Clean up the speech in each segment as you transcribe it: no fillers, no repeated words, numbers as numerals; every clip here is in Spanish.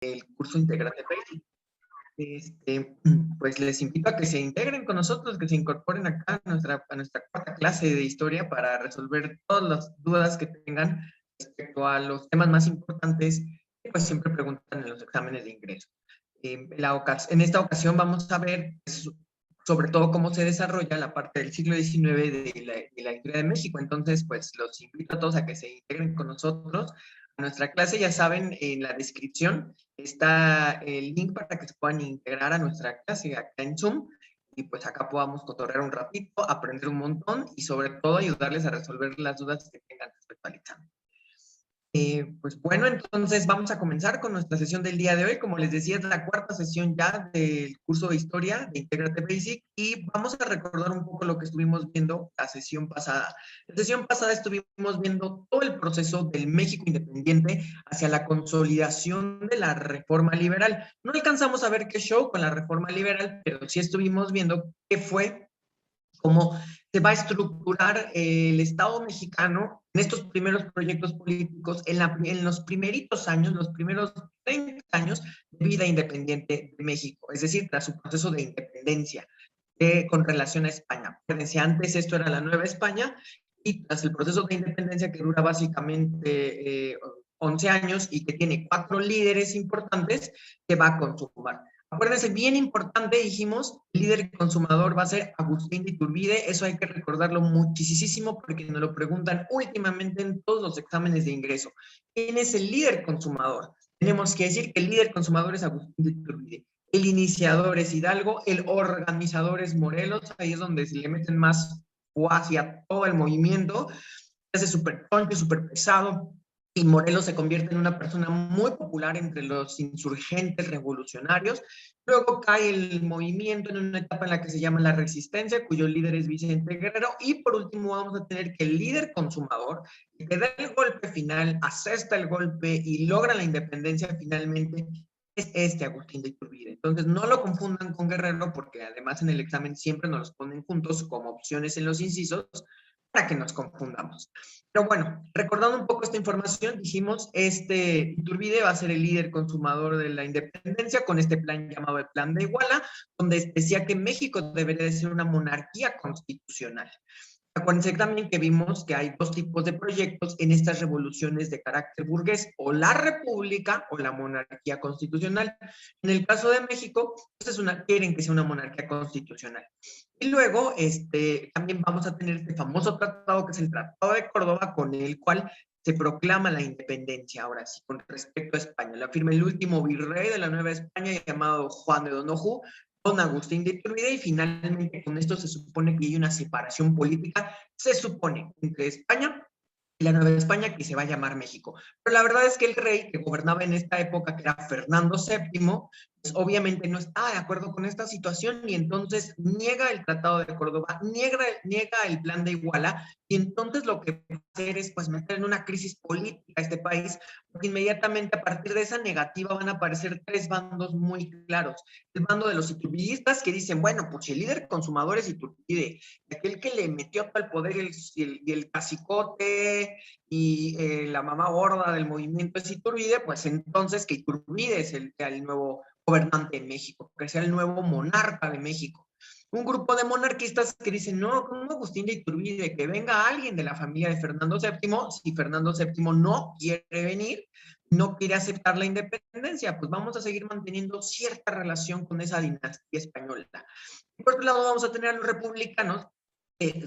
el curso Integrate Basic. Este, pues les invito a que se integren con nosotros, que se incorporen acá a nuestra cuarta clase de historia para resolver todas las dudas que tengan respecto a los temas más importantes que pues siempre preguntan en los exámenes de ingreso. En esta ocasión vamos a ver pues, sobre todo cómo se desarrolla la parte del siglo XIX de la historia de México. Entonces, pues los invito a todos a que se integren con nosotros a nuestra clase. Ya saben, en la descripción está el link para que se puedan integrar a nuestra clase acá en Zoom y pues acá podamos cotorrear un ratito, aprender un montón y sobre todo ayudarles a resolver las dudas que tengan respecto al examen. Pues bueno, entonces vamos a comenzar con nuestra sesión del día de hoy. Como les decía, es la cuarta sesión ya del curso de historia de Integrate Basic y vamos a recordar un poco lo que estuvimos viendo la sesión pasada. La sesión pasada estuvimos viendo todo el proceso del México independiente hacia la consolidación de la reforma liberal. No alcanzamos a ver qué show con la reforma liberal, pero sí estuvimos viendo qué fue, cómo se va a estructurar el Estado mexicano en estos primeros proyectos políticos, en los primeritos años, los primeros 30 años de vida independiente de México, es decir, tras su proceso de independencia con relación a España. Acuérdense, antes esto era la Nueva España y tras el proceso de independencia que dura básicamente 11 años y que tiene 4 líderes importantes, se va a consumar. Acuérdense, bien importante, dijimos, el líder consumador va a ser Agustín de Iturbide. Eso hay que recordarlo muchísimo porque nos lo preguntan últimamente en todos los exámenes de ingreso. ¿Quién es el líder consumador? Tenemos que decir que el líder consumador es Agustín de Iturbide. El iniciador es Hidalgo, el organizador es Morelos, ahí es donde se le meten más hacia todo el movimiento, se hace súper tonto, súper pesado, y Morelos se convierte en una persona muy popular entre los insurgentes revolucionarios. Luego cae el movimiento en una etapa en la que se llama la resistencia, cuyo líder es Vicente Guerrero, y por último vamos a tener que el líder consumador, que da el golpe final, asesta el golpe y logra la independencia finalmente, es este Agustín de Iturbide. Entonces no lo confundan con Guerrero, porque además en el examen siempre nos los ponen juntos como opciones en los incisos, para que nos confundamos. Pero bueno, recordando un poco esta información, dijimos, Iturbide va a ser el líder consumador de la independencia con este plan llamado el Plan de Iguala, donde decía que México debería de ser una monarquía constitucional. Acuérdense también que vimos que hay dos tipos de proyectos en estas revoluciones de carácter burgués, o la república o la monarquía constitucional. En el caso de México, pues quieren que sea una monarquía constitucional. Y luego, también vamos a tener este famoso tratado, que es el Tratado de Córdoba, con el cual se proclama la independencia, ahora sí, con respecto a España. La firma el último virrey de la Nueva España, llamado Juan de Donojú, don Agustín de Iturbide, y finalmente con esto se supone que hay una separación política, se supone, entre España y la Nueva España, que se va a llamar México. Pero la verdad es que el rey que gobernaba en esta época, que era Fernando VII, pues obviamente no estaba de acuerdo con esta situación y entonces niega el Tratado de Córdoba, niega el Plan de Iguala, y entonces lo que va a hacer es pues meter en una crisis política a este país, porque inmediatamente a partir de esa negativa van a aparecer tres bandos muy claros. El bando de los iturbidistas, que dicen, bueno, pues el líder consumador es Iturbide, aquel que le metió al poder el cacicote y la mamá gorda del movimiento es Iturbide, pues entonces que Iturbide es el nuevo gobernante de México, que sea el nuevo monarca de México. Un grupo de monarquistas que dicen, no, con Agustín de Iturbide, que venga alguien de la familia de Fernando VII, si Fernando VII no quiere venir, no quiere aceptar la independencia, pues vamos a seguir manteniendo cierta relación con esa dinastía española. Y por otro lado vamos a tener a los republicanos,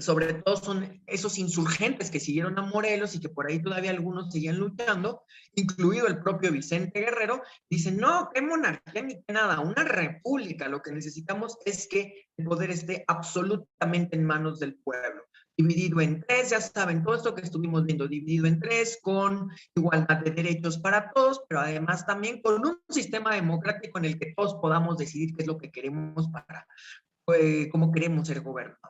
sobre todo son esos insurgentes que siguieron a Morelos y que por ahí todavía algunos seguían luchando, incluido el propio Vicente Guerrero. Dicen, no, qué monarquía ni qué nada, una república, lo que necesitamos es que el poder esté absolutamente en manos del pueblo, dividido en tres, ya saben, todo esto que estuvimos viendo, dividido en tres, con igualdad de derechos para todos, pero además también con un sistema democrático en el que todos podamos decidir qué es lo que queremos para, cómo queremos ser gobernados.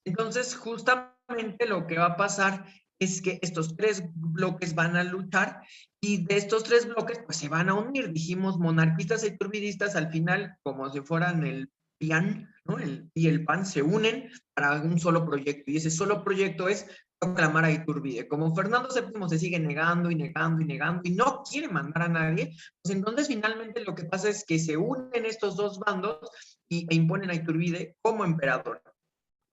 Entonces, justamente lo que va a pasar es que estos tres bloques van a luchar y de estos tres bloques pues se van a unir, dijimos monarquistas e iturbidistas al final como si fueran el PRIAN, ¿no? El PRI y el PAN se unen para un solo proyecto, y ese solo proyecto es proclamar a Iturbide. Como Fernando VII se sigue negando y negando y negando y no quiere mandar a nadie, pues entonces finalmente lo que pasa es que se unen estos dos bandos e imponen a Iturbide como emperador.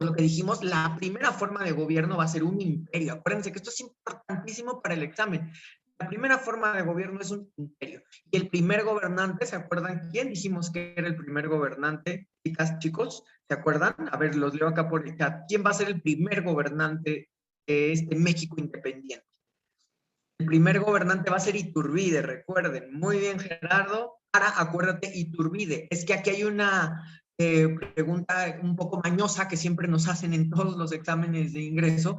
Lo que dijimos, la primera forma de gobierno va a ser un imperio. Acuérdense que esto es importantísimo para el examen. La primera forma de gobierno es un imperio. Y el primer gobernante, ¿se acuerdan quién dijimos que era el primer gobernante? Chicas, chicos, ¿se acuerdan? A ver, los leo acá por el chat. ¿Quién va a ser el primer gobernante de este México independiente? El primer gobernante va a ser Iturbide, recuerden. Muy bien, Gerardo. Ahora acuérdate, Iturbide. Es que aquí hay una pregunta un poco mañosa que siempre nos hacen en todos los exámenes de ingreso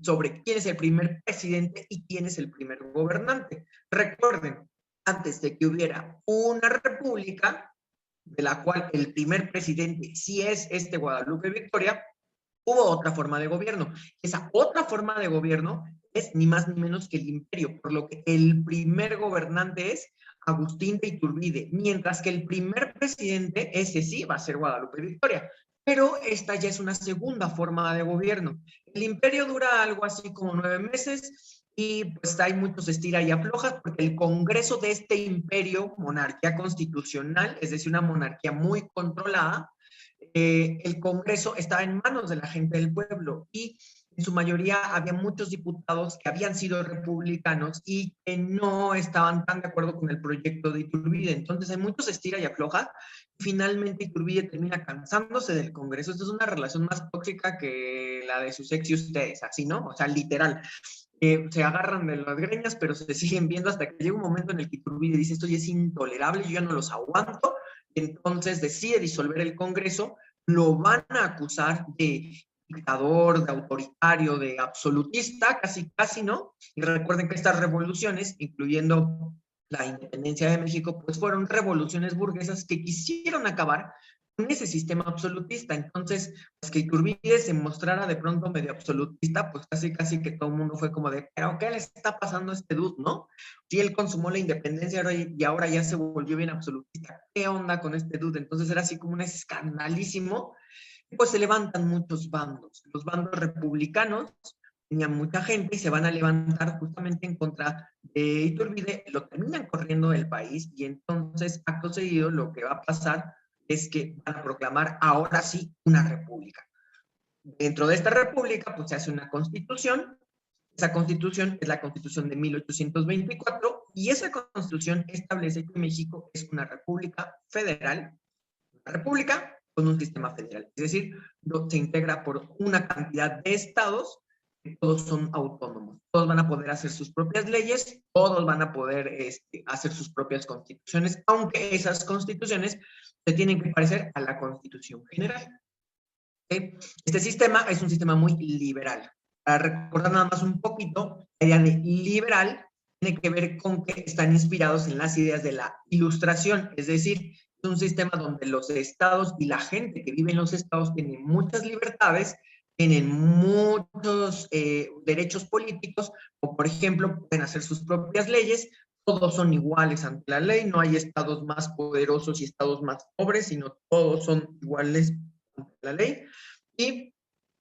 sobre quién es el primer presidente y quién es el primer gobernante. Recuerden, antes de que hubiera una república, de la cual el primer presidente sí es este Guadalupe Victoria, hubo otra forma de gobierno. Esa otra forma de gobierno es ni más ni menos que el imperio, por lo que el primer gobernante es Agustín de Iturbide, mientras que el primer presidente, ese sí, va a ser Guadalupe Victoria. Pero esta ya es una segunda forma de gobierno. El imperio dura algo así como 9 meses y pues hay muchos estira y aflojas porque el Congreso de este imperio, monarquía constitucional, es decir, una monarquía muy controlada, el Congreso estaba en manos de la gente del pueblo y en su mayoría había muchos diputados que habían sido republicanos y que no estaban tan de acuerdo con el proyecto de Iturbide. Entonces hay muchos estira y afloja. Finalmente Iturbide termina cansándose del Congreso. Esto es una relación más tóxica que la de sus ex y ustedes, así, ¿no? O sea, literal. Se agarran de las greñas, pero se siguen viendo hasta que llega un momento en el que Iturbide dice, esto ya es intolerable, yo ya no los aguanto, entonces decide disolver el Congreso, lo van a acusar de dictador, de autoritario, de absolutista, casi, casi, ¿no? Y recuerden que estas revoluciones, incluyendo la independencia de México, pues fueron revoluciones burguesas que quisieron acabar con ese sistema absolutista. Entonces, pues que Iturbide se mostrara de pronto medio absolutista, pues casi, casi que todo el mundo fue como de, pero ¿qué le está pasando a este dude, no? Sí, él consumó la independencia y ahora ya se volvió bien absolutista. ¿Qué onda con este dude? Entonces era así como un escandalísimo. Y pues se levantan muchos bandos. Los bandos republicanos tenían mucha gente y se van a levantar justamente en contra de Iturbide, lo terminan corriendo del país y entonces acto seguido lo que va a pasar es que van a proclamar ahora sí una república. Dentro de esta república pues se hace una constitución. Esa constitución es la constitución de 1824 y esa constitución establece que México es una república federal, una república con un sistema federal. Es decir, se integra por una cantidad de estados que todos son autónomos. Todos van a poder hacer sus propias leyes, todos van a poder hacer sus propias constituciones, aunque esas constituciones se tienen que parecer a la Constitución General. ¿Okay? Este sistema es un sistema muy liberal. Para recordar nada más un poquito, la idea de liberal tiene que ver con que están inspirados en las ideas de la ilustración, es decir, es un sistema donde los estados y la gente que vive en los estados tienen muchas libertades, tienen muchos derechos políticos, o por ejemplo, pueden hacer sus propias leyes, todos son iguales ante la ley, no hay estados más poderosos y estados más pobres, sino todos son iguales ante la ley y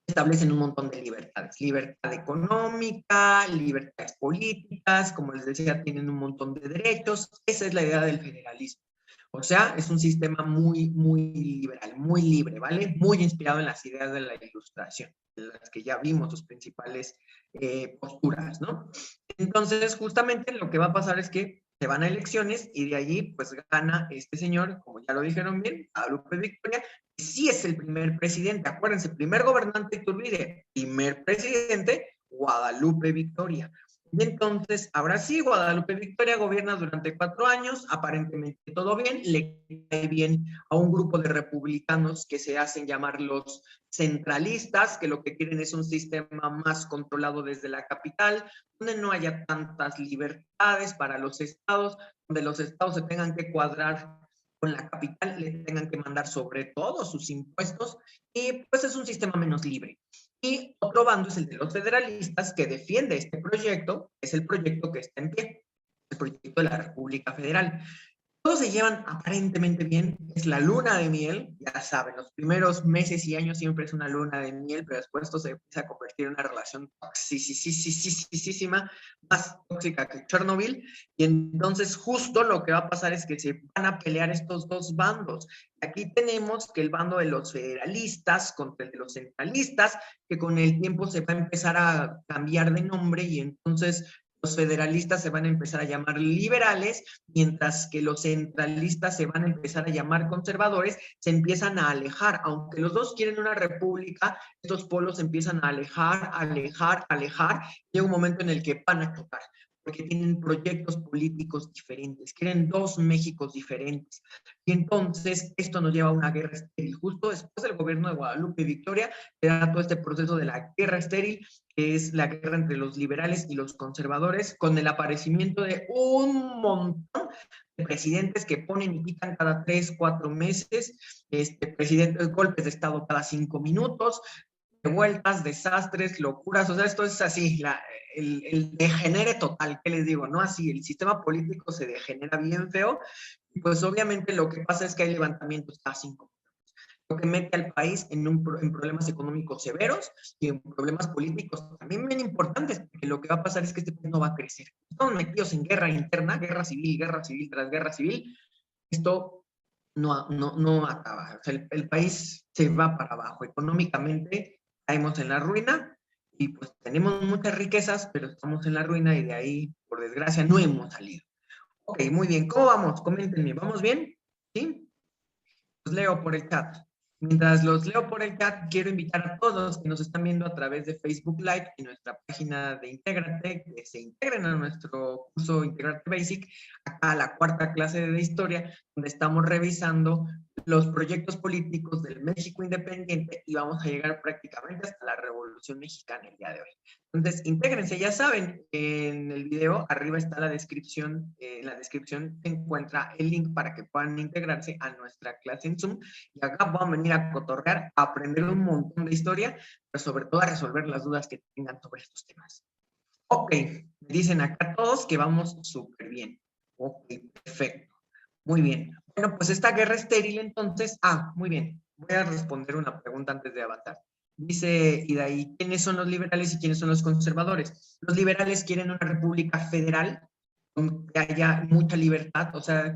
establecen un montón de libertades. Libertad económica, libertades políticas, como les decía, tienen un montón de derechos. Esa es la idea del federalismo. O sea, es un sistema muy, muy liberal, muy libre, ¿vale? Muy inspirado en las ideas de la ilustración, de las que ya vimos, sus principales posturas, ¿no? Entonces, justamente lo que va a pasar es que se van a elecciones y de allí, pues, gana este señor, como ya lo dijeron bien, Guadalupe Victoria, que sí es el primer presidente. Acuérdense, primer gobernante Iturbide, primer presidente, Guadalupe Victoria. Y entonces, ahora sí, Guadalupe Victoria gobierna durante 4 años, aparentemente todo bien, le cae bien a un grupo de republicanos que se hacen llamar los centralistas, que lo que quieren es un sistema más controlado desde la capital, donde no haya tantas libertades para los estados, donde los estados se tengan que cuadrar con la capital, le tengan que mandar sobre todo sus impuestos, y pues es un sistema menos libre. Y otro bando es el de los federalistas que defiende este proyecto, es el proyecto que está en pie, el proyecto de la República Federal. Todos se llevan aparentemente bien, es la luna de miel, ya saben, los primeros meses y años siempre es una luna de miel, pero después esto se empieza a convertir en una relación toxicísima, más tóxica que Chernobyl, y entonces justo lo que va a pasar es que se van a pelear estos dos bandos. Aquí tenemos que el bando de los federalistas contra el de los centralistas, que con el tiempo se va a empezar a cambiar de nombre y entonces los federalistas se van a empezar a llamar liberales, mientras que los centralistas se van a empezar a llamar conservadores, se empiezan a alejar. Aunque los dos quieren una república, estos polos se empiezan a alejar. Llega un momento en el que van a chocar, porque tienen proyectos políticos diferentes, quieren dos Méxicos diferentes. Y entonces esto nos lleva a una guerra estéril. Justo después del gobierno de Guadalupe Victoria, se da todo este proceso de la guerra estéril, que es la guerra entre los liberales y los conservadores, con el aparecimiento de un montón de presidentes que ponen y quitan cada 3, 4 meses, golpes de Estado cada 5 minutos, revueltas, desastres, locuras, o sea, esto es así, el degenere total, ¿qué les digo? No así, el sistema político se degenera bien feo, y pues obviamente lo que pasa es que hay levantamientos cada 5 minutos, lo que mete al país en problemas económicos severos y en problemas políticos también bien importantes, porque lo que va a pasar es que este país no va a crecer. Estamos metidos en guerra interna, guerra civil tras guerra civil, esto no acaba. O sea, el país se va para abajo. Económicamente caemos en la ruina y pues tenemos muchas riquezas, pero estamos en la ruina y de ahí, por desgracia, no hemos salido. Ok, muy bien. ¿Cómo vamos? Coméntenme. ¿Vamos bien? ¿Sí? Los leo por el chat. Mientras los leo por el chat, quiero invitar a todos que nos están viendo a través de Facebook Live y nuestra página de Intégrate, que se integren a nuestro curso Integrate Basic, acá a la cuarta clase de historia, donde estamos revisando los proyectos políticos del México independiente y vamos a llegar prácticamente hasta la Revolución Mexicana el día de hoy. Entonces, intégrense, ya saben, en el video arriba está la descripción, en la descripción se encuentra el link para que puedan integrarse a nuestra clase en Zoom y acá van a venir a cotorrear, a aprender un montón de historia, pero sobre todo a resolver las dudas que tengan sobre estos temas. Ok, me dicen acá todos que vamos súper bien. Ok, perfecto. Muy bien. Bueno, pues esta guerra estéril entonces, muy bien, voy a responder una pregunta antes de avanzar. Dice Idaí, ¿quiénes son los liberales y quiénes son los conservadores? Los liberales quieren una república federal donde haya mucha libertad, o sea,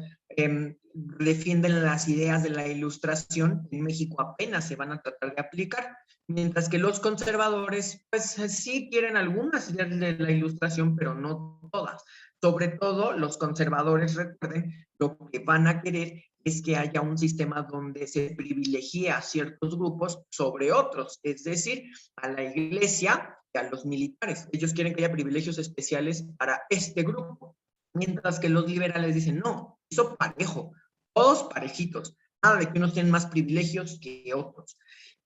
defienden las ideas de la ilustración, en México apenas se van a tratar de aplicar, mientras que los conservadores, pues sí quieren algunas ideas de la ilustración, pero no todas. Sobre todo los conservadores, recuerden, lo que van a querer es que haya un sistema donde se privilegie a ciertos grupos sobre otros, es decir, a la iglesia y a los militares. Ellos quieren que haya privilegios especiales para este grupo, mientras que los liberales dicen, no, eso parejo, todos parejitos, nada de que unos tienen más privilegios que otros.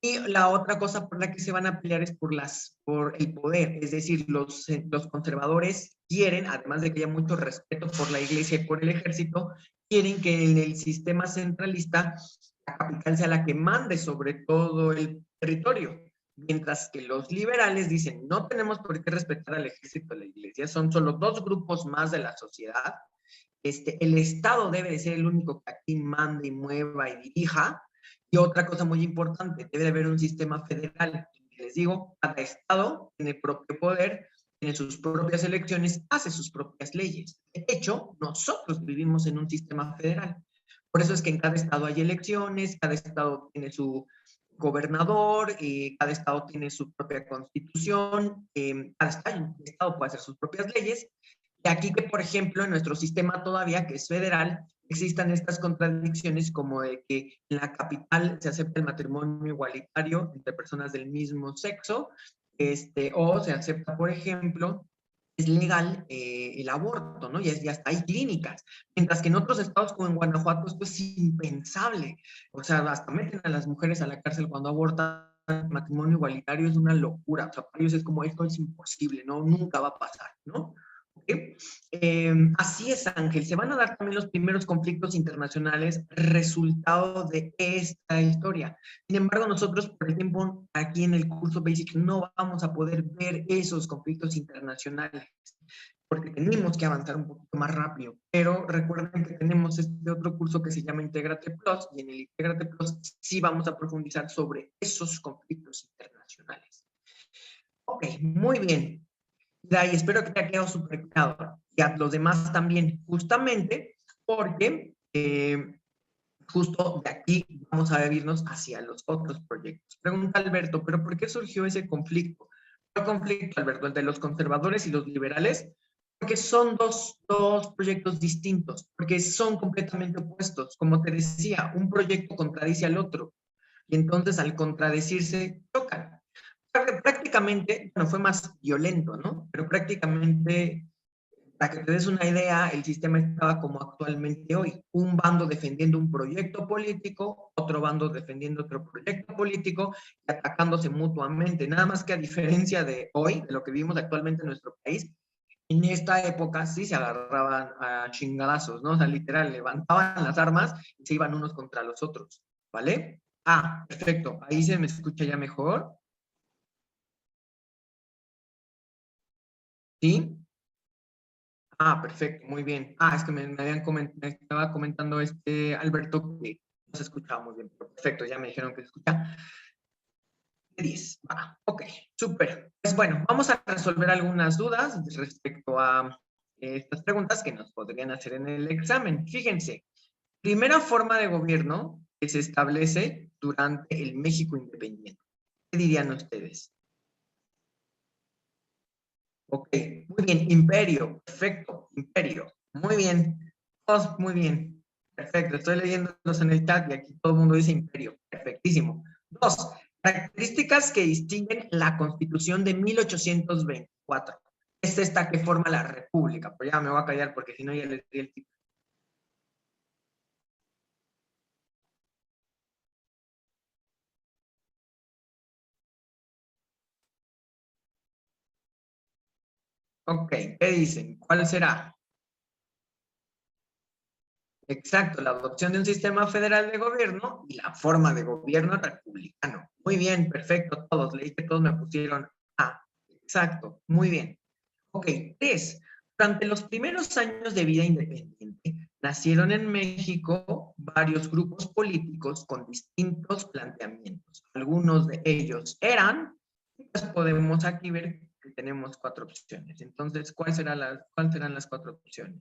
Y la otra cosa por la que se van a pelear es por el poder, es decir, los conservadores quieren, además de que haya mucho respeto por la iglesia y por el ejército, quieren que en el sistema centralista la capital sea la que mande sobre todo el territorio, mientras que los liberales dicen, no tenemos por qué respetar al ejército y a la iglesia, son solo dos grupos más de la sociedad, el Estado debe de ser el único que aquí mande y mueva y dirija. Y otra cosa muy importante, debe de haber un sistema federal. Les digo, cada Estado tiene propio poder, tiene sus propias elecciones, hace sus propias leyes. De hecho, nosotros vivimos en un sistema federal. Por eso es que en cada Estado hay elecciones, cada Estado tiene su gobernador, cada Estado tiene su propia constitución, cada Estado puede hacer sus propias leyes. Y aquí que, por ejemplo, en nuestro sistema todavía, que es federal, existan estas contradicciones como de que en la capital se acepta el matrimonio igualitario entre personas del mismo sexo, o se acepta, por ejemplo, es legal el aborto, ¿no? Ya está, hay clínicas. Mientras que en otros estados como en Guanajuato esto es impensable. O sea, hasta meten a las mujeres a la cárcel cuando abortan. El matrimonio igualitario es una locura. O sea, para ellos es como, esto es imposible, ¿no? Nunca va a pasar, ¿no? Así es, Ángel. Se van a dar también los primeros conflictos internacionales resultado de esta historia. Sin embargo, nosotros, por ejemplo, aquí en el curso Basic no vamos a poder ver esos conflictos internacionales. porque tenemos que avanzar un poquito más rápido. Pero recuerden que tenemos este otro curso que se llama Intégrate Plus, y en el Intégrate Plus sí vamos a profundizar sobre esos conflictos internacionales. Ok, muy bien. Y espero que te haya quedado súper claro. Y a los demás también, justamente porque justo de aquí vamos a irnos hacia los otros proyectos. Pregunta Alberto, ¿pero por qué surgió ese conflicto? ¿Cuál conflicto, Alberto? ¿El de los conservadores y los liberales? Porque son dos proyectos distintos, porque son completamente opuestos. Como te decía, un proyecto contradice al otro, y entonces al contradecirse, chocan. Prácticamente, bueno, fue más violento, ¿no? Pero prácticamente, para que te des una idea, el sistema estaba como actualmente hoy. Un bando defendiendo un proyecto político, otro bando defendiendo otro proyecto político y atacándose mutuamente. Nada más que a diferencia de hoy, de lo que vivimos actualmente en nuestro país, en esta época sí se agarraban a chingadazos, ¿no? O sea, literal, levantaban las armas y se iban unos contra los otros, ¿vale? Ah, perfecto. Ahí se me escucha ya mejor. ¿Sí? Ah, perfecto, muy bien. Ah, es que me estaba comentando Alberto que no se escuchaba muy bien. Perfecto, ya me dijeron que se escucha. 10. Va, ok, súper. Pues bueno, vamos a resolver algunas dudas respecto a estas preguntas que nos podrían hacer en el examen. Fíjense, primera forma de gobierno que se establece durante el México independiente. ¿Qué dirían ustedes? Ok, muy bien, imperio, perfecto, imperio, muy bien, todos muy bien, perfecto, estoy leyéndolos en el chat y aquí todo el mundo dice imperio, perfectísimo. Dos, características que distinguen la Constitución de 1824. Es esta que forma la República, pues ya me voy a callar porque si no ya les di el tipo. Ok, ¿qué dicen? ¿Cuál será? Exacto, la adopción de un sistema federal de gobierno y la forma de gobierno republicano. Muy bien, perfecto, todos. Leí que todos me pusieron A. Exacto, muy bien. Ok, tres. Durante los primeros años de vida independiente, nacieron en México varios grupos políticos con distintos planteamientos. Algunos de ellos eran, pues podemos aquí ver que tenemos cuatro opciones. Entonces, ¿cuáles serán las cuatro opciones?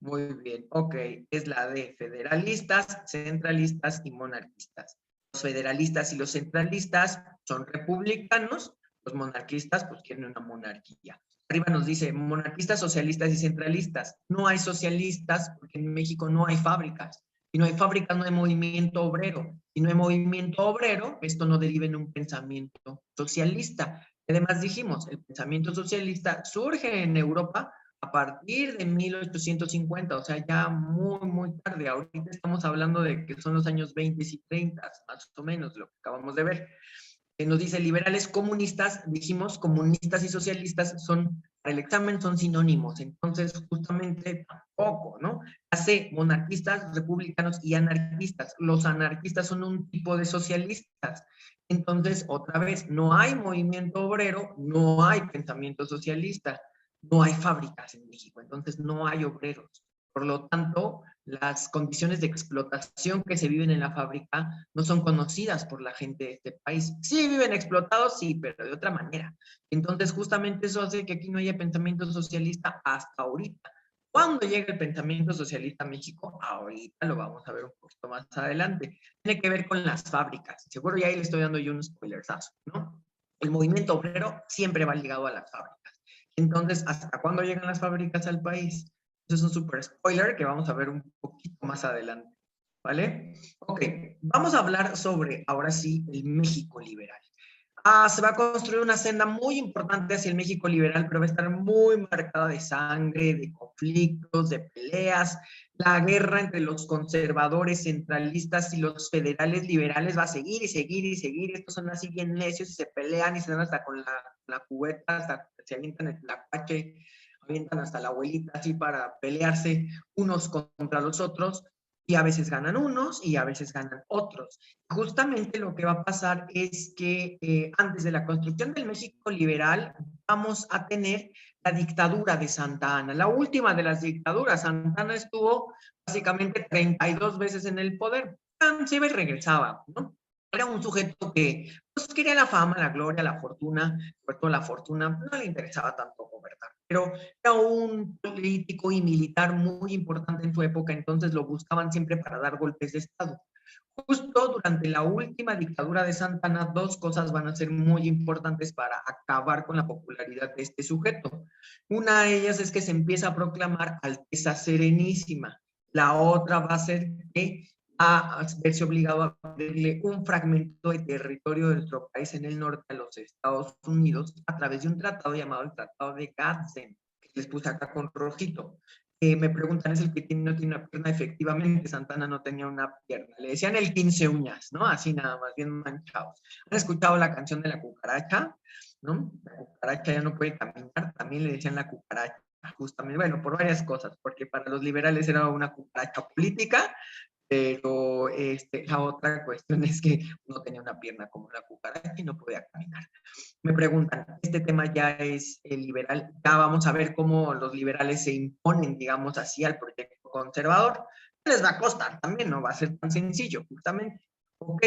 Muy bien, ok. Es la de federalistas, centralistas y monarquistas. Los federalistas y los centralistas son republicanos, los monarquistas pues quieren una monarquía. Arriba nos dice monarquistas, socialistas y centralistas. No hay socialistas porque en México no hay fábricas. Si no hay fábricas, no hay movimiento obrero. Si no hay movimiento obrero, esto no deriva en un pensamiento socialista. Además dijimos, el pensamiento socialista surge en Europa a partir de 1850, o sea, ya muy, muy tarde. Ahorita estamos hablando de que son los años 20 y 30, más o menos, lo que acabamos de ver. Nos dice liberales comunistas, dijimos comunistas y socialistas son, para el examen son sinónimos, entonces justamente tampoco, ¿no? Hace monarquistas, republicanos y anarquistas. Los anarquistas son un tipo de socialistas. Entonces, otra vez, no hay movimiento obrero, no hay pensamiento socialista, no hay fábricas en México, entonces no hay obreros. Por lo tanto, las condiciones de explotación que se viven en la fábrica no son conocidas por la gente de este país. Sí viven explotados, sí, pero de otra manera. Entonces, justamente eso hace que aquí no haya pensamiento socialista hasta ahorita. ¿Cuándo llega el pensamiento socialista a México? Ahorita lo vamos a ver un poquito más adelante. Tiene que ver con las fábricas. Seguro ya ahí le estoy dando yo un spoilerazo, ¿no? El movimiento obrero siempre va ligado a las fábricas. Entonces, ¿hasta cuándo llegan las fábricas al país? Eso es un super spoiler que vamos a ver un poquito más adelante, ¿vale? Ok, vamos a hablar sobre, ahora sí, el México liberal. Se va a construir una senda muy importante hacia el México liberal, pero va a estar muy marcada de sangre, de conflictos, de peleas. La guerra entre los conservadores centralistas y los federales liberales va a seguir y seguir y seguir. Estos son así bien necios y se pelean y se dan hasta con la cubeta, hasta se avientan el tlacuache, avientan hasta la abuelita así para pelearse unos contra los otros. Y a veces ganan unos y a veces ganan otros. Justamente lo que va a pasar es que antes de la construcción del México liberal vamos a tener la dictadura de Santa Anna, la última de las dictaduras. Santa Anna estuvo básicamente 32 veces en el poder, se iba y regresaba, ¿no? Era un sujeto que pues, quería la fama, la gloria, la fortuna, sobre todo la fortuna, no le interesaba tanto gobernar, pero era un político y militar muy importante en su época, entonces lo buscaban siempre para dar golpes de Estado. Justo durante la última dictadura de Santa Anna, dos cosas van a ser muy importantes para acabar con la popularidad de este sujeto. Una de ellas es que se empieza a proclamar Alteza Serenísima. La otra va a ser que a verse obligado a darle un fragmento de territorio de nuestro país en el norte a los Estados Unidos a través de un tratado llamado el Tratado de Gadsden, que les puse acá con rojito. Me preguntan, ¿es el que tiene, no tiene una pierna? Efectivamente, Santana no tenía una pierna. Le decían el 15 uñas, ¿no? Así nada más, bien manchados. ¿Han escuchado la canción de la cucaracha? ¿No? La cucaracha ya no puede caminar, también le decían la cucaracha, justamente, bueno, por varias cosas, porque para los liberales era una cucaracha política, pero la otra cuestión es que no tenía una pierna como la cucaracha y no podía caminar. Me preguntan, ¿este tema ya es liberal? Ya vamos a ver cómo los liberales se imponen, digamos así, al proyecto conservador. Les va a costar también, no va a ser tan sencillo, justamente. Ok,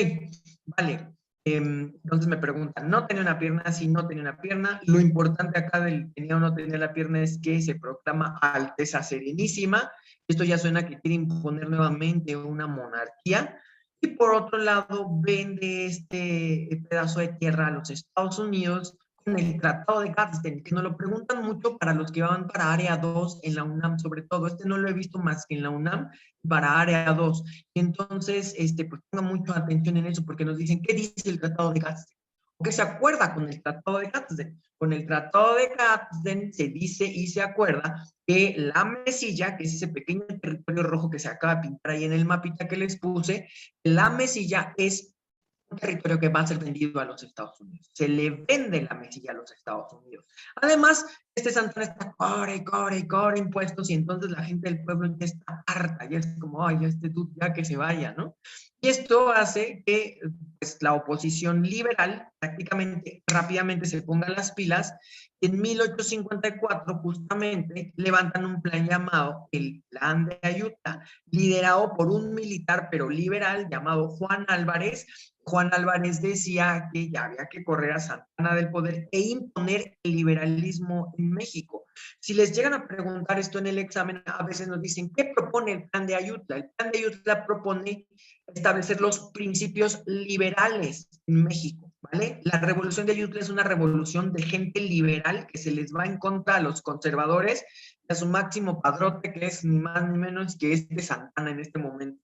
vale. Entonces me preguntan, ¿no tenía una pierna? Sí, no tenía una pierna. Lo importante acá del tenía o no tenía la pierna es que se proclama Alteza Serenísima. Esto ya suena que quiere imponer nuevamente una monarquía. Y por otro lado, vende este pedazo de tierra a los Estados Unidos con el Tratado de Gadsden, que nos lo preguntan mucho para los que van para Área 2 en la UNAM, sobre todo. No lo he visto más que en la UNAM para Área 2. Y entonces, pues pongan mucha atención en eso, porque nos dicen, ¿qué dice el Tratado de Gadsden? ¿O qué se acuerda con el Tratado de Gadsden? Con el Tratado de Gadsden se dice y se acuerda que la mesilla, que es ese pequeño territorio rojo que se acaba de pintar ahí en el mapita que les puse, la mesilla es un territorio que va a ser vendido a los Estados Unidos. Se le vende la mesilla a los Estados Unidos. Además, Santana está cobre impuestos y entonces la gente del pueblo ya está harta, ya es como, ay, tú ya que se vaya, ¿no? Y esto hace que pues, la oposición liberal prácticamente rápidamente se ponga las pilas. En 1854 justamente levantan un plan llamado el Plan de Ayutla, liderado por un militar pero liberal llamado Juan Álvarez. Juan Álvarez decía que ya había que correr a Santana del poder e imponer el liberalismo en México. Si les llegan a preguntar esto en el examen, a veces nos dicen, ¿qué propone el Plan de Ayutla? El Plan de Ayutla propone establecer los principios liberales en México, ¿vale? La revolución de Ayutla es una revolución de gente liberal que se les va en contra a los conservadores y a su máximo padrote, que es ni más ni menos que Santana en este momento.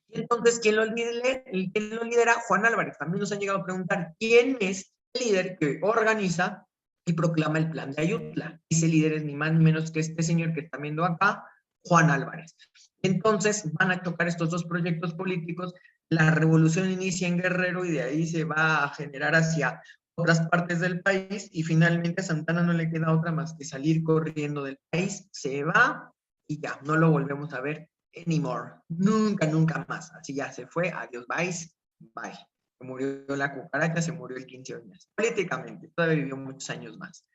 Y entonces, ¿quién lo lidera? Juan Álvarez. También nos han llegado a preguntar, ¿quién es el líder que organiza y proclama el Plan de Ayutla? Ese líder es ni más ni menos que este señor que están viendo acá, Juan Álvarez. Entonces, van a chocar estos dos proyectos políticos. La revolución inicia en Guerrero y de ahí se va a generar hacia otras partes del país y finalmente a Santana no le queda otra más que salir corriendo del país, se va y ya, no lo volvemos a ver anymore. Nunca, nunca más. Así ya se fue. Adiós, bye. Bye. Se murió la cucaracha, se murió el 15 años. Políticamente, todavía vivió muchos años más.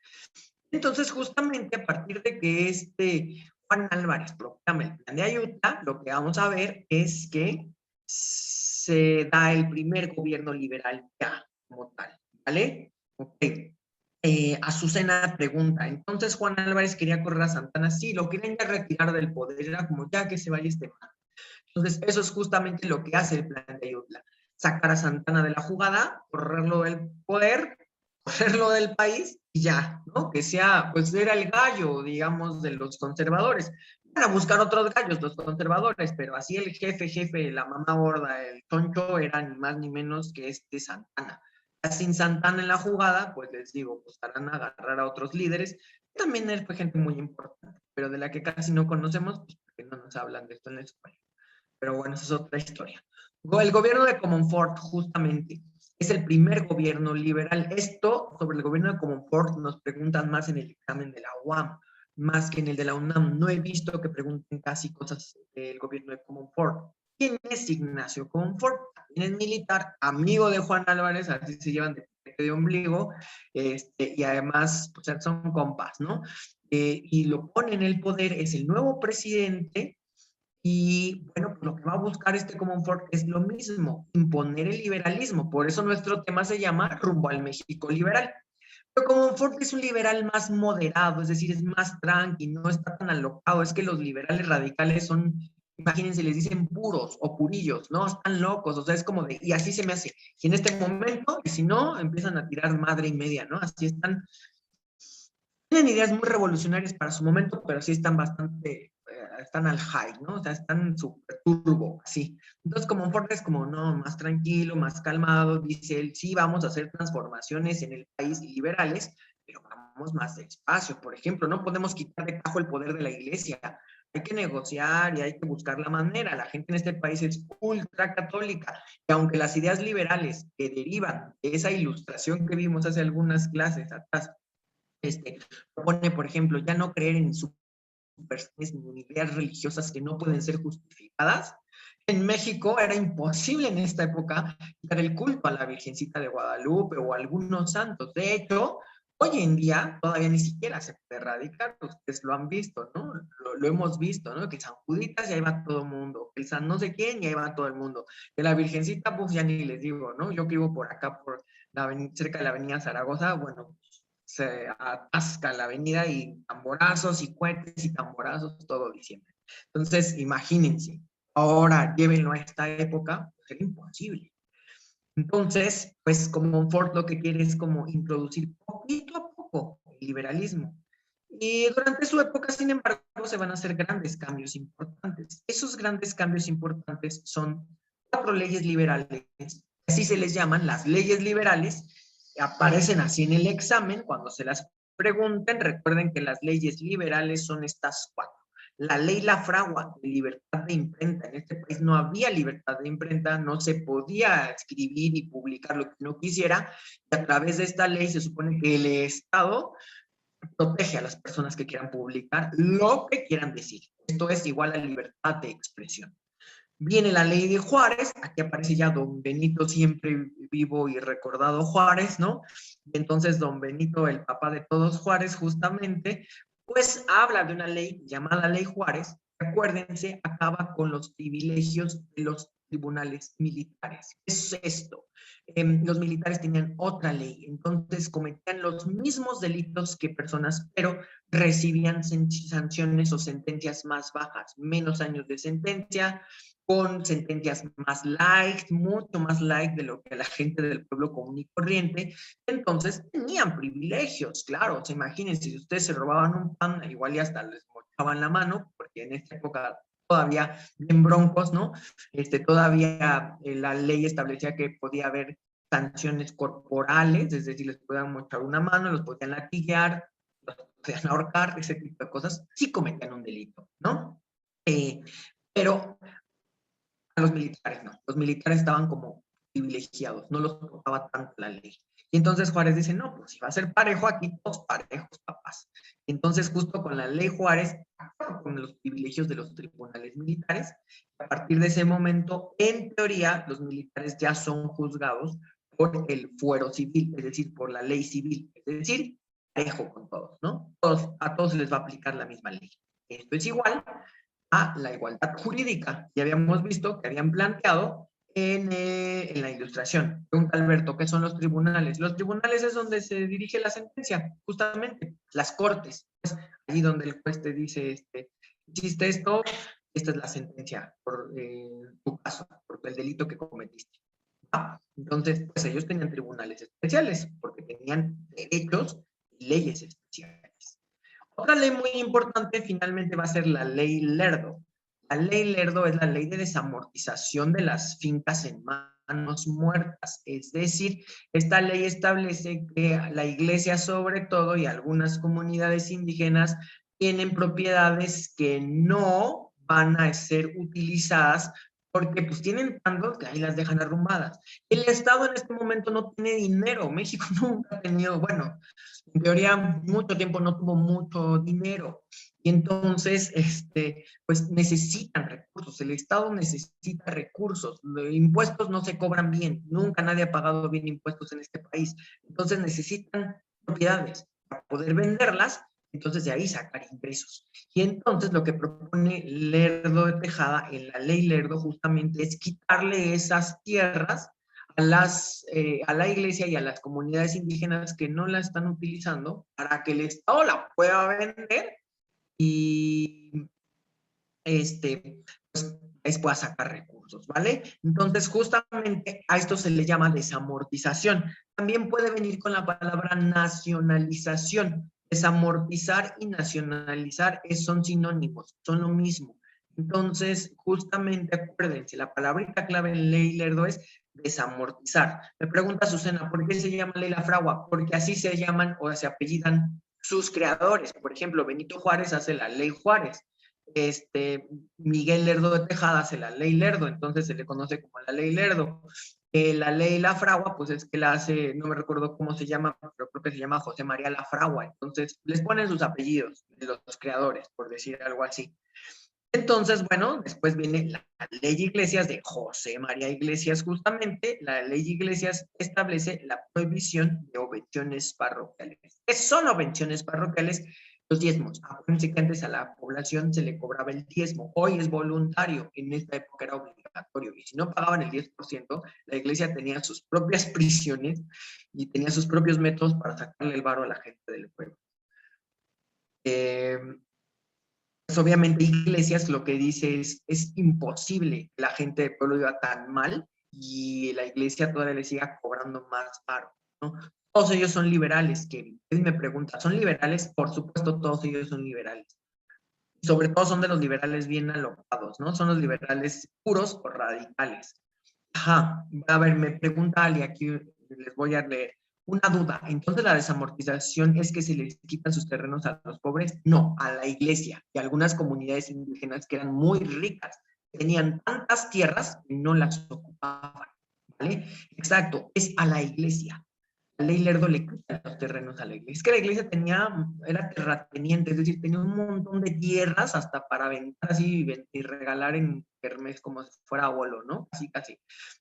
Entonces, justamente a partir de que Juan Álvarez proclama el Plan de Ayutla, lo que vamos a ver es que se da el primer gobierno liberal ya, como tal, ¿vale? Ok. Azucena pregunta, entonces Juan Álvarez quería correr a Santana, sí, lo querían ya retirar del poder, era como ya que se vaya este man. Entonces eso es justamente lo que hace el Plan de Ayutla, sacar a Santana de la jugada, correrlo del poder, correrlo del país y ya, ¿no? Que sea, pues era el gallo, digamos, de los conservadores. Van a buscar otros gallos, los conservadores, pero así el jefe, la mamá gorda, el toncho, era ni más ni menos que Santana. Sin Santana en la jugada, pues les digo, pues harán agarrar a otros líderes. También él fue gente muy importante, pero de la que casi no conocemos, pues porque no nos hablan de esto en la escuela. Pero bueno, esa es otra historia. El gobierno de Comonfort, justamente, es el primer gobierno liberal. Esto sobre el gobierno de Comonfort nos preguntan más en el examen de la UAM, más que en el de la UNAM. No he visto que pregunten casi cosas del gobierno de Comonfort. ¿Quién es Ignacio Comonfort? También es militar, amigo de Juan Álvarez, así se llevan de de ombligo, y además pues, son compas, ¿no? Y lo pone en el poder, es el nuevo presidente, y bueno, pues lo que va a buscar este Comonfort es lo mismo, imponer el liberalismo. Por eso nuestro tema se llama Rumbo al México Liberal. Pero Comonfort es un liberal más moderado, es decir, es más tranqui, no está tan alocado. Es que los liberales radicales son, imagínense, les dicen puros o purillos, ¿no? Están locos, o sea, es como de, y así se me hace. Y en este momento, y si no, empiezan a tirar madre y media, ¿no? Así están, tienen ideas muy revolucionarias para su momento, pero sí están bastante, están al high, ¿no? O sea, están súper turbo, así. Entonces, como Ford es como, no, más tranquilo, más calmado, dice él, sí, vamos a hacer transformaciones en el país liberales, pero vamos más despacio. Por ejemplo, no podemos quitar de tajo el poder de la iglesia. Hay que negociar y hay que buscar la manera. La gente en este país es ultra católica. Y aunque las ideas liberales que derivan de esa ilustración que vimos hace algunas clases atrás, propone, por ejemplo, ya no creer en supersticiones ni en ideas religiosas que no pueden ser justificadas. En México era imposible en esta época dar el culto a la Virgencita de Guadalupe o a algunos santos. De hecho, hoy en día todavía ni siquiera se puede erradicar, ustedes lo han visto, ¿no? Lo hemos visto, ¿no? Que San Juditas ya iba todo el mundo, que el San no sé quién ya iba todo el mundo, que la Virgencita, pues ya ni les digo, ¿no? Yo que vivo por acá, por cerca de la avenida Zaragoza, bueno, se atasca la avenida y tamborazos y cohetes y tamborazos todo diciembre. Entonces, imagínense, ahora llévenlo a esta época, pues es imposible. Entonces, pues como Ford lo que quiere es como introducir poquito a poco el liberalismo. Y durante su época, sin embargo, se van a hacer grandes cambios importantes. Esos grandes cambios importantes son 4 leyes liberales, así se les llaman las leyes liberales, aparecen así en el examen, cuando se las pregunten, recuerden que las leyes liberales son estas 4. La ley La Fragua, de libertad de imprenta. En este país no había libertad de imprenta, no se podía escribir y publicar lo que uno quisiera, y a través de esta ley se supone que el Estado protege a las personas que quieran publicar lo que quieran decir. Esto es igual a libertad de expresión. Viene la ley de Juárez, aquí aparece ya don Benito, siempre vivo y recordado Juárez, ¿no? Y entonces don Benito, el papá de todos Juárez, justamente, pues habla de una ley llamada Ley Juárez, que acuérdense, acaba con los privilegios de los tribunales militares. ¿Qué es esto? Los militares tenían otra ley, entonces cometían los mismos delitos que personas, pero recibían sanciones o sentencias más bajas, menos años de sentencia, con sentencias más light, mucho más light de lo que la gente del pueblo común y corriente. Entonces tenían privilegios, claro. O sea, imagínense, si ustedes se robaban un pan, igual ya hasta les mochaban la mano, porque en esta época todavía bien broncos, ¿no? Todavía la ley establecía que podía haber sanciones corporales, es decir, les podían mochar una mano, los podían latiguear, los podían ahorcar, ese tipo de cosas, sí cometían un delito, ¿no? Pero a los militares no, los militares estaban como privilegiados, no los tocaba tanto la ley. Y entonces Juárez dice, no, pues si va a ser parejo, aquí todos parejos, papás. Y entonces justo con la ley Juárez, con los privilegios de los tribunales militares, a partir de ese momento, en teoría, los militares ya son juzgados por el fuero civil, es decir, por la ley civil, es decir, parejo con todos, ¿no? A todos les va a aplicar la misma ley. Esto es igual a la igualdad jurídica. Ya habíamos visto que habían planteado en la ilustración. Pregunta Alberto, ¿qué son los tribunales? Los tribunales es donde se dirige la sentencia, justamente, las cortes. Es ahí donde el juez te dice, hiciste esto, esta es la sentencia por tu caso, por el delito que cometiste. ¿Ah? Entonces, pues ellos tenían tribunales especiales, porque tenían derechos y leyes especiales. Otra ley muy importante finalmente va a ser la ley Lerdo. La ley Lerdo es la ley de desamortización de las fincas en manos muertas. Es decir, esta ley establece que la iglesia sobre todo y algunas comunidades indígenas tienen propiedades que no van a ser utilizadas porque pues tienen tantos que ahí las dejan arrumbadas. El Estado en este momento no tiene dinero. México nunca ha tenido, bueno, en teoría mucho tiempo no tuvo mucho dinero. Y entonces, pues necesitan recursos. El Estado necesita recursos. Los impuestos no se cobran bien. Nunca nadie ha pagado bien impuestos en este país. Entonces necesitan propiedades para poder venderlas, entonces de ahí sacar ingresos. Y entonces lo que propone Lerdo de Tejada en la ley Lerdo justamente es quitarle esas tierras a la iglesia y a las comunidades indígenas que no la están utilizando para que el Estado la pueda vender y pues pueda sacar recursos, ¿vale? Entonces, justamente a esto se le llama desamortización. También puede venir con la palabra nacionalización. Desamortizar y nacionalizar son sinónimos, son lo mismo. Entonces, justamente acuérdense, la palabrita clave en ley Lerdo es desamortizar. Me pregunta Susana, ¿por qué se llama ley La Fragua? Porque así se llaman o se apellidan sus creadores. Por ejemplo, Benito Juárez hace la ley Juárez. Miguel Lerdo de Tejada hace la ley Lerdo, entonces se le conoce como la ley Lerdo. La ley La Fragua, pues es que la hace, no me recuerdo cómo se llama, pero creo que se llama José María La Fragua, entonces les ponen sus apellidos de los creadores, por decir algo así. Entonces, bueno, después viene la ley Iglesias de José María Iglesias, justamente. La ley Iglesias establece la prohibición de obvenciones parroquiales. ¿Qué son obvenciones parroquiales? Los diezmos. Acuérdense que antes a la población se le cobraba el diezmo. Hoy es voluntario. En esta época era obligatorio. Y si no pagaban el 10%, la iglesia tenía sus propias prisiones y tenía sus propios métodos para sacarle el varo a la gente del pueblo. Pues obviamente Iglesias lo que dice es imposible que la gente del pueblo iba tan mal y la iglesia todavía le siga cobrando más caro, ¿no? Todos ellos son liberales, Kevin. Kevin me pregunta, ¿son liberales? Por supuesto, todos ellos son liberales. Sobre todo son de los liberales bien alocados, ¿no? Son los liberales puros o radicales. Ajá, a ver, me pregunta Ali, aquí les voy a leer. Una duda, entonces la desamortización es que se les quitan sus terrenos a los pobres. No, a la iglesia y a algunas comunidades indígenas que eran muy ricas, tenían tantas tierras que no las ocupaban, ¿vale? Exacto, es a la iglesia. La ley Lerdo le quita los terrenos a la iglesia. Es que la iglesia era terrateniente, es decir, tenía un montón de tierras hasta para vender así y regalar en kermés como si fuera abuelo, ¿no? Así casi.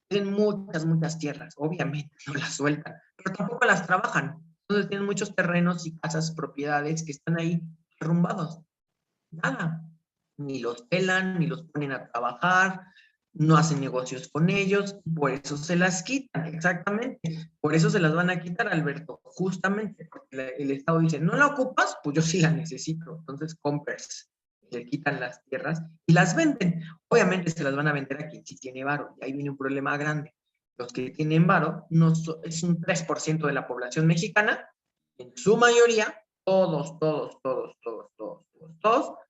Tienen muchas, muchas tierras, obviamente no las sueltan, pero tampoco las trabajan. Entonces tienen muchos terrenos y casas, propiedades que están ahí arrumbados. Nada, ni los pelan, ni los ponen a trabajar, no hacen negocios con ellos, por eso se las quitan, exactamente. Por eso se las van a quitar, Alberto, justamente, porque el Estado dice, no la ocupas, pues yo sí la necesito. Entonces, compras, le quitan las tierras y las venden. Obviamente se las van a vender a quien sí tiene varo, y ahí viene un problema grande. Los que tienen varo es un 3% de la población mexicana, en su mayoría, todos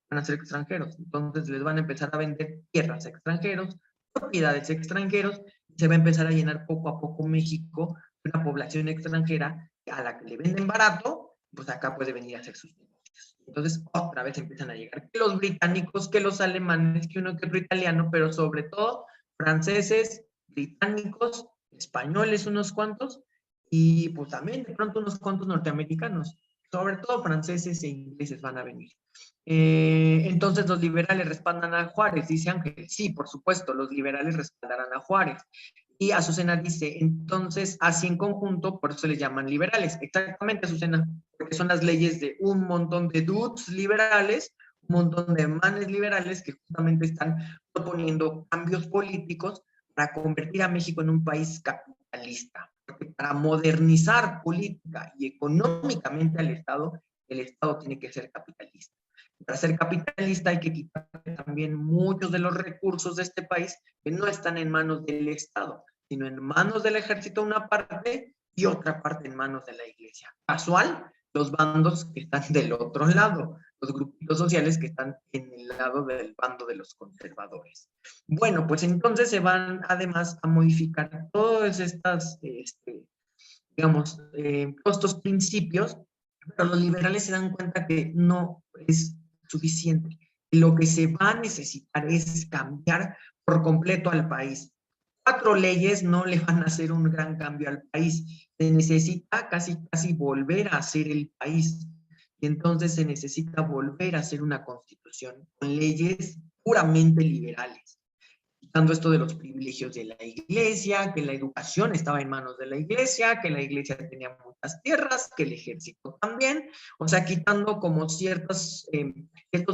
van a ser extranjeros. Entonces les van a empezar a vender tierras a extranjeros, propiedades a extranjeros, y se va a empezar a llenar poco a poco México de una población extranjera a la que le venden barato, pues acá puede venir a hacer sus negocios. Entonces otra vez empiezan a llegar que los británicos, que los alemanes, que uno que otro italiano, pero sobre todo franceses, británicos, españoles unos cuantos, y pues también de pronto unos cuantos norteamericanos, sobre todo franceses e ingleses van a venir. Entonces los liberales respaldan a Juárez, dice Ángel. Sí, por supuesto, los liberales respaldarán a Juárez. Y Azucena dice, entonces, así en conjunto, por eso les llaman liberales. Exactamente, Azucena, porque son las leyes de un montón de dudes liberales, un montón de manes liberales que justamente están proponiendo cambios políticos para convertir a México en un país capitalista. Porque para modernizar política y económicamente al Estado, el Estado tiene que ser capitalista. Para ser capitalista hay que quitar también muchos de los recursos de este país que no están en manos del Estado, sino en manos del ejército una parte y otra parte en manos de la iglesia. Casual, los bandos que están del otro lado, los grupitos sociales que están en el lado del bando de los conservadores. Bueno, pues entonces se van además a modificar todas estas, digamos, todos estos principios, pero los liberales se dan cuenta que no es suficiente. Lo que se va a necesitar es cambiar por completo al país. 4 leyes no le van a hacer un gran cambio al país. Se necesita casi volver a hacer el país. Y entonces se necesita volver a hacer una constitución con leyes puramente liberales, quitando esto de los privilegios de la iglesia, que la educación estaba en manos de la iglesia, que la iglesia tenía muchas tierras, que el ejército también, o sea, quitando como ciertos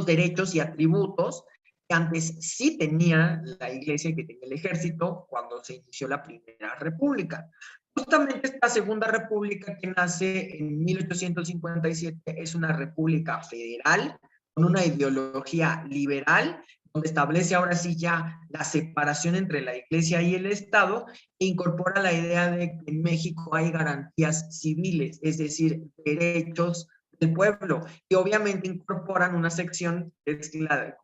derechos y atributos que antes sí tenía la iglesia y que tenía el ejército cuando se inició la Primera República. Justamente esta Segunda República que nace en 1857 es una república federal con una ideología liberal donde establece ahora sí ya la separación entre la iglesia y el Estado e incorpora la idea de que en México hay garantías civiles, es decir, derechos del pueblo. Y obviamente incorporan una sección que es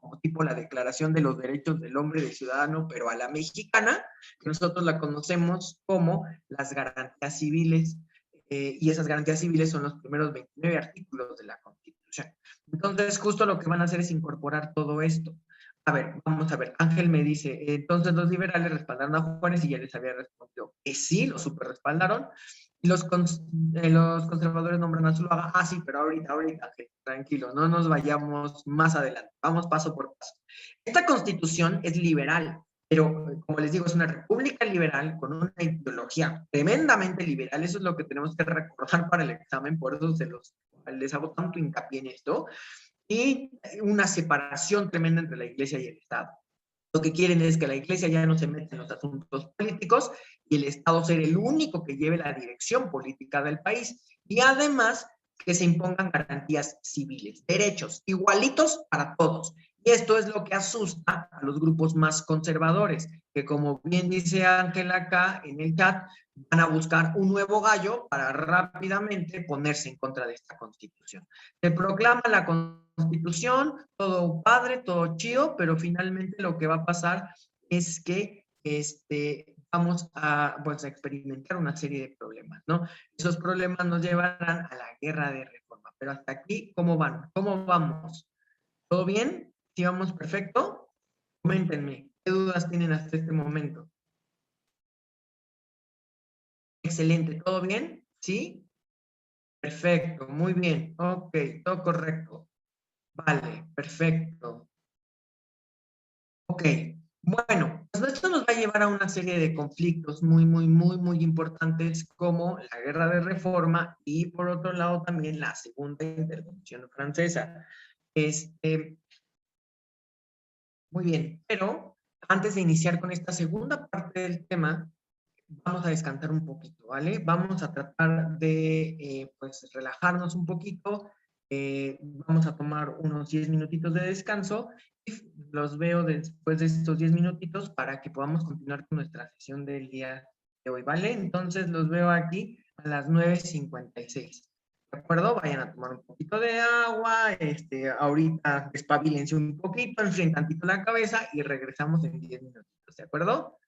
como tipo la Declaración de los Derechos del Hombre y del Ciudadano, pero a la mexicana, que nosotros la conocemos como las garantías civiles. Y esas garantías civiles son los primeros 29 artículos de la Constitución. Entonces, justo lo que van a hacer es incorporar todo esto. A ver, vamos a ver. Ángel me dice, entonces los liberales respaldaron a Juárez y ya les había respondido que sí, lo super respaldaron. Y los conservadores nombran a Zuluaga. Ah, sí, pero ahorita, Ángel, tranquilo, no nos vayamos más adelante. Vamos paso por paso. Esta constitución es liberal, pero como les digo, es una república liberal con una ideología tremendamente liberal. Eso es lo que tenemos que recordar para el examen, por eso les hago tanto hincapié en esto y una separación tremenda entre la iglesia y el Estado. Lo que quieren es que la iglesia ya no se meta en los asuntos políticos y el Estado ser el único que lleve la dirección política del país. Y además que se impongan garantías civiles, derechos igualitos para todos. Y esto es lo que asusta a los grupos más conservadores, que como bien dice Ángel acá en el chat, van a buscar un nuevo gallo para rápidamente ponerse en contra de esta constitución. Se proclama la constitución, todo padre, todo chido, pero finalmente lo que va a pasar es que vamos a, pues, a experimentar una serie de problemas, ¿no? Esos problemas nos llevarán a la guerra de reforma. Pero hasta aquí, ¿cómo van? ¿Cómo vamos? ¿Todo bien? ¿Sí vamos perfecto? Coméntenme, ¿qué dudas tienen hasta este momento? Excelente, ¿todo bien? ¿Sí? Perfecto, muy bien. Ok, todo correcto. Vale, perfecto. Ok, bueno, pues esto nos va a llevar a una serie de conflictos muy importantes como la guerra de reforma y por otro lado también la segunda intervención francesa. Este, muy bien, pero antes de iniciar con esta segunda parte del tema, vamos a descansar un poquito, ¿vale? Vamos a tratar de, pues, relajarnos un poquito. Vamos a tomar unos 10 minutitos de descanso y los veo después de estos 10 minutitos para que podamos continuar con nuestra sesión del día de hoy, ¿vale? Entonces los veo aquí a las 9:56. ¿De acuerdo? Vayan a tomar un poquito de agua, ahorita despabilense un poquito, enfrienten tantito la cabeza y regresamos en 10 minutitos, ¿de acuerdo?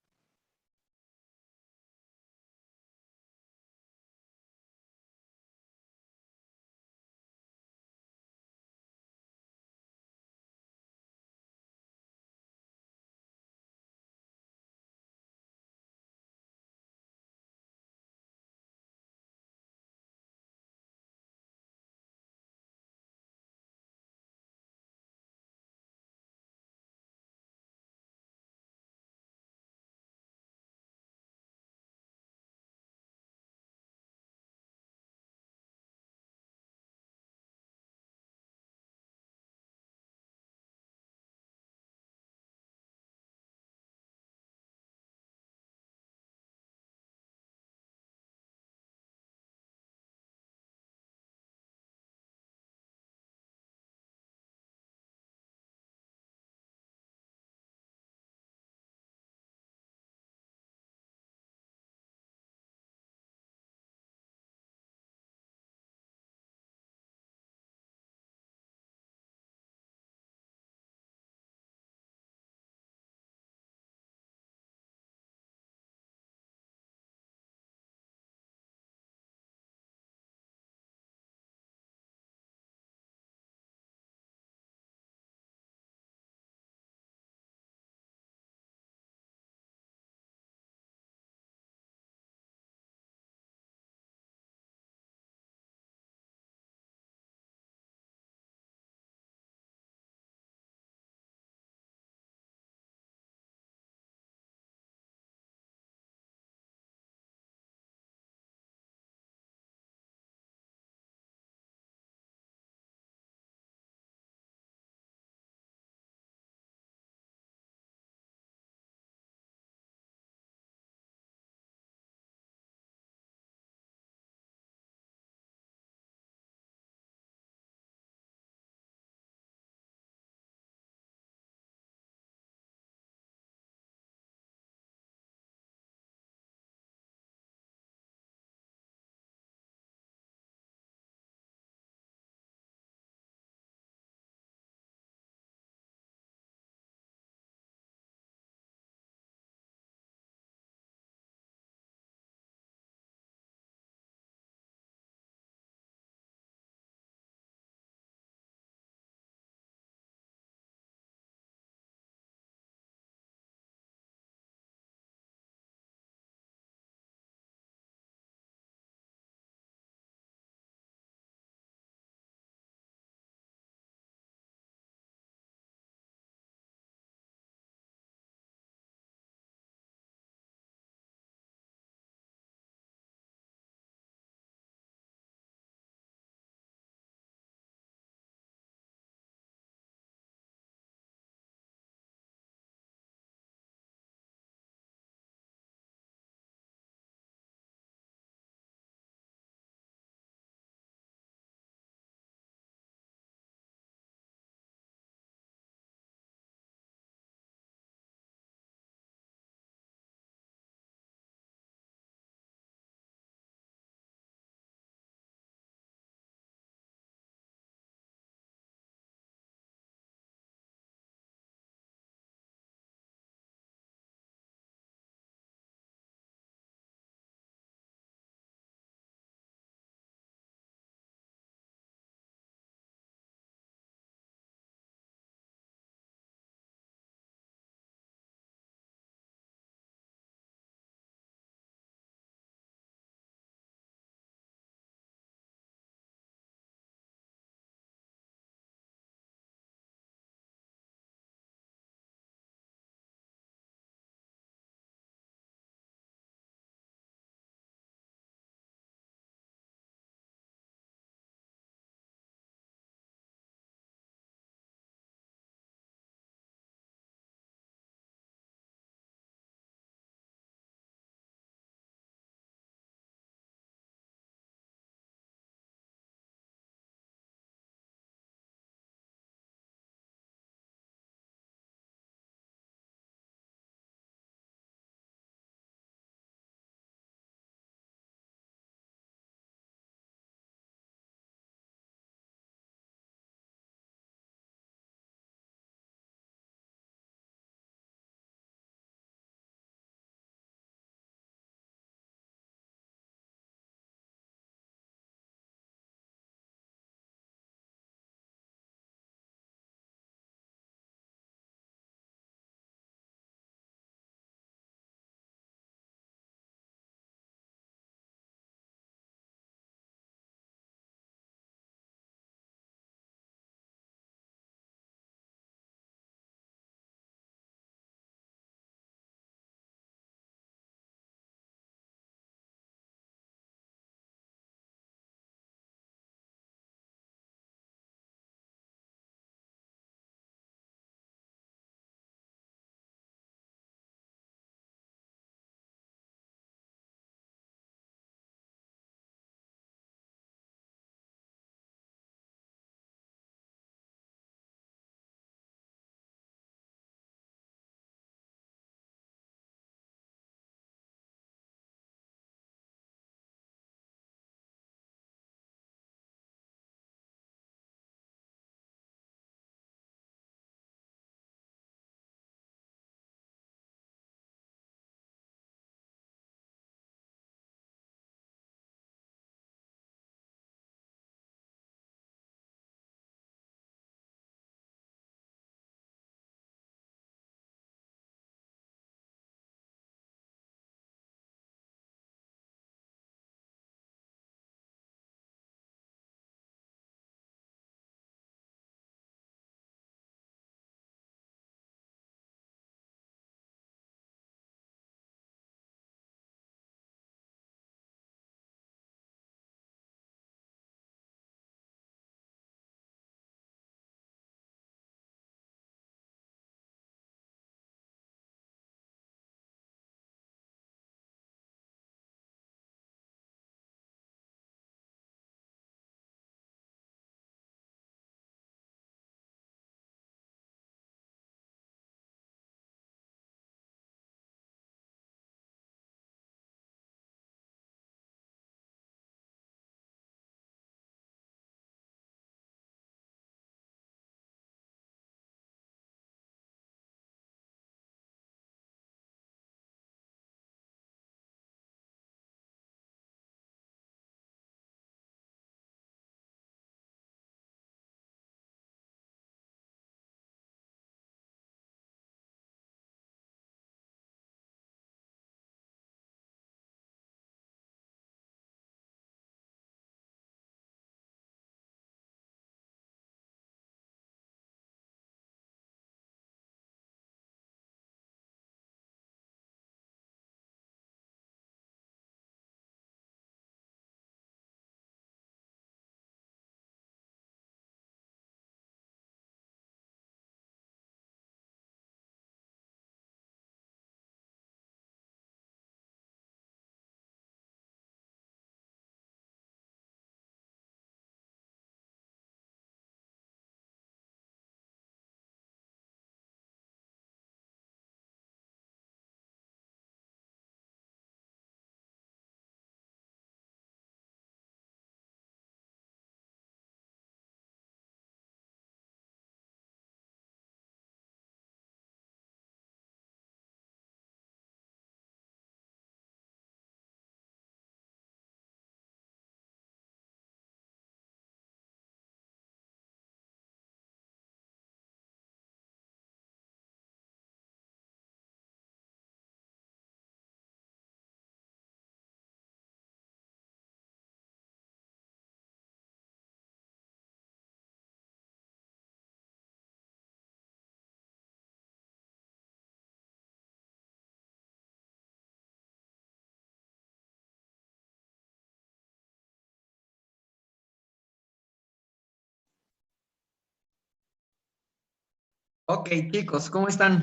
Ok, chicos, ¿cómo están?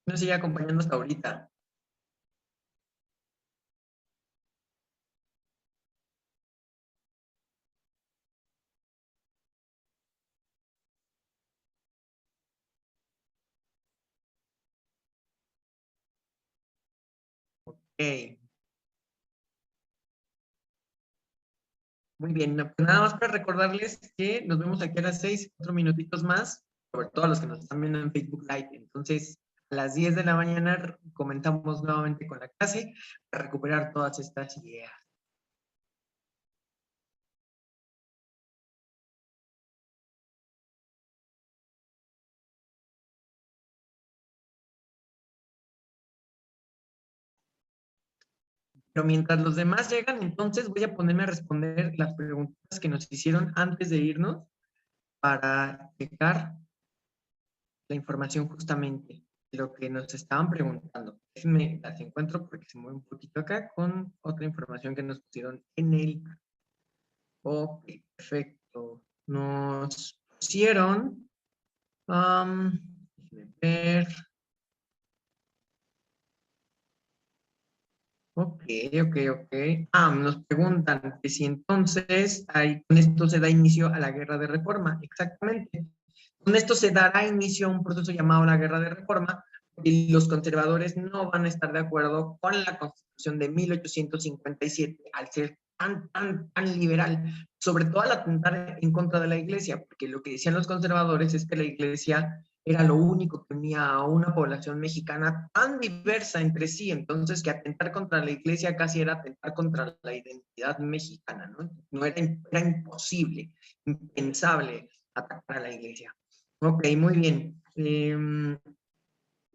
Nos sigue acompañando hasta ahorita. Ok, muy bien. No, pues nada más para recordarles que nos vemos aquí a las 6, 4 minutitos más, sobre todo a los que nos están viendo en Facebook Live. Entonces, a las 10 de la mañana comenzamos nuevamente con la clase para recuperar todas estas ideas. Pero mientras los demás llegan, entonces voy a ponerme a responder las preguntas que nos hicieron antes de irnos para checar la información justamente de lo que nos estaban preguntando. Déjenme las encuentro porque se mueve un poquito acá con otra información que nos pusieron en el... Ok, perfecto. Nos pusieron... déjenme ver. Ok, ok. Nos preguntan que si entonces con esto se da inicio a la guerra de reforma. Exactamente. Con esto se dará inicio a un proceso llamado la Guerra de Reforma y los conservadores no van a estar de acuerdo con la Constitución de 1857 al ser tan liberal, sobre todo al atentar en contra de la Iglesia, porque lo que decían los conservadores es que la Iglesia era lo único que unía a una población mexicana tan diversa entre sí, entonces que atentar contra la Iglesia casi era atentar contra la identidad mexicana, ¿no? No era imposible, impensable atacar a la Iglesia. Ok, muy bien.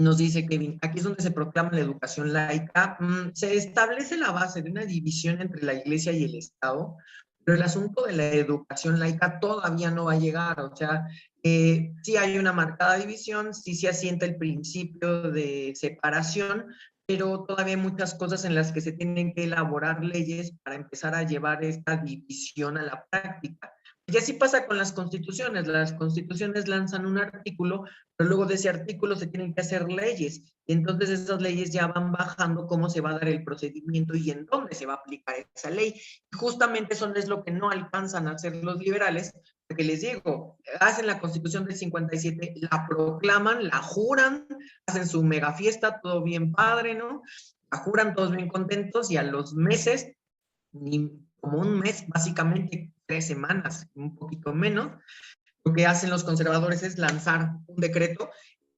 Nos dice Kevin, aquí es donde se proclama la educación laica. Se establece la base de una división entre la Iglesia y el Estado, pero el asunto de la educación laica todavía no va a llegar. O sea, sí hay una marcada división, sí se asienta el principio de separación, pero todavía hay muchas cosas en las que se tienen que elaborar leyes para empezar a llevar esta división a la práctica. Y así pasa con las constituciones. Las constituciones lanzan un artículo, pero luego de ese artículo se tienen que hacer leyes. Y entonces esas leyes ya van bajando cómo se va a dar el procedimiento y en dónde se va a aplicar esa ley. Y justamente eso es lo que no alcanzan a hacer los liberales, porque les digo, hacen la Constitución del 57, la proclaman, la juran, hacen su mega fiesta, todo bien padre, ¿no? La juran todos bien contentos y a los meses, ni como un mes, básicamente 3 semanas, un poquito menos, lo que hacen los conservadores es lanzar un decreto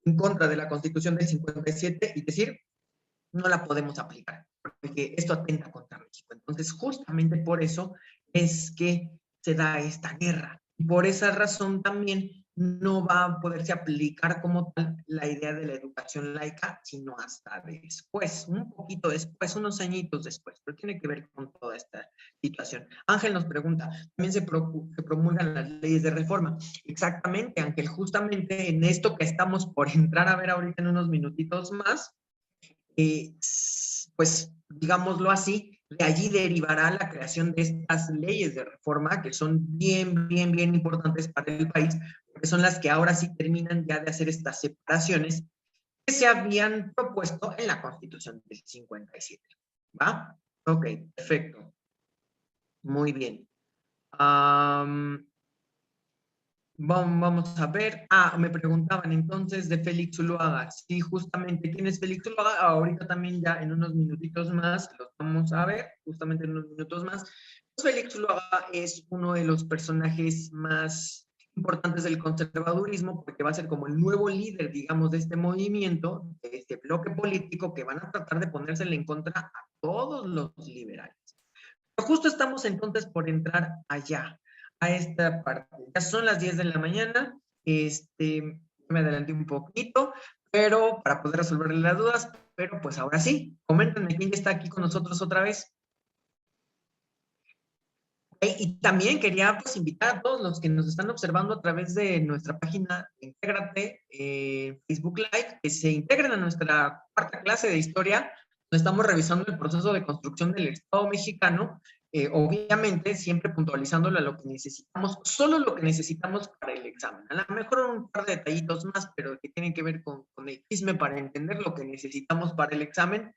en contra de la Constitución del 57 y decir, no la podemos aplicar, porque esto atenta contra México. Entonces, justamente por eso es que se da esta guerra. Y por esa razón también no va a poderse aplicar como tal la idea de la educación laica, sino hasta después, un poquito después, unos añitos después, pero tiene que ver con toda esta situación. Ángel nos pregunta, ¿también se promulgan las leyes de reforma? Exactamente, Ángel, justamente en esto que estamos por entrar a ver ahorita en unos minutitos más, pues digámoslo así, de allí derivará la creación de estas leyes de reforma que son bien importantes para el país, porque son las que ahora sí terminan ya de hacer estas separaciones que se habían propuesto en la Constitución del 57. ¿Va? Ok, perfecto. Muy bien. Um, Vamos a ver. Me preguntaban entonces de Félix Zuluaga. Sí, justamente, ¿quién es Félix Zuluaga? Ahorita también ya en unos minutitos más los vamos a ver, justamente en unos minutos más. Pues Félix Zuluaga es uno de los personajes más importantes del conservadurismo porque va a ser como el nuevo líder, digamos, de este movimiento, de este bloque político que van a tratar de ponérsele en contra a todos los liberales. Pero justo estamos entonces por entrar allá, a esta parte. Ya son las 10 de la mañana, me adelanté un poquito, pero para poder resolverle las dudas, pero pues ahora sí, coméntenme quién ya está aquí con nosotros otra vez. Y también quería pues invitar a todos los que nos están observando a través de nuestra página Intégrate, Facebook Live, que se integren a nuestra cuarta clase de historia, donde estamos revisando el proceso de construcción del Estado mexicano obviamente siempre puntualizándolo a lo que necesitamos, solo lo que necesitamos para el examen. A lo mejor un par de detallitos más, pero que tienen que ver con el chisme para entender lo que necesitamos para el examen.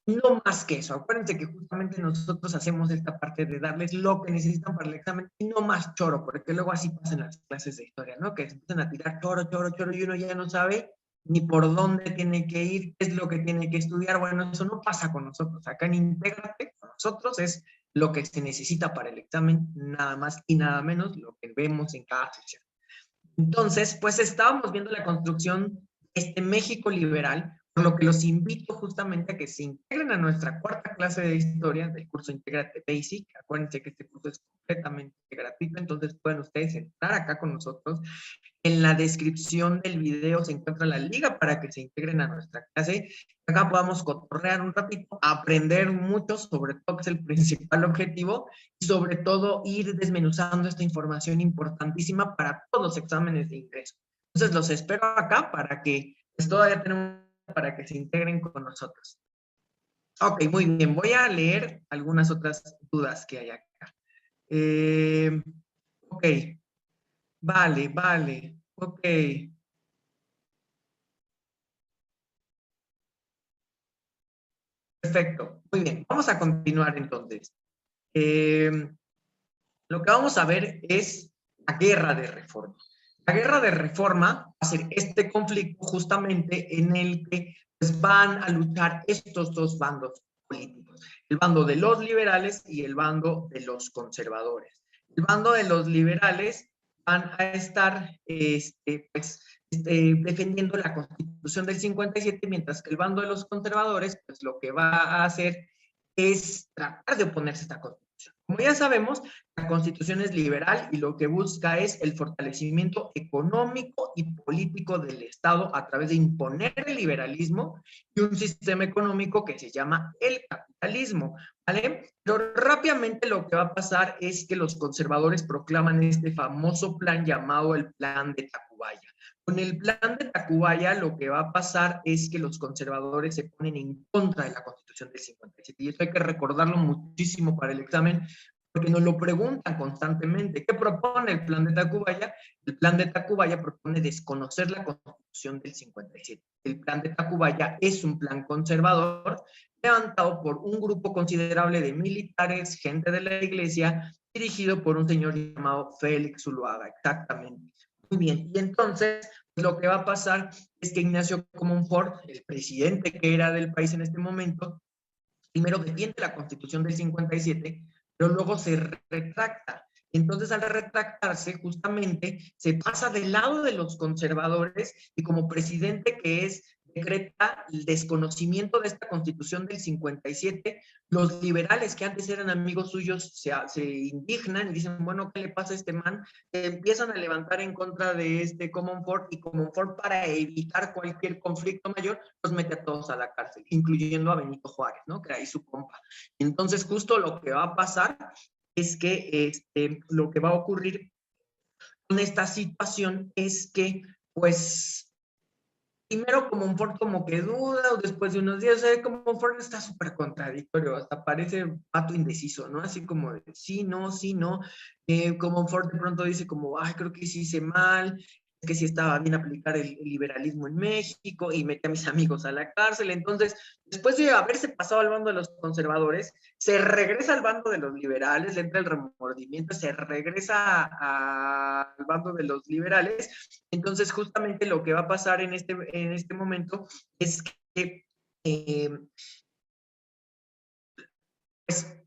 No más que eso. Acuérdense que justamente nosotros hacemos esta parte de darles lo que necesitan para el examen y no más choro, porque luego así pasan las clases de historia, ¿no? Que se empiezan a tirar choro, choro, choro y uno ya no sabe ni por dónde tiene que ir, qué es lo que tiene que estudiar. Bueno, eso no pasa con nosotros. Acá en Intégrate, con nosotros es lo que se necesita para el examen, nada más y nada menos lo que vemos en cada sesión. Entonces, pues estábamos viendo la construcción de este México liberal, por lo que los invito justamente a que se integren a nuestra cuarta clase de historia del curso Integrate Basic. Acuérdense que este curso es completamente gratuito, entonces pueden ustedes entrar acá con nosotros. En la descripción del video se encuentra la liga para que se integren a nuestra clase. Acá podamos cotorrear un ratito, aprender mucho, sobre todo que es el principal objetivo, y sobre todo ir desmenuzando esta información importantísima para todos los exámenes de ingreso. Entonces los espero acá para que pues, todavía tenemos para que se integren con nosotros. Ok, muy bien. Voy a leer algunas otras dudas que hay acá. Ok, vale, vale. Ok, perfecto. Muy bien. Vamos a continuar entonces. Eh, lo que vamos a ver es la guerra de reforma. La guerra de reforma va a ser este conflicto justamente en el que pues, van a luchar estos dos bandos políticos, el bando de los liberales y el bando de los conservadores. El bando de los liberales van a estar defendiendo la Constitución del 57, mientras que el bando de los conservadores, pues lo que va a hacer es tratar de oponerse a esta Constitución. Como ya sabemos, la Constitución es liberal y lo que busca es el fortalecimiento económico y político del Estado a través de imponer el liberalismo y un sistema económico que se llama el capitalismo, ¿vale? Pero rápidamente lo que va a pasar es que los conservadores proclaman este famoso plan llamado el Plan de Tacubaya. Con el plan de Tacubaya lo que va a pasar es que los conservadores se ponen en contra de la Constitución del 57 y eso hay que recordarlo muchísimo para el examen porque nos lo preguntan constantemente. ¿Qué propone el plan de Tacubaya? El plan de Tacubaya propone desconocer la Constitución del 57. El plan de Tacubaya es un plan conservador levantado por un grupo considerable de militares, gente de la iglesia, dirigido por un señor llamado Félix Zuluaga, exactamente. Muy bien, y entonces lo que va a pasar es que Ignacio Comonfort, el presidente que era del país en este momento, primero defiende la Constitución del 57, pero luego se retracta. Entonces, al retractarse, justamente se pasa del lado de los conservadores y como presidente que es, decreta el desconocimiento de esta Constitución del 57. Los liberales que antes eran amigos suyos se indignan y dicen, bueno, ¿qué le pasa a este man? Empiezan a levantar en contra de este Comonfort y Comonfort para evitar cualquier conflicto mayor, los mete a todos a la cárcel, incluyendo a Benito Juárez, ¿no? Que era ahí su compa. Entonces, justo lo que va a pasar es que lo que va a ocurrir con esta situación es que, pues, primero Comonfort como que duda, o después de unos días, o sea, Comonfort está súper contradictorio, hasta parece pato indeciso, ¿no? Así como de sí, no, sí, no. Comonfort de pronto dice como, ay, creo que sí hice mal, que sí estaba bien aplicar el liberalismo en México y metí a mis amigos a la cárcel. Entonces, después de haberse pasado al bando de los conservadores, se regresa al bando de los liberales, le entra el remordimiento, se regresa al bando de los liberales. Entonces, justamente lo que va a pasar en este momento es que pues,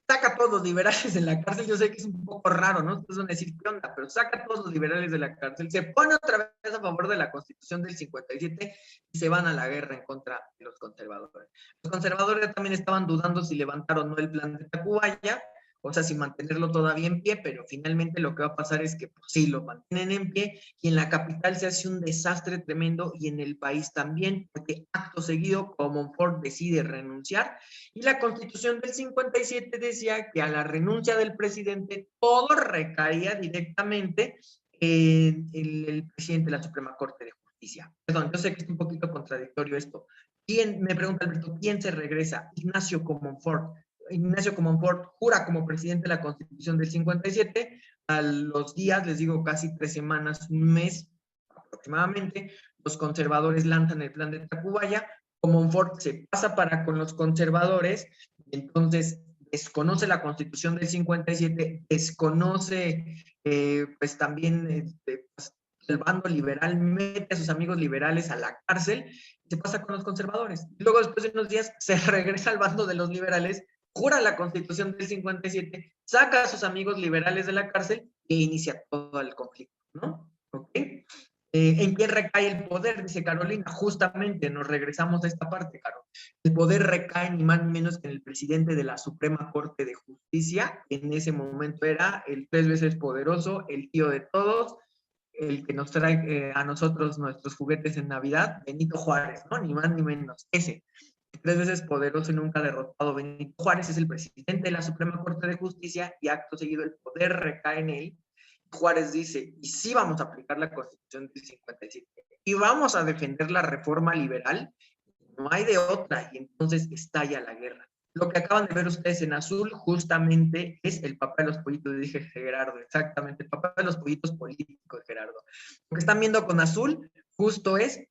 saca a todos los liberales de la cárcel. Yo sé que es un poco raro, ¿no? Ustedes van a decir, ¿qué onda? Pero saca a todos los liberales de la cárcel, se pone otra vez a favor de la Constitución del 57 y se van a la guerra en contra de los conservadores. Los conservadores también estaban dudando si levantar o no el plan de Tacubaya, o sea, si mantenerlo todavía en pie, pero finalmente lo que va a pasar es que pues, sí, lo mantienen en pie y en la capital se hace un desastre tremendo y en el país también, porque acto seguido Comonfort decide renunciar y la Constitución del 57 decía que a la renuncia del presidente todo recaía directamente en el presidente de la Suprema Corte de Justicia. Perdón, yo sé que es un poquito contradictorio esto. ¿Quién, me pregunta Alberto, quién se regresa? Ignacio Comonfort. Ignacio Comonfort jura como presidente de la Constitución del 57, a los días, les digo casi 3 semanas, un mes aproximadamente, los conservadores lanzan el plan de Tacubaya, Comonfort se pasa para con los conservadores, entonces desconoce la Constitución del 57, desconoce pues también pues, el bando liberal, mete a sus amigos liberales a la cárcel y se pasa con los conservadores. Y luego después de unos días se regresa al bando de los liberales, jura la Constitución del 57, saca a sus amigos liberales de la cárcel e inicia todo el conflicto, ¿no? ¿Ok? ¿En quién recae el poder? Dice Carolina. Justamente nos regresamos a esta parte, Caro. El poder recae ni más ni menos que en el presidente de la Suprema Corte de Justicia. En ese momento era el 3 veces poderoso, el tío de todos, el que nos trae a nosotros nuestros juguetes en Navidad, Benito Juárez, ¿no? Ni más ni menos. Ese. 3 veces poderoso y nunca derrotado. Benito Juárez es el presidente de la Suprema Corte de Justicia y acto seguido el poder recae en él. Juárez dice, y sí vamos a aplicar la Constitución del 57, y vamos a defender la reforma liberal, no hay de otra, y entonces estalla la guerra. Lo que acaban de ver ustedes en azul justamente es el papá de los pollitos, dije Gerardo, exactamente, el papá de los pollitos políticos, Gerardo. Lo que están viendo con azul justo es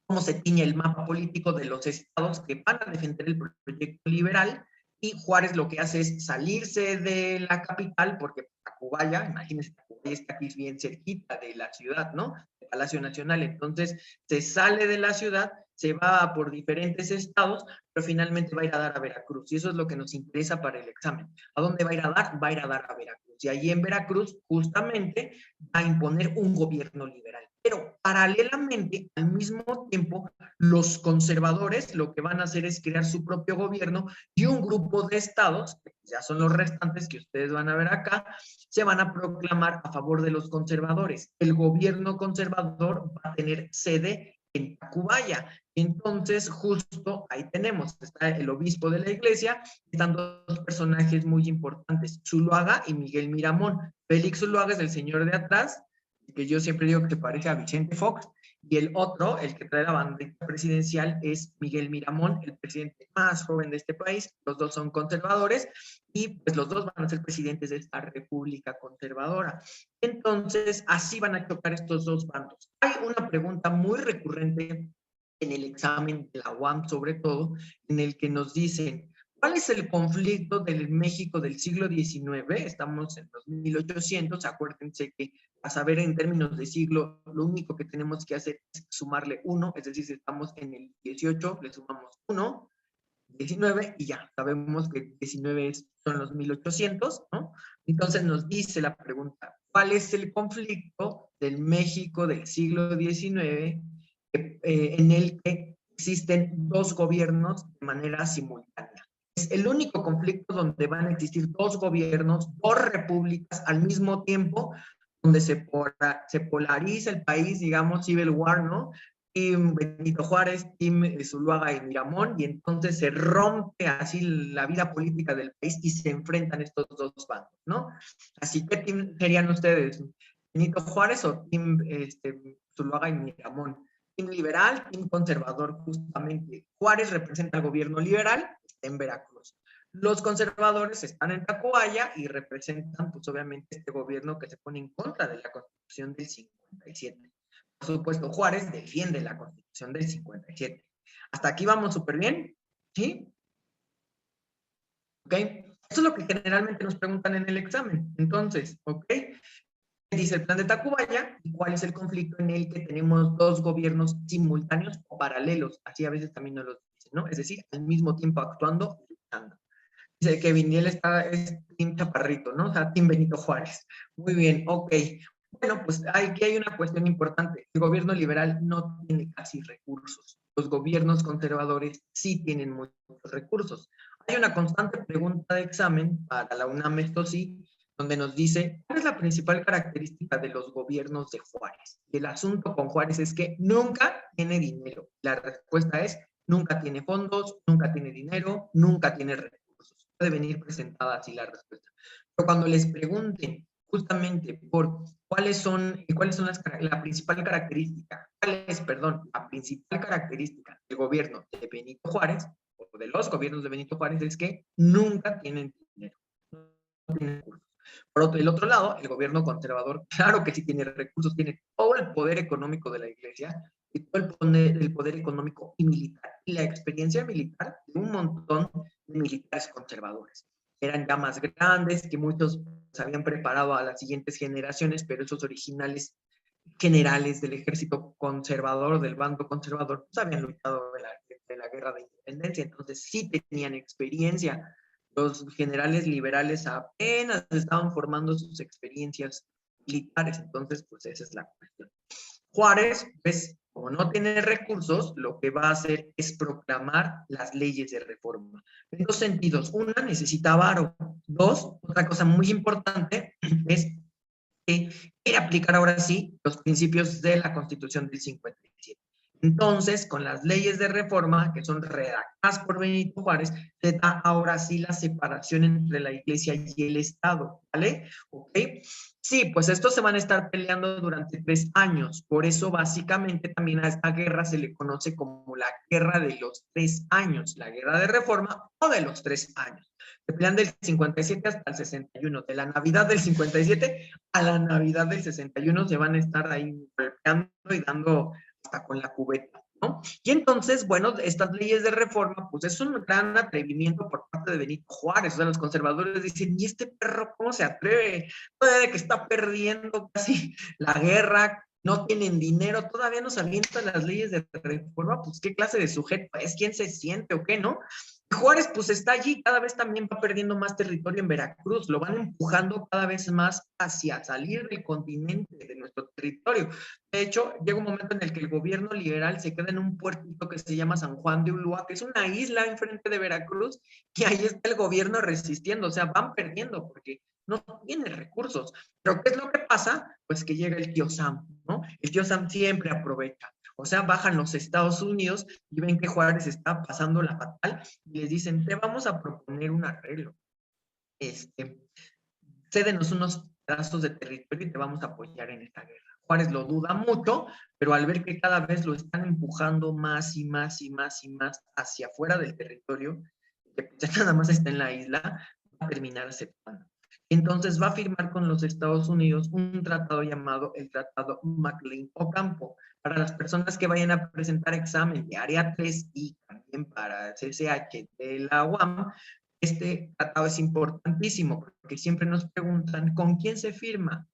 cómo se tiñe el mapa político de los estados que van a defender el proyecto liberal, y Juárez lo que hace es salirse de la capital, porque Tacubaya, imagínense, Tacubaya está aquí bien cerquita de la ciudad, ¿no? De Palacio Nacional, entonces se sale de la ciudad, se va por diferentes estados, pero finalmente va a ir a dar a Veracruz, y eso es lo que nos interesa para el examen. ¿A dónde va a ir a dar? Va a ir a dar a Veracruz, y allí en Veracruz justamente va a imponer un gobierno liberal. Pero paralelamente, al mismo tiempo, los conservadores lo que van a hacer es crear su propio gobierno y un grupo de estados, que ya son los restantes que ustedes van a ver acá, se van a proclamar a favor de los conservadores. El gobierno conservador va a tener sede en Tacubaya. Entonces, justo ahí tenemos, está el obispo de la iglesia, están dos personajes muy importantes, Zuluaga y Miguel Miramón. Félix Zuluaga es el señor de atrás, que yo siempre digo que se parece a Vicente Fox, y el otro, el que trae la bandera presidencial, es Miguel Miramón, el presidente más joven de este país. Los dos son conservadores y pues los dos van a ser presidentes de esta república conservadora. Entonces, así van a chocar estos dos bandos. Hay una pregunta muy recurrente en el examen de la UAM, sobre todo, en el que nos dicen, ¿cuál es el conflicto del México del siglo XIX? Estamos en los 1800, acuérdense que a saber en términos de siglo, lo único que tenemos que hacer es sumarle 1, es decir, si estamos en el 18, le sumamos 1, 19, y ya, sabemos que 19 son los 1800, ¿no? Entonces nos dice la pregunta, ¿cuál es el conflicto del México del siglo XIX en el que existen dos gobiernos de manera simultánea? Es el único conflicto donde van a existir dos gobiernos, dos repúblicas al mismo tiempo, donde se polariza el país, digamos, Civil War, ¿no? Team Benito Juárez, Team Zuluaga y Miramón, y entonces se rompe así la vida política del país y se enfrentan estos dos bandos, ¿no? Así que, ¿team serían ustedes? ¿Benito Juárez o Team Zuluaga y Miramón? Team liberal, team conservador, justamente. Juárez representa al gobierno liberal, está en Veracruz. Los conservadores están en Tacubaya y representan, pues obviamente, este gobierno que se pone en contra de la Constitución del 57. Por supuesto, Juárez defiende la Constitución del 57. Hasta aquí vamos súper bien, ¿sí? ¿Ok? Eso es lo que generalmente nos preguntan en el examen. Entonces, ¿ok? Dice el plan de Tacubaya y cuál es el conflicto en el que tenemos dos gobiernos simultáneos o paralelos. Así a veces también nos lo dicen, ¿no? Es decir, al mismo tiempo actuando y luchando. Dice que Viniel es Team Chaparrito, ¿no? O sea, Team Benito Juárez. Muy bien, ok. Bueno, pues aquí hay una cuestión importante. El gobierno liberal no tiene casi recursos. Los gobiernos conservadores sí tienen muchos recursos. Hay una constante pregunta de examen para la UNAM, esto sí, donde nos dice, ¿cuál es la principal característica de los gobiernos de Juárez? Y el asunto con Juárez es que nunca tiene dinero. La respuesta es, nunca tiene fondos, nunca tiene dinero, nunca tiene recursos. Puede venir presentada así la respuesta. Pero cuando les pregunten justamente por cuáles son la principal característica, la principal característica del gobierno de Benito Juárez, o de los gobiernos de Benito Juárez es que nunca tienen dinero, no tienen recursos. El otro lado, el gobierno conservador, claro que sí tiene recursos, tiene todo el poder económico de la iglesia y todo el poder económico y militar y la experiencia militar de un montón de militares conservadores. Eran ya más grandes, que muchos se habían preparado a las siguientes generaciones, pero esos originales generales del ejército conservador, del bando conservador, pues habían luchado de la guerra de independencia, entonces sí tenían experiencia. Los generales liberales apenas estaban formando sus experiencias militares, entonces pues esa es la cuestión. Juárez, pues como no tiene recursos, lo que va a hacer es proclamar las leyes de reforma. En dos sentidos. Una, necesita varo. Dos, otra cosa muy importante es que quiere aplicar ahora sí los principios de la Constitución del 57. Entonces, con las leyes de reforma, que son redactadas por Benito Juárez, se da ahora sí la separación entre la Iglesia y el Estado, ¿vale? ¿Ok? Sí, pues estos se van a estar peleando durante 3 años. Por eso, básicamente, también a esta guerra se le conoce como la guerra de los 3 años, la guerra de reforma o de los 3 años. Se pelean del 57 hasta el 61, de la Navidad del 57 a la Navidad del 61 se van a estar ahí golpeando y dando hasta con la cubeta, ¿no? Y entonces, bueno, estas leyes de reforma, pues es un gran atrevimiento por parte de Benito Juárez. O sea, los conservadores dicen, ¿y este perro cómo se atreve? Todavía de que está perdiendo casi la guerra, no tienen dinero, todavía nos avientan las leyes de reforma, pues qué clase de sujeto es, quién se siente o qué, ¿no? Juárez pues está allí, cada vez también va perdiendo más territorio en Veracruz, lo van empujando cada vez más hacia salir del continente, de nuestro territorio. De hecho, llega un momento en el que el gobierno liberal se queda en un puertito que se llama San Juan de Ulúa, que es una isla enfrente de Veracruz, y ahí está el gobierno resistiendo, o sea, van perdiendo porque no tienen recursos. Pero ¿qué es lo que pasa? Pues que llega el tío Sam, ¿no? El tío Sam siempre aprovecha. O sea, bajan los Estados Unidos y ven que Juárez está pasando la fatal y les dicen, te vamos a proponer un arreglo. Cédenos unos pedazos de territorio y te vamos a apoyar en esta guerra. Juárez lo duda mucho, pero al ver que cada vez lo están empujando más y más y más y más hacia afuera del territorio, que ya nada más está en la isla, va a terminar aceptando. Entonces va a firmar con los Estados Unidos un tratado llamado el Tratado McLean-Ocampo. Para las personas que vayan a presentar examen de área 3 y también para CCH de la UAM, este tratado es importantísimo porque siempre nos preguntan con quién se firma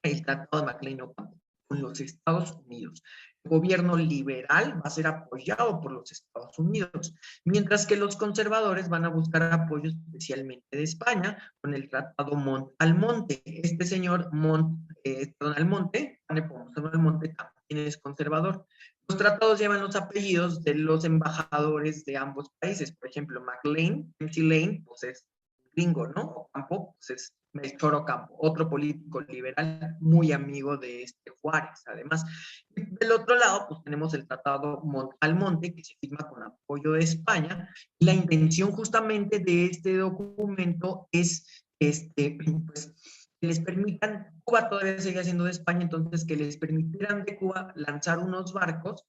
el tratado de McLean-Ocampo, con los Estados Unidos. El gobierno liberal va a ser apoyado por los Estados Unidos, mientras que los conservadores van a buscar apoyo especialmente de España con el tratado Mont-Almonte. Este señor Almonte, Almonte también es conservador. Los tratados llevan los apellidos de los embajadores de ambos países. Por ejemplo, McLean, MC Lane, pues es gringo, ¿no? Ocampo, pues es Melchor Ocampo, otro político liberal muy amigo de Juárez. Además, del otro lado, pues tenemos el Tratado Almonte, que se firma con apoyo de España. La intención justamente de este documento es pues, que les permitan, Cuba todavía sigue siendo de España, entonces que les permitieran de Cuba lanzar unos barcos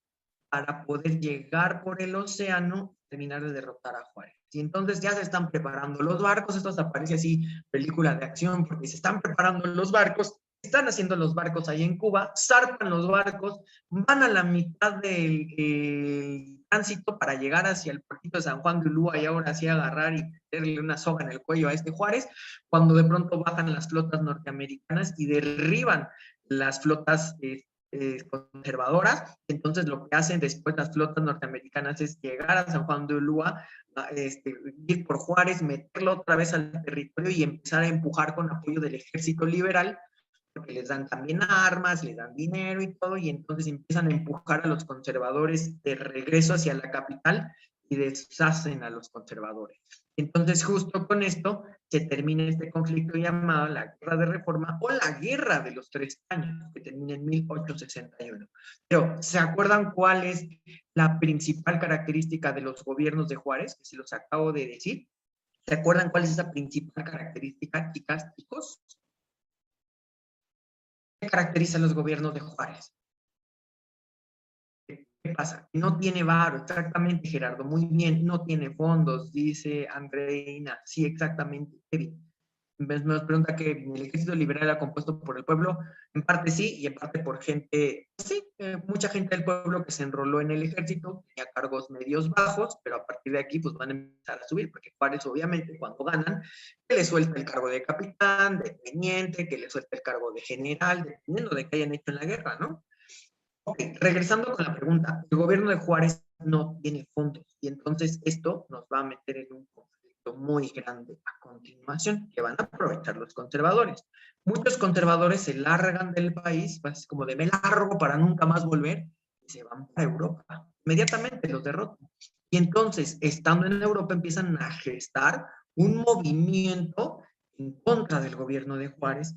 para poder llegar por el océano, terminar de derrotar a Juárez. Y entonces ya se están preparando los barcos, esto aparece así, película de acción, porque se están preparando los barcos, están haciendo los barcos ahí en Cuba, zarpan los barcos, van a la mitad del tránsito para llegar hacia el puertito de San Juan de Ulúa y ahora sí agarrar y meterle una soga en el cuello a Juárez, cuando de pronto bajan las flotas norteamericanas y derriban las flotas conservadoras. Entonces lo que hacen después las flotas norteamericanas es llegar a San Juan de Ulúa, ir por Juárez, meterlo otra vez al territorio y empezar a empujar con apoyo del ejército liberal, porque les dan también armas, les dan dinero y todo, y entonces empiezan a empujar a los conservadores de regreso hacia la capital y deshacen a los conservadores. Entonces, justo con esto se termina este conflicto llamado la Guerra de Reforma o la Guerra de los 3 años, que termina en 1861. Pero, ¿se acuerdan cuál es la principal característica de los gobiernos de Juárez? Que se los acabo de decir. ¿Se acuerdan cuál es esa principal característica, chicas, chicos? ¿Qué caracteriza a los gobiernos de Juárez? ¿Qué ¿Qué pasa? No tiene varo, exactamente, Gerardo, muy bien, no tiene fondos, dice Andreina, sí, exactamente, Kevin. Nos pregunta que el ejército liberal era compuesto por el pueblo, en parte sí, y en parte por gente, pues sí, mucha gente del pueblo que se enroló en el ejército, tenía cargos medios bajos, pero a partir de aquí pues van a empezar a subir, porque Juárez obviamente cuando ganan, que le suelta el cargo de capitán, de teniente, que le suelta el cargo de general, dependiendo de qué hayan hecho en la guerra, ¿no? Ok, regresando con la pregunta, el gobierno de Juárez no tiene fondos y entonces esto nos va a meter en un conflicto muy grande a continuación que van a aprovechar los conservadores. Muchos conservadores se largan del país, pues como de me largo para nunca más volver y se van para Europa. Inmediatamente los derrotan. Y entonces, estando en Europa, empiezan a gestar un movimiento en contra del gobierno de Juárez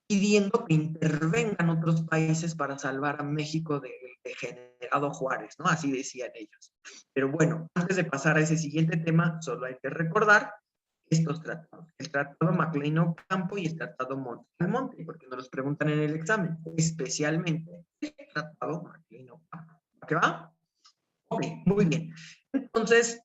pidiendo que intervengan otros países para salvar a México del degenerado Juárez, ¿no? Así decían ellos. Pero bueno, antes de pasar a ese siguiente tema, solo hay que recordar estos tratados. El tratado Maclean-Ocampo y el tratado Monte, porque nos los preguntan en el examen, especialmente el tratado Maclean-Ocampo. ¿A qué va? Ok, muy bien. Entonces,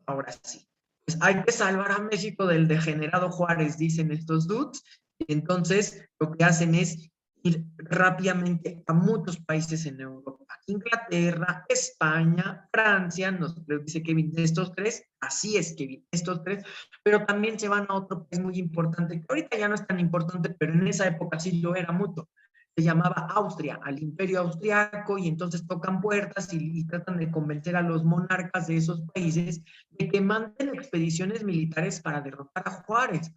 ahora sí. Pues hay que salvar a México del degenerado Juárez, dicen estos dudes. Entonces, lo que hacen es ir rápidamente a muchos países en Europa. Inglaterra, España, Francia, nos dice Kevin, de estos tres, así es Kevin, estos tres, pero también se van a otro país muy importante, que ahorita ya no es tan importante, pero en esa época sí lo era mucho. Se llamaba Austria, al imperio austriaco, y entonces tocan puertas y tratan de convencer a los monarcas de esos países de que manden expediciones militares para derrotar a Juárez.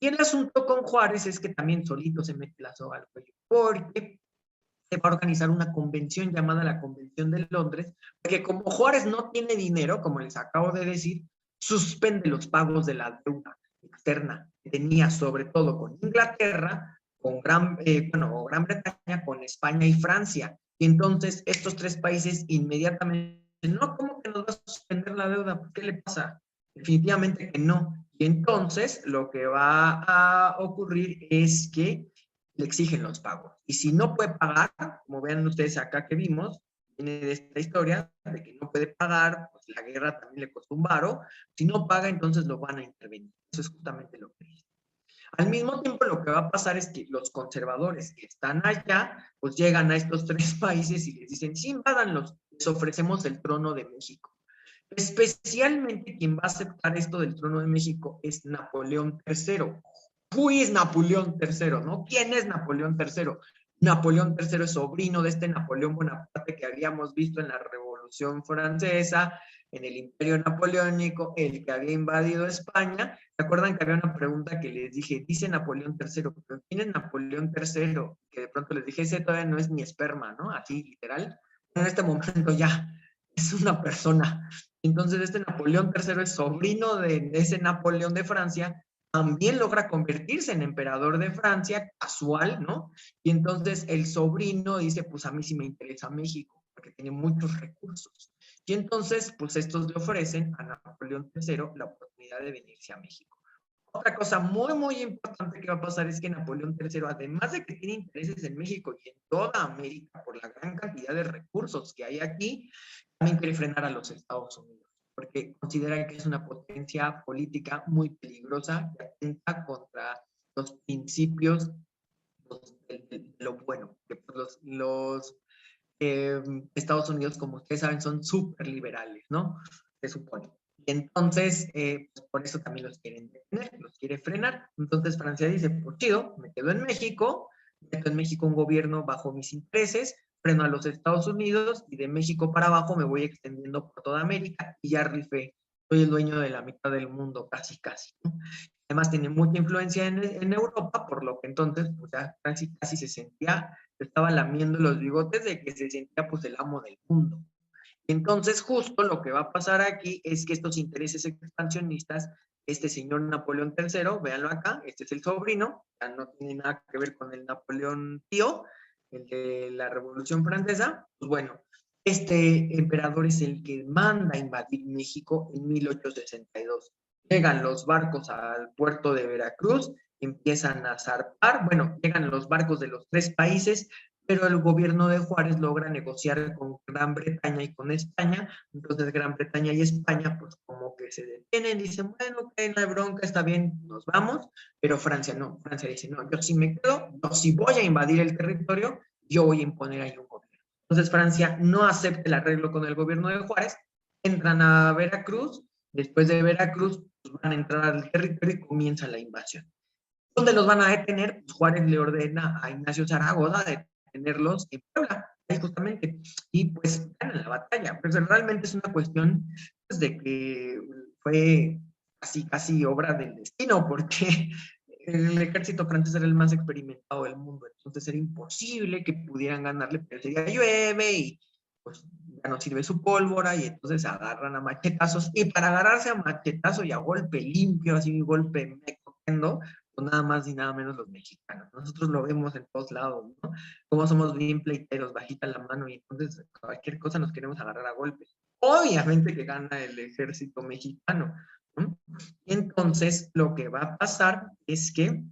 Y el asunto con Juárez es que también solito se mete la soga al cuello, porque se va a organizar una convención llamada la Convención de Londres, porque como Juárez no tiene dinero, como les acabo de decir, suspende los pagos de la deuda externa que tenía sobre todo con Inglaterra, con Gran Bretaña, con España y Francia. Y entonces estos tres países inmediatamente, no, ¿cómo que nos va a suspender la deuda? ¿Qué le pasa? Definitivamente que no. Y entonces lo que va a ocurrir es que le exigen los pagos. Y si no puede pagar, como vean ustedes acá que vimos, viene de esta historia, de que no puede pagar, pues la guerra también le costó un varo. Si no paga, entonces lo van a intervenir. Eso es justamente lo que dice. Al mismo tiempo, lo que va a pasar es que los conservadores que están allá, pues llegan a estos tres países y les dicen, sí, invádanlos, les ofrecemos el trono de México. Especialmente quien va a aceptar esto del trono de México es Napoleón III. Who is Napoleón III, ¿no? ¿Quién es Napoleón III? Napoleón III es sobrino de este Napoleón Bonaparte que habíamos visto en la Revolución Francesa, en el Imperio Napoleónico, el que había invadido España. ¿Se acuerdan que había una pregunta que les dije, dice Napoleón III, pero ¿quién es Napoleón III? Que de pronto les dije, ese todavía no es mi esperma, ¿no? Así, literal. En este momento ya es una persona. Entonces, este Napoleón III es sobrino de ese Napoleón de Francia, también logra convertirse en emperador de Francia, casual, ¿no? Y entonces el sobrino dice, pues a mí sí me interesa México, porque tiene muchos recursos. Y entonces, pues estos le ofrecen a Napoleón III la oportunidad de venirse a México. Otra cosa muy, muy importante que va a pasar es que Napoleón III, además de que tiene intereses en México y en toda América por la gran cantidad de recursos que hay aquí, también quiere frenar a los Estados Unidos, porque considera que es una potencia política muy peligrosa que atenta contra los principios de lo bueno, que pues, Estados Unidos, como ustedes saben, son súper liberales, ¿no? Se supone. Y entonces, pues por eso también los quieren detener, los quiere frenar. Entonces Francia dice, pues chido, me quedo en México, meto en México un gobierno bajo mis intereses, freno a los Estados Unidos y de México para abajo me voy extendiendo por toda América y ya rifé. Soy el dueño de la mitad del mundo, casi, casi, ¿no? Además tiene mucha influencia en Europa, por lo que entonces pues ya casi, casi se sentía, estaba lamiendo los bigotes de que se sentía pues el amo del mundo. Entonces, justo lo que va a pasar aquí es que estos intereses expansionistas, este señor Napoleón III, véanlo acá, este es el sobrino, ya no tiene nada que ver con el Napoleón tío, el de la Revolución Francesa, pues bueno, este emperador es el que manda a invadir México en 1862. Llegan los barcos al puerto de Veracruz, empiezan a zarpar, bueno, llegan los barcos de los tres países, pero el gobierno de Juárez logra negociar con Gran Bretaña y con España. Entonces Gran Bretaña y España pues como que se detienen, dicen, bueno, ok, no hay bronca, está bien, nos vamos, pero Francia no, Francia dice, no, yo sí me quedo, yo sí voy a invadir el territorio, yo voy a imponer ahí un gobierno. Entonces Francia no acepta el arreglo con el gobierno de Juárez, entran a Veracruz, después de Veracruz pues, van a entrar al territorio y comienza la invasión. ¿Dónde los van a detener? Pues Juárez le ordena a Ignacio Zaragoza detenerlos en Puebla, ahí justamente, y pues ganan la batalla. Pues realmente es una cuestión pues, de que fue casi, casi obra del destino, porque el ejército francés era el más experimentado del mundo, entonces era imposible que pudieran ganarle, pero ese día llueve y pues ya no sirve su pólvora y entonces se agarran a machetazos y para agarrarse a machetazo y a golpe limpio, así un golpe meco, pues nada más y nada menos los mexicanos. Nosotros lo vemos en todos lados, ¿no? Como somos bien pleiteros, bajita la mano y entonces cualquier cosa nos queremos agarrar a golpes. Obviamente que gana el ejército mexicano, ¿no? Entonces lo que va a pasar es que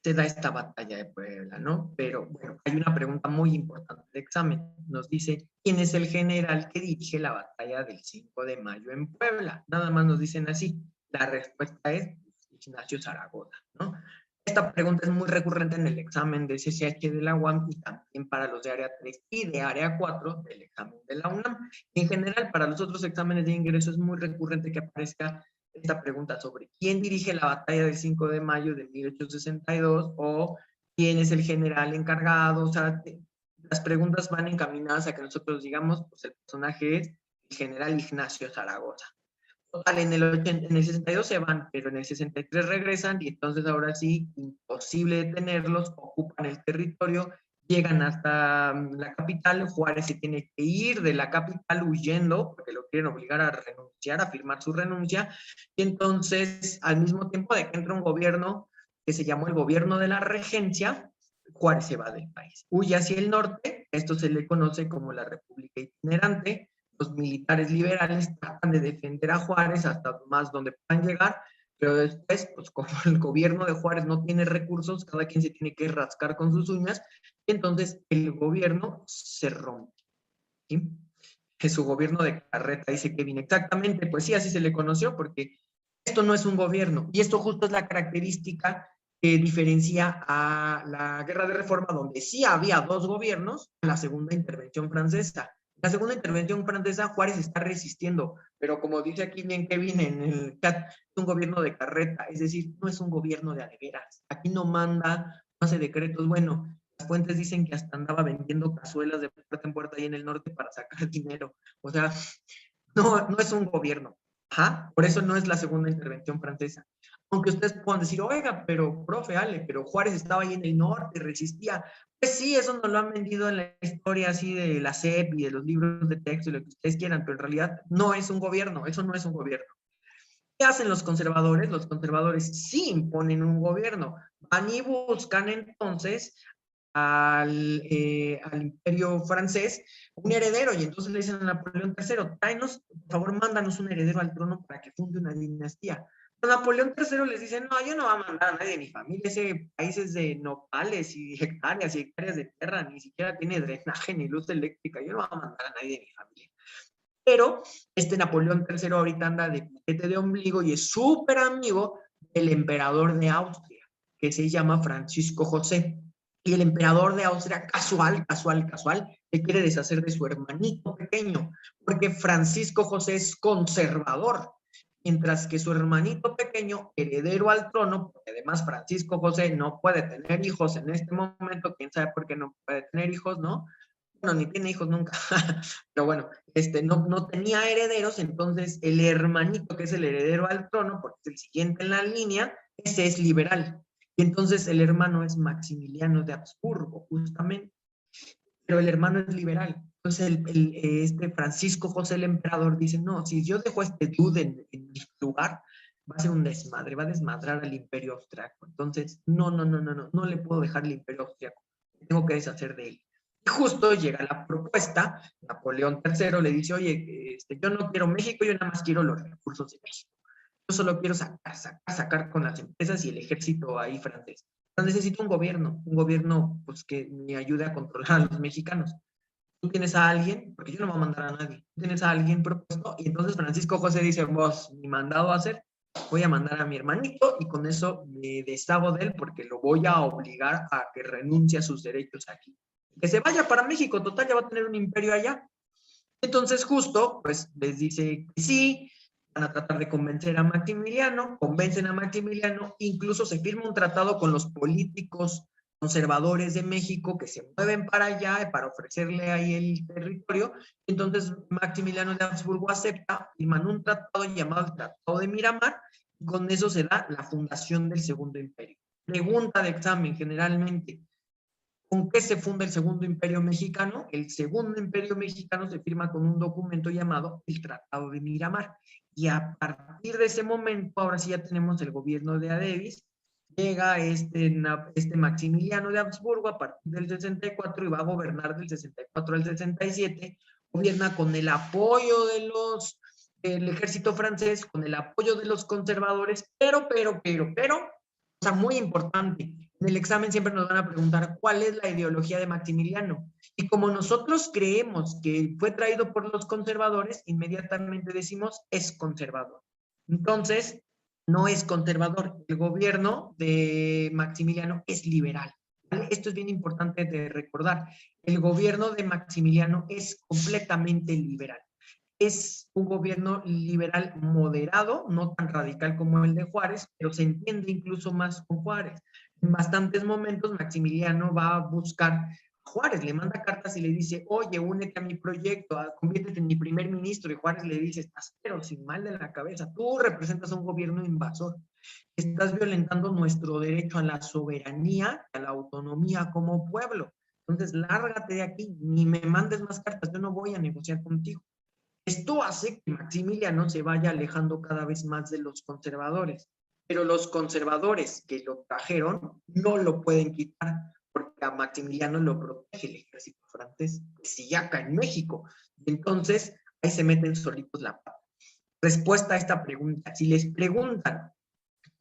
se da esta batalla de Puebla, ¿no? Pero bueno, hay una pregunta muy importante del examen. Nos dice, ¿quién es el general que dirige la batalla del 5 de mayo en Puebla? Nada más nos dicen así. La respuesta es Ignacio Zaragoza, ¿no? Esta pregunta es muy recurrente en el examen de CCH de la UAM y también para los de área 3 y de área 4 del examen de la UNAM. En general, para los otros exámenes de ingreso es muy recurrente que aparezca esta pregunta sobre quién dirige la batalla del 5 de mayo de 1862 o quién es el general encargado. O sea, las preguntas van encaminadas a que nosotros digamos, pues el personaje es el general Ignacio Zaragoza. Total, en el 62 se van, pero en el 63 regresan y entonces ahora sí, imposible detenerlos, ocupan el territorio, llegan hasta la capital, Juárez se tiene que ir de la capital huyendo porque lo quieren obligar a renunciar, a firmar su renuncia, y entonces al mismo tiempo de que entra un gobierno que se llamó el gobierno de la regencia, Juárez se va del país, huye hacia el norte, esto se le conoce como la República Itinerante. Los militares liberales tratan de defender a Juárez hasta más donde puedan llegar, pero después, pues como el gobierno de Juárez no tiene recursos, cada quien se tiene que rascar con sus uñas, y entonces el gobierno se rompe, ¿sí? Que su gobierno de carreta, dice Kevin, exactamente, pues sí, así se le conoció, porque esto no es un gobierno, y esto justo es la característica que diferencia a la Guerra de Reforma, donde sí había dos gobiernos, a la segunda intervención francesa. La segunda intervención francesa, Juárez está resistiendo, pero como dice aquí bien Kevin en el chat, es un gobierno de carreta, es decir, no es un gobierno de adeveras. Aquí no manda, no hace decretos. Bueno, las fuentes dicen que hasta andaba vendiendo cazuelas de puerta en puerta ahí en el norte para sacar dinero. O sea, no, no es un gobierno. Ajá, por eso no es la segunda intervención francesa. Aunque ustedes puedan decir, oiga, pero profe Ale, pero Juárez estaba ahí en el norte, resistía. Pues sí, eso nos lo han vendido en la historia así de la SEP y de los libros de texto y lo que ustedes quieran, pero en realidad no es un gobierno, eso no es un gobierno. ¿Qué hacen los conservadores? Los conservadores sí imponen un gobierno. Van y buscan entonces al imperio francés un heredero y entonces le dicen a Napoleón III, tráenos, por favor, mándanos un heredero al trono para que funde una dinastía. Pero Napoleón III les dice, no, yo no voy a mandar a nadie de mi familia, ese país es de nopales y hectáreas de tierra, ni siquiera tiene drenaje ni luz eléctrica, yo no voy a mandar a nadie de mi familia. Pero este Napoleón III ahorita anda de piquete de ombligo y es súper amigo del emperador de Austria, que se llama Francisco José. Y el emperador de Austria, casual, le quiere deshacer de su hermanito pequeño, porque Francisco José es conservador, mientras que su hermanito pequeño, heredero al trono, porque además Francisco José no puede tener hijos en este momento, quién sabe por qué no puede tener hijos, ¿no? Bueno, ni tiene hijos nunca, pero bueno, no tenía herederos, entonces el hermanito que es el heredero al trono, porque es el siguiente en la línea, ese es liberal. Y entonces el hermano es Maximiliano de Habsburgo, justamente, pero el hermano es liberal. Entonces este Francisco José el emperador dice, no, si yo dejo a este dude en mi lugar, va a ser un desmadre, va a desmadrar al imperio austriaco. Entonces, no le puedo dejar el imperio austriaco, tengo que deshacer de él. Y justo llega la propuesta, Napoleón III le dice, oye, yo no quiero México, yo nada más quiero los recursos de México. Yo solo quiero sacar con las empresas y el ejército ahí francés. Pero necesito un gobierno pues que me ayude a controlar a los mexicanos. Tú tienes a alguien, porque yo no voy a mandar a nadie, tú tienes a alguien propuesto, y entonces Francisco José dice, vos, mi mandado a hacer, voy a mandar a mi hermanito, y con eso me deshago de él, porque lo voy a obligar a que renuncie a sus derechos aquí. Que se vaya para México, total, ya va a tener un imperio allá. Entonces justo, pues les dice que sí, van a tratar de convencer a Maximiliano, convencen a Maximiliano, incluso se firma un tratado con los políticos conservadores de México que se mueven para allá para ofrecerle ahí el territorio. Entonces Maximiliano de Habsburgo acepta, firman un tratado llamado el Tratado de Miramar, y con eso se da la fundación del Segundo Imperio. Pregunta de examen generalmente, ¿con qué se funda el Segundo Imperio Mexicano? El Segundo Imperio Mexicano se firma con un documento llamado el Tratado de Miramar. Y a partir de ese momento, ahora sí ya tenemos el gobierno de Adebis, llega este Maximiliano de Habsburgo a partir del 64 y va a gobernar del 64 al 67, gobierna con el apoyo del ejército francés, con el apoyo de los conservadores, pero, o sea, muy importante, en el examen siempre nos van a preguntar cuál es la ideología de Maximiliano. Y como nosotros creemos que fue traído por los conservadores, inmediatamente decimos es conservador. Entonces, no es conservador. El gobierno de Maximiliano es liberal. ¿Vale? Esto es bien importante de recordar. El gobierno de Maximiliano es completamente liberal. Es un gobierno liberal moderado, no tan radical como el de Juárez, pero se entiende incluso más con Juárez. En bastantes momentos Maximiliano va a buscar a Juárez, le manda cartas y le dice, oye, únete a mi proyecto, conviértete en mi primer ministro. Y Juárez le dice, estás pero sin mal de la cabeza, tú representas a un gobierno invasor, estás violentando nuestro derecho a la soberanía, a la autonomía como pueblo. Entonces, lárgate de aquí, ni me mandes más cartas, yo no voy a negociar contigo. Esto hace que Maximiliano se vaya alejando cada vez más de los conservadores, pero los conservadores que lo trajeron no lo pueden quitar porque a Maximiliano lo protege el ejército francés, que sigue acá en México. Y entonces ahí se meten solitos la pata. Respuesta a esta pregunta, si les preguntan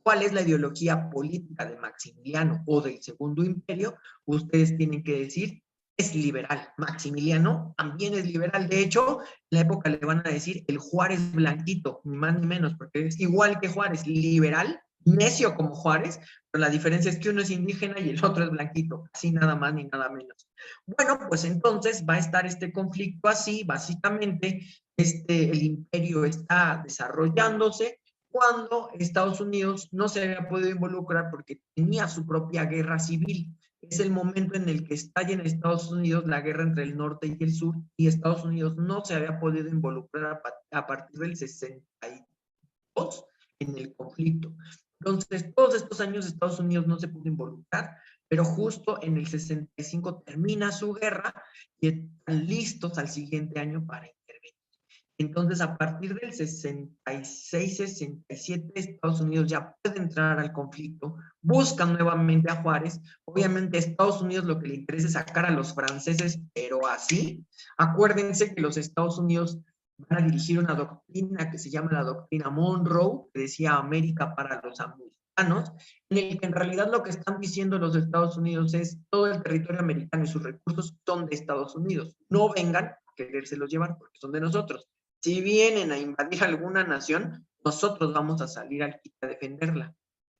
cuál es la ideología política de Maximiliano o del Segundo Imperio, ustedes tienen que decir es liberal. Maximiliano también es liberal. De hecho, en la época le van a decir el Juárez blanquito, ni más ni menos, porque es igual que Juárez, liberal, necio como Juárez, pero la diferencia es que uno es indígena y el otro es blanquito, así nada más ni nada menos. Bueno, pues entonces va a estar este conflicto así, básicamente, el imperio está desarrollándose, cuando Estados Unidos no se había podido involucrar porque tenía su propia guerra civil. Es el momento en el que estalla en Estados Unidos la guerra entre el norte y el sur, y Estados Unidos no se había podido involucrar a partir del 62 en el conflicto. Entonces, todos estos años Estados Unidos no se pudo involucrar, pero justo en el 65 termina su guerra y están listos al siguiente año para intervenir. Entonces, a partir del 66, 67, Estados Unidos ya puede entrar al conflicto, buscan nuevamente a Juárez. Obviamente, a Estados Unidos lo que le interesa es sacar a los franceses, pero así. Acuérdense que los Estados Unidos van a dirigir una doctrina que se llama la doctrina Monroe, que decía América para los americanos, en el que en realidad lo que están diciendo los Estados Unidos es todo el territorio americano y sus recursos son de Estados Unidos. No vengan a querérselos llevar porque son de nosotros. Si vienen a invadir alguna nación, nosotros vamos a salir al quite a defenderla.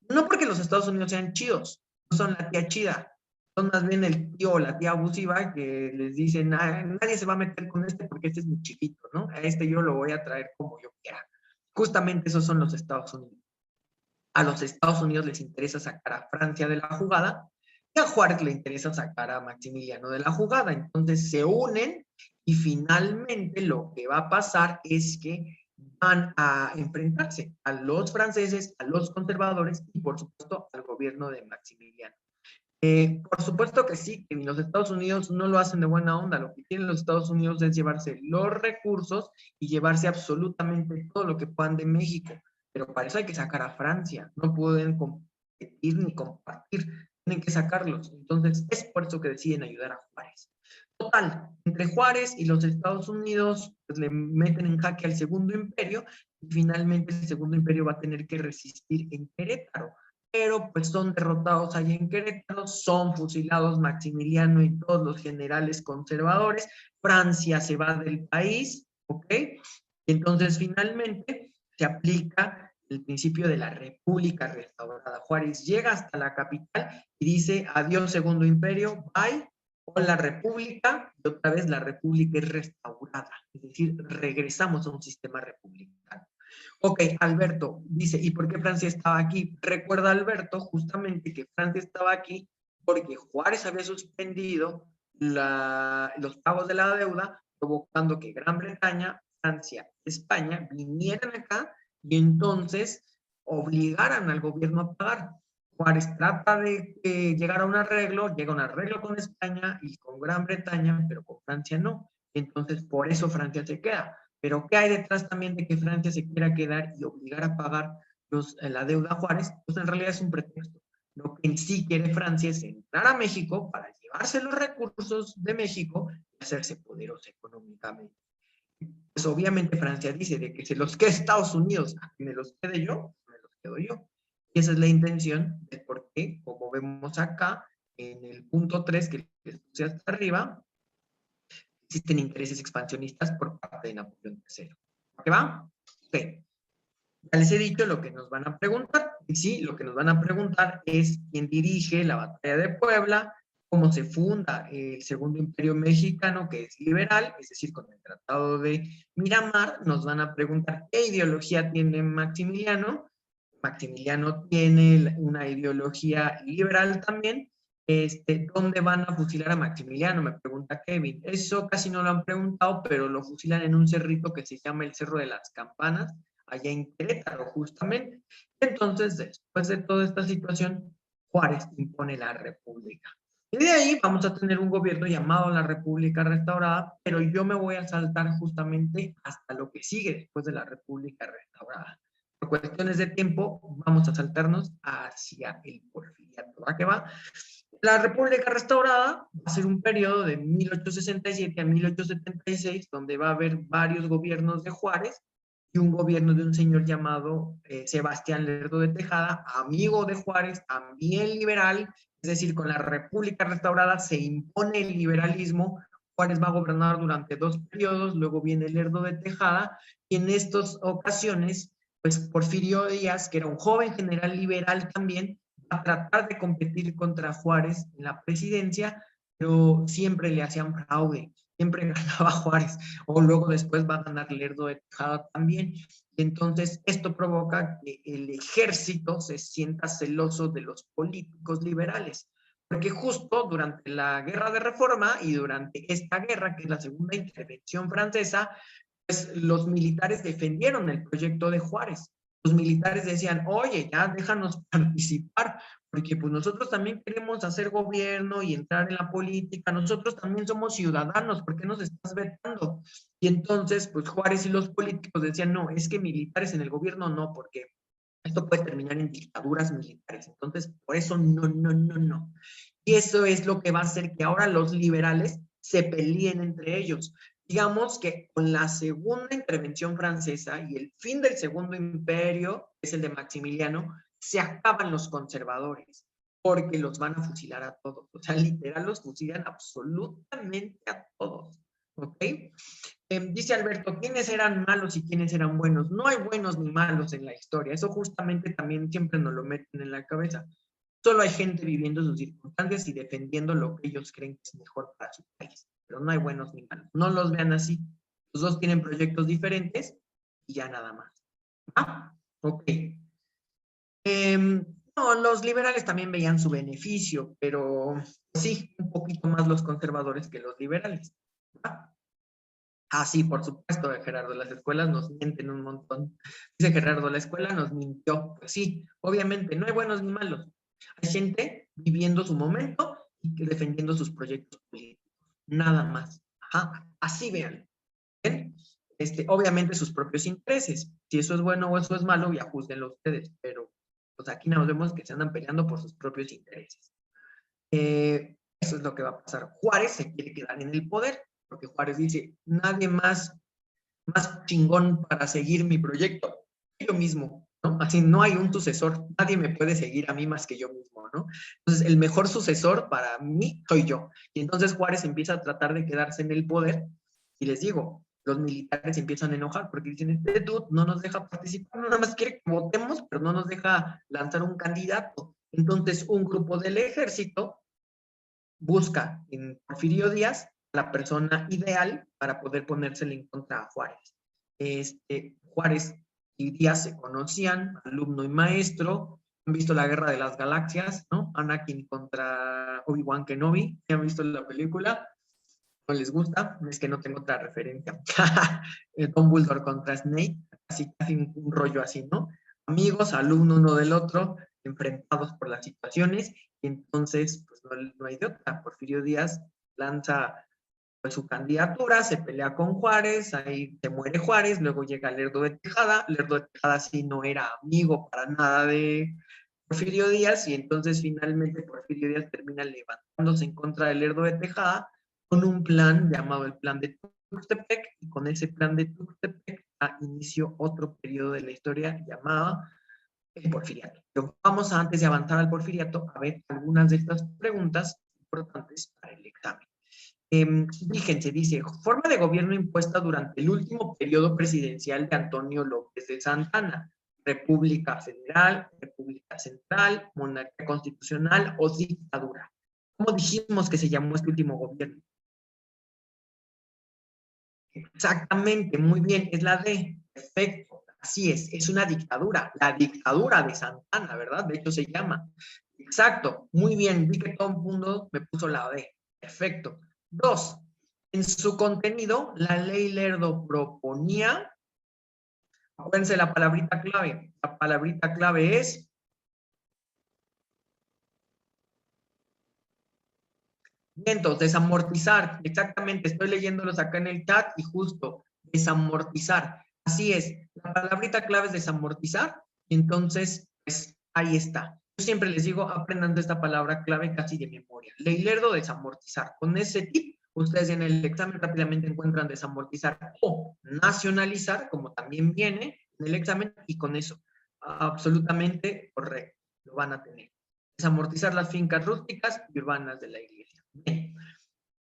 No porque los Estados Unidos sean chidos, no son la tía chida, son más bien el tío o la tía abusiva que les dicen, nadie se va a meter con este porque este es muy chiquito, ¿no? A este yo lo voy a traer como yo quiera. Justamente esos son los Estados Unidos. A los Estados Unidos les interesa sacar a Francia de la jugada y a Juárez le interesa sacar a Maximiliano de la jugada. Entonces se unen y finalmente lo que va a pasar es que van a enfrentarse a los franceses, a los conservadores y por supuesto al gobierno de Maximiliano. Por supuesto que sí, que los Estados Unidos no lo hacen de buena onda. Lo que quieren los Estados Unidos es llevarse los recursos y llevarse absolutamente todo lo que puedan de México. Pero para eso hay que sacar a Francia. No pueden competir ni compartir. Tienen que sacarlos. Entonces, es por eso que deciden ayudar a Juárez. Total, entre Juárez y los Estados Unidos, pues le meten en jaque al Segundo Imperio y finalmente el Segundo Imperio va a tener que resistir en Querétaro. pero pues son derrotados allá en Querétaro, son fusilados Maximiliano y todos los generales conservadores, Francia se va del país, ¿ok? Y entonces finalmente se aplica el principio de la República Restaurada. Juárez llega hasta la capital y dice, adiós Segundo Imperio, bye, o la República, y otra vez la República es restaurada, es decir, regresamos a un sistema republicano. Ok, Alberto dice, ¿y por qué Francia estaba aquí? Recuerda, Alberto, justamente que Francia estaba aquí porque Juárez había suspendido los pagos de la deuda, provocando que Gran Bretaña, Francia, España vinieran acá y entonces obligaran al gobierno a pagar. Juárez trata de llegar a un arreglo, llega a un arreglo con España y con Gran Bretaña, pero con Francia no. Entonces, por eso Francia se queda. Pero ¿qué hay detrás también de que Francia se quiera quedar y obligar a pagar la deuda a Juárez? Pues en realidad es un pretexto. Lo que en sí quiere Francia es entrar a México para llevarse los recursos de México y hacerse poderoso económicamente. Pues obviamente Francia dice de que se los quede Estados Unidos, a que me los quede yo, me los quedo yo. Y esa es la intención de por qué, como vemos acá, en el punto 3 que les puse hasta arriba, existen intereses expansionistas por parte de Napoleón III. ¿Qué va? Ok. Ya les he dicho lo que nos van a preguntar. Y sí, lo que nos van a preguntar es quién dirige la batalla de Puebla, cómo se funda el Segundo Imperio Mexicano, que es liberal, es decir, con el Tratado de Miramar. Nos van a preguntar qué ideología tiene Maximiliano. Maximiliano tiene una ideología liberal también. ¿Dónde van a fusilar a Maximiliano? Me pregunta Kevin. Eso casi no lo han preguntado, pero lo fusilan en un cerrito que se llama el Cerro de las Campanas, allá en Querétaro, justamente. Entonces, después de toda esta situación, Juárez impone la República. Y de ahí vamos a tener un gobierno llamado la República Restaurada, pero yo me voy a saltar justamente hasta lo que sigue después de la República Restaurada. Por cuestiones de tiempo, vamos a saltarnos hacia el porfiriato. ¿Va que va? La República Restaurada va a ser un periodo de 1867 a 1876, donde va a haber varios gobiernos de Juárez y un gobierno de un señor llamado Sebastián Lerdo de Tejada, amigo de Juárez, también liberal, es decir, con la República Restaurada se impone el liberalismo. Juárez va a gobernar durante 2 periodos, luego viene Lerdo de Tejada, y en estas ocasiones, pues Porfirio Díaz, que era un joven general liberal también, va a tratar de competir contra Juárez en la presidencia, pero siempre le hacían fraude, siempre ganaba Juárez, o luego después va a ganar Lerdo de Tejada también. Y entonces esto provoca que el ejército se sienta celoso de los políticos liberales, porque justo durante la Guerra de Reforma y durante esta guerra, que es la segunda intervención francesa, pues los militares defendieron el proyecto de Juárez. Los militares decían, oye, ya déjanos participar, porque pues nosotros también queremos hacer gobierno y entrar en la política, nosotros también somos ciudadanos, ¿por qué nos estás vetando? Y entonces, pues Juárez y los políticos decían, no, es que militares en el gobierno no, porque esto puede terminar en dictaduras militares. Entonces, por eso no, no, no, no. Y eso es lo que va a hacer que ahora los liberales se peleen entre ellos. Digamos que con la segunda intervención francesa y el fin del Segundo Imperio, que es el de Maximiliano, se acaban los conservadores, porque los van a fusilar a todos. O sea, literal los fusilan absolutamente a todos. ¿Ok? Dice Alberto, ¿quiénes eran malos y quiénes eran buenos? No hay buenos ni malos en la historia. Eso justamente también siempre nos lo meten en la cabeza. Solo hay gente viviendo sus circunstancias y defendiendo lo que ellos creen que es mejor para su país. Pero no hay buenos ni malos. No los vean así. Los dos tienen proyectos diferentes y ya nada más. ¿Ah? Ok. No, los liberales también veían su beneficio, pero sí, un poquito más los conservadores que los liberales. ¿Ah? Ah, sí, por supuesto, Gerardo, las escuelas nos mienten un montón. Dice Gerardo, la escuela nos mintió. Pues sí, obviamente, no hay buenos ni malos. Hay gente viviendo su momento y defendiendo sus proyectos políticos. Nada más. Ajá, así vean. ¿Ven? Obviamente sus propios intereses. Si eso es bueno o eso es malo, ya juzguenlo ustedes. Pero pues aquí nos vemos que se andan peleando por sus propios intereses. Eso es lo que va a pasar. Juárez se quiere quedar en el poder, porque Juárez dice, nadie más chingón para seguir mi proyecto, yo mismo, ¿no? Así no hay un sucesor, nadie me puede seguir a mí más que yo mismo, ¿no? Entonces, el mejor sucesor para mí soy yo. Y entonces Juárez empieza a tratar de quedarse en el poder, y les digo, los militares empiezan a enojar porque dicen, este dude no nos deja participar, no nada más quiere que votemos, pero no nos deja lanzar un candidato. Entonces, un grupo del ejército busca en Porfirio Díaz la persona ideal para poder ponérsele en contra a Juárez. Juárez y Díaz se conocían, alumno y maestro, han visto la Guerra de las Galaxias, ¿no? Anakin contra Obi-Wan Kenobi, ¿han visto la película? ¿No les gusta? Es que no tengo otra referencia. Dumbledore contra Snape, casi un rollo así, ¿no? Amigos, alumnos uno del otro, enfrentados por las situaciones, y entonces, pues no hay de otra. Porfirio Díaz lanza pues, su candidatura, se pelea con Juárez, ahí se muere Juárez, luego llega Lerdo de Tejada sí no era amigo para nada de Porfirio Díaz, y entonces finalmente Porfirio Díaz termina levantándose en contra de Lerdo de Tejada con un plan llamado el Plan de Tuxtepec, y con ese plan de Tuxtepec inició otro periodo de la historia llamado el Porfiriato. Pero vamos a, antes de avanzar al Porfiriato, a ver algunas de estas preguntas importantes para el examen. Fíjense, dice, forma de gobierno impuesta durante el último periodo presidencial de Antonio López de Santana. República Federal, República Central, monarquía constitucional o dictadura. ¿Cómo dijimos que se llamó este último gobierno? Exactamente, muy bien, es la D. Perfecto, así es una dictadura, la dictadura de Santana, ¿verdad? De hecho se llama. Exacto, muy bien, vi que todo el mundo me puso la D. Perfecto. Dos, en su contenido, la ley Lerdo proponía, acuérdense la palabrita clave es vientos, desamortizar, exactamente, estoy leyéndolos acá en el chat y justo, desamortizar, así es, la palabrita clave es desamortizar, y entonces, pues, ahí está. Yo siempre les digo, aprendan de esta palabra clave casi de memoria. Ley Lerdo, desamortizar. Con ese tip, ustedes en el examen rápidamente encuentran desamortizar o nacionalizar, como también viene en el examen, y con eso, absolutamente correcto, lo van a tener. Desamortizar las fincas rústicas y urbanas de la iglesia. Bien.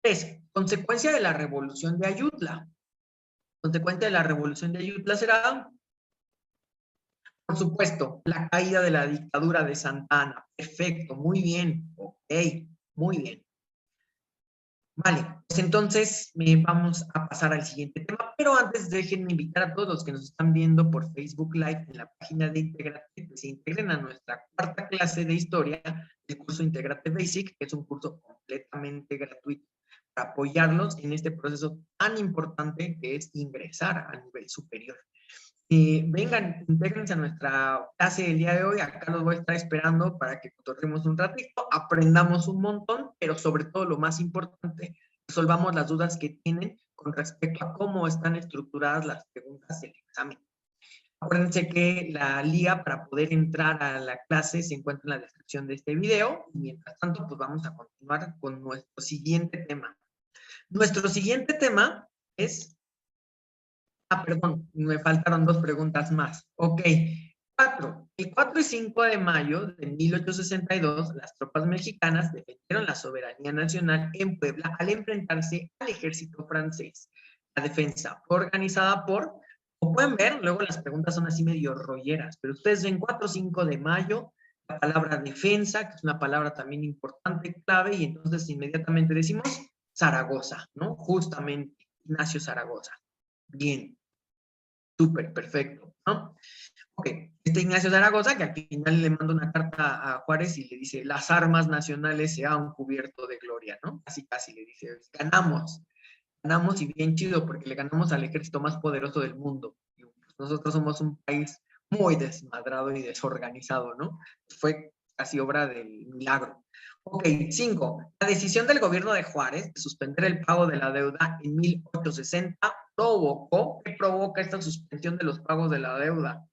3. Consecuencia de la revolución de Ayutla. Consecuencia de la revolución de Ayutla será, por supuesto, la caída de la dictadura de Santa Anna. Perfecto, muy bien. Ok, muy bien. Vale, pues entonces vamos a pasar al siguiente tema, pero antes déjenme invitar a todos los que nos están viendo por Facebook Live en la página de Integrate, que se integren a nuestra cuarta clase de historia, el curso Integrate Basic, que es un curso completamente gratuito para apoyarlos en este proceso tan importante que es ingresar a nivel superior. Vengan, intégrense a nuestra clase del día de hoy. Acá los voy a estar esperando para que cotorremos un ratito, aprendamos un montón, pero sobre todo lo más importante, resolvamos las dudas que tienen con respecto a cómo están estructuradas las preguntas del examen. Acuérdense que la liga para poder entrar a la clase se encuentra en la descripción de este video. Y mientras tanto, pues vamos a continuar con nuestro siguiente tema. Nuestro siguiente tema es... perdón, me faltaron dos preguntas más. Ok. 4. El 4 y 5 de mayo de 1862, las tropas mexicanas defendieron la soberanía nacional en Puebla al enfrentarse al ejército francés. La defensa fue organizada por, como pueden ver, luego las preguntas son así medio rolleras, pero ustedes ven 4 o 5 de mayo, la palabra defensa, que es una palabra también importante, clave, y entonces inmediatamente decimos Zaragoza, ¿no? Justamente, Ignacio Zaragoza. Bien, súper, perfecto, ¿no? Ok, Ignacio Zaragoza, que al final le manda una carta a Juárez y le dice, las armas nacionales se han cubierto de gloria, ¿no? Casi le dice, ganamos y bien chido, porque le ganamos al ejército más poderoso del mundo. Y pues nosotros somos un país muy desmadrado y desorganizado, ¿no? Fue casi obra del milagro. Ok, 5. La decisión del gobierno de Juárez de suspender el pago de la deuda en 1860 provocó, ¿qué provoca esta suspensión de los pagos de la deuda?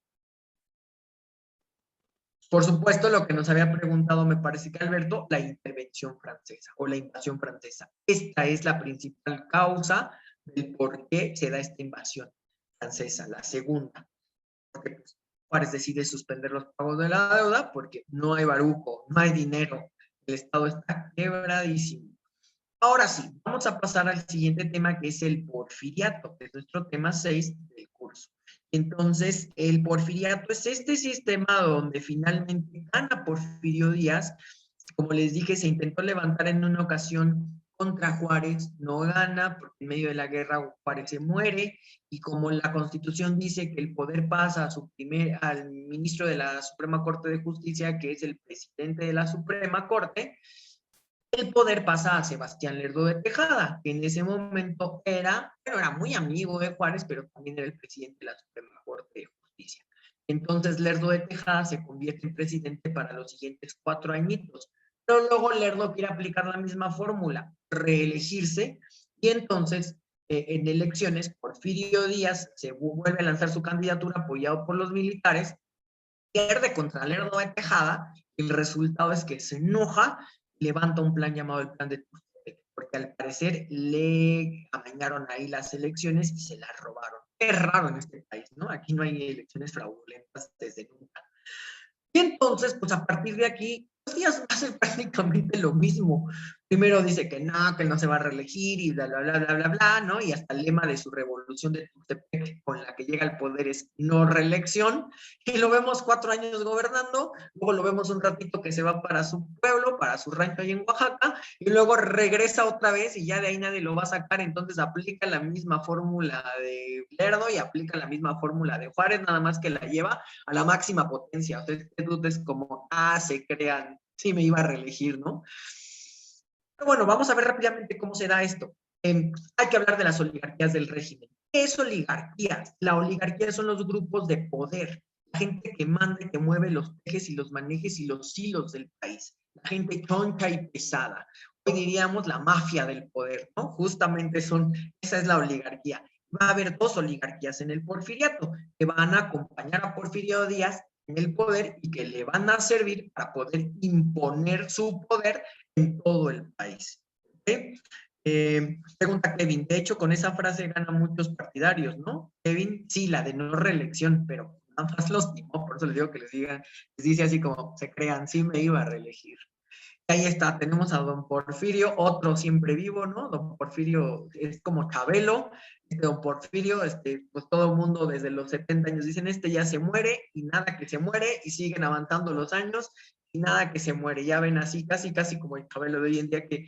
Por supuesto, lo que nos había preguntado, me parece que Alberto, la intervención francesa o la invasión francesa. Esta es la principal causa del por qué se da esta invasión francesa, la segunda. Porque Juárez decide suspender los pagos de la deuda porque no hay baruco, no hay dinero, el Estado está quebradísimo. Ahora sí, vamos a pasar al siguiente tema, que es el porfiriato, que es nuestro tema 6 del curso. Entonces, el porfiriato es este sistema donde finalmente gana Porfirio Díaz. Como les dije, se intentó levantar en una ocasión contra Juárez, no gana, porque en medio de la guerra Juárez se muere, y como la Constitución dice que el poder pasa al ministro de la Suprema Corte de Justicia, que es el presidente de la Suprema Corte, el poder pasa a Sebastián Lerdo de Tejada, que en ese momento era muy amigo de Juárez, pero también era el presidente de la Suprema Corte de Justicia. Entonces Lerdo de Tejada se convierte en presidente para los siguientes 4 añitos. Pero luego Lerdo quiere aplicar la misma fórmula, reelegirse, y entonces en elecciones Porfirio Díaz se vuelve a lanzar su candidatura apoyado por los militares, pierde contra Lerdo de Tejada, y el resultado es que se enoja, levanta un plan llamado el Plan de Tuxtepec, porque al parecer le amañaron ahí las elecciones y se las robaron. Es raro en este país, ¿no? Aquí no hay elecciones fraudulentas desde nunca. Y entonces, pues a partir de aquí, los días hacen prácticamente lo mismo. Primero dice que no se va a reelegir y bla, bla, bla, bla, bla, bla, ¿no? Y hasta el lema de su revolución de Tuxtepec con la que llega al poder es no reelección. Y lo vemos 4 años gobernando, luego lo vemos un ratito que se va para su pueblo, para su rancho ahí en Oaxaca, y luego regresa otra vez y ya de ahí nadie lo va a sacar, entonces aplica la misma fórmula de Lerdo y aplica la misma fórmula de Juárez, nada más que la lleva a la máxima potencia. O sea, este dude es como, se crean, sí me iba a reelegir, ¿no? Pero bueno, vamos a ver rápidamente cómo se da esto. Hay que hablar de las oligarquías del régimen. ¿Qué es oligarquía? La oligarquía son los grupos de poder, la gente que manda y que mueve los tejes y los manejes y los hilos del país, la gente choncha y pesada. Hoy diríamos la mafia del poder, ¿no? Justamente esa es la oligarquía. Va a haber 2 oligarquías en el porfiriato que van a acompañar a Porfirio Díaz en el poder y que le van a servir para poder imponer su poder en todo el país. ¿Okay? Pregunta Kevin, de hecho con esa frase gana muchos partidarios, ¿no? Kevin, sí, la de no reelección, pero nada más los timó, por eso les digo que les dice así como se crean, sí me iba a reelegir. Y ahí está, tenemos a don Porfirio, otro siempre vivo, ¿no? Don Porfirio es como Chabelo, don Porfirio, pues todo el mundo desde los 70 años dicen, ya se muere, y nada que se muere, y siguen avanzando los años, y nada que se muere. Ya ven así, casi, casi como el Chabelo de hoy en día, que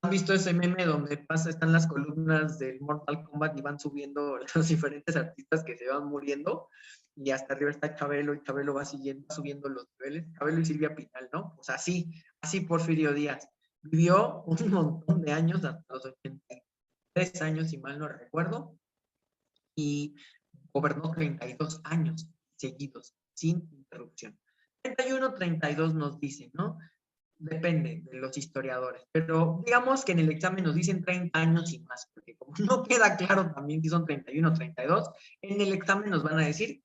han visto ese meme donde están las columnas del Mortal Kombat y van subiendo los diferentes artistas que se van muriendo, y hasta arriba está Chabelo, y Chabelo va subiendo los niveles, Chabelo y Silvia Pinal, ¿no? Pues así Porfirio Díaz. Vivió un montón de años, hasta los 83 años, si mal no recuerdo, y gobernó 32 años seguidos, sin interrupción. 31, 32 nos dicen, ¿no? Depende de los historiadores, pero digamos que en el examen nos dicen 30 años y más, porque como no queda claro también si son 31 o 32, en el examen nos van a decir,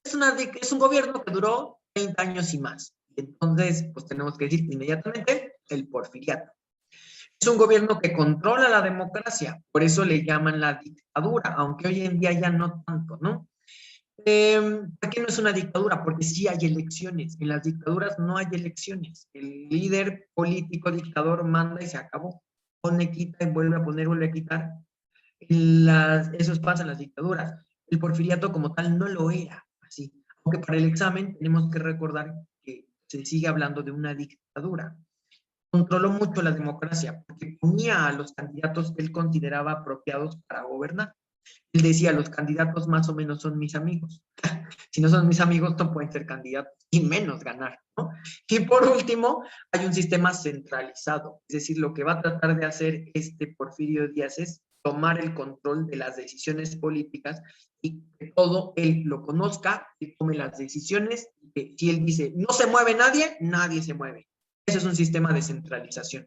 es un gobierno que duró 30 años y más. Entonces, pues tenemos que decir inmediatamente el porfiriato. Es un gobierno que controla la democracia, por eso le llaman la dictadura, aunque hoy en día ya no tanto, ¿no? ¿Por qué no es una dictadura? Porque sí hay elecciones. En las dictaduras no hay elecciones. El líder político dictador manda y se acabó. Pone, quita y vuelve a poner, vuelve a quitar. Eso pasa en las dictaduras. El porfiriato como tal no lo era así. Aunque para el examen tenemos que recordar que se sigue hablando de una dictadura. Controló mucho la democracia porque ponía a los candidatos que él consideraba apropiados para gobernar. Él decía, los candidatos más o menos son mis amigos. Si no son mis amigos, no pueden ser candidatos y menos ganar, ¿no? Y por último, hay un sistema centralizado. Es decir, lo que va a tratar de hacer Porfirio Díaz es tomar el control de las decisiones políticas y que todo él lo conozca, que tome las decisiones, y que si él dice, no se mueve nadie, nadie se mueve. Ese es un sistema de centralización.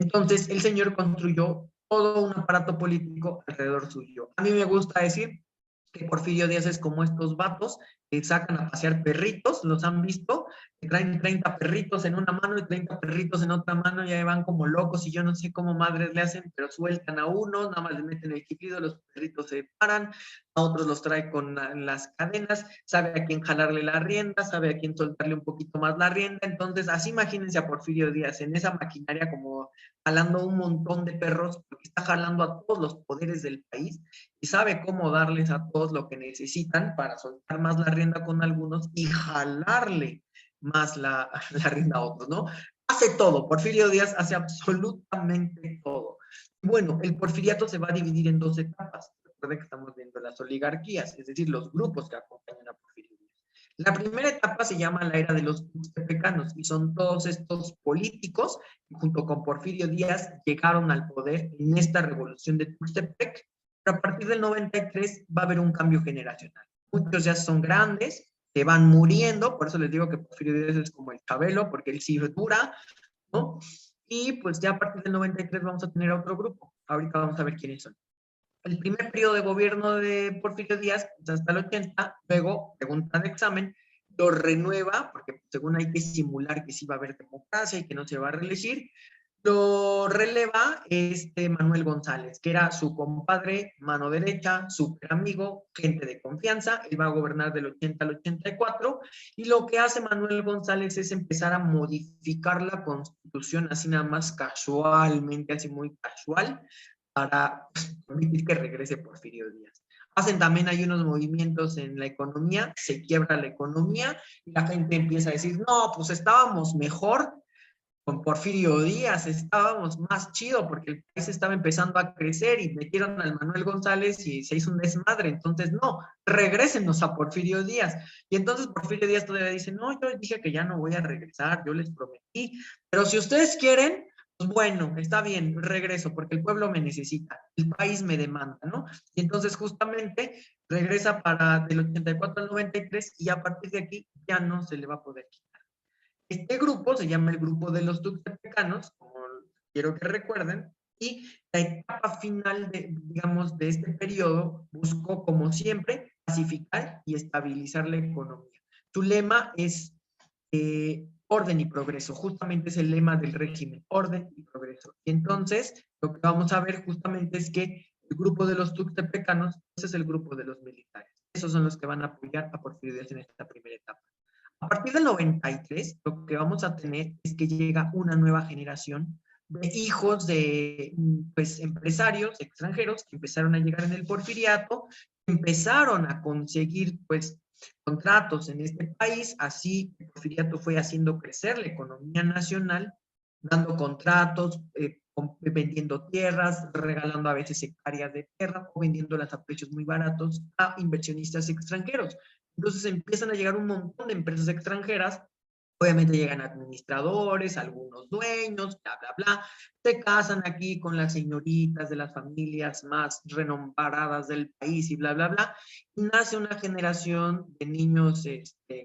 Entonces, el señor construyó todo un aparato político alrededor suyo. A mí me gusta decir que Porfirio Díaz es como estos vatos que sacan a pasear perritos, ¿los han visto? Que traen 30 perritos en una mano y 30 perritos en otra mano, y ahí van como locos y yo no sé cómo madres le hacen, pero sueltan a uno, nada más le meten el chiflido, los perritos se paran, a otros los trae con las cadenas, sabe a quién jalarle la rienda, sabe a quién soltarle un poquito más la rienda. Entonces así imagínense a Porfirio Díaz en esa maquinaria como jalando un montón de perros, porque está jalando a todos los poderes del país y sabe cómo darles a todos lo que necesitan para soltar más la rienda con algunos y jalarle más la rienda a otros, ¿no? Hace todo, Porfirio Díaz hace absolutamente todo. Bueno, el porfiriato se va a dividir en dos etapas. Recuerden que estamos viendo las oligarquías, es decir, los grupos que acompañan a Porfirio Díaz. La primera etapa se llama la era de los tuxtepecanos y son todos estos políticos que junto con Porfirio Díaz llegaron al poder en esta revolución de Tuxtepec, pero a partir del 93 va a haber un cambio generacional. Muchos ya son grandes, se van muriendo, por eso les digo que Porfirio Díaz es como el Chabelo, porque él sí dura, ¿no? Y pues ya a partir del 93 vamos a tener a otro grupo. Ahorita vamos a ver quiénes son. El primer periodo de gobierno de Porfirio Díaz, hasta el 80, luego pregunta de examen, lo renueva, porque según hay que simular que sí va a haber democracia y que no se va a reelegir, lo releva Manuel González, que era su compadre, mano derecha, súper amigo, gente de confianza. Él va a gobernar del 80 al 84, y lo que hace Manuel González es empezar a modificar la constitución así nada más casualmente, así muy casual, para permitir que regrese Porfirio Díaz. Hacen también hay unos movimientos en la economía, se quiebra la economía y la gente empieza a decir, no, pues estábamos mejor con Porfirio Díaz, estábamos más chido porque el país estaba empezando a crecer y metieron al Manuel González y se hizo un desmadre. Entonces, no, regrésenos a Porfirio Díaz. Y entonces Porfirio Díaz todavía dice, no, yo dije que ya no voy a regresar, yo les prometí, pero si ustedes quieren, pues bueno, está bien, regreso porque el pueblo me necesita, el país me demanda, ¿no? Y entonces justamente regresa para del 84 al 93 y a partir de aquí ya no se le va a poder quitar. Este grupo se llama el grupo de los tuxtepecanos, como quiero que recuerden, y la etapa final digamos, de este periodo buscó, como siempre, pacificar y estabilizar la economía. Su lema es orden y progreso, justamente es el lema del régimen, orden y progreso. Y entonces, lo que vamos a ver justamente es que el grupo de los tuxtepecanos, ese es el grupo de los militares. Esos son los que van a apoyar a Porfirio Díaz en esta primera etapa. A partir del 93, lo que vamos a tener es que llega una nueva generación de hijos de pues, empresarios extranjeros que empezaron a llegar en el porfiriato, empezaron a conseguir pues contratos en este país, así el porfiriato fue haciendo crecer la economía nacional, dando contratos, vendiendo tierras, regalando a veces hectáreas de tierra o vendiéndolas a precios muy baratos a inversionistas extranjeros. Entonces empiezan a llegar un montón de empresas extranjeras, obviamente llegan administradores, algunos dueños, bla, bla, bla, se casan aquí con las señoritas de las familias más renombradas del país y bla, bla, bla, y nace una generación de niños,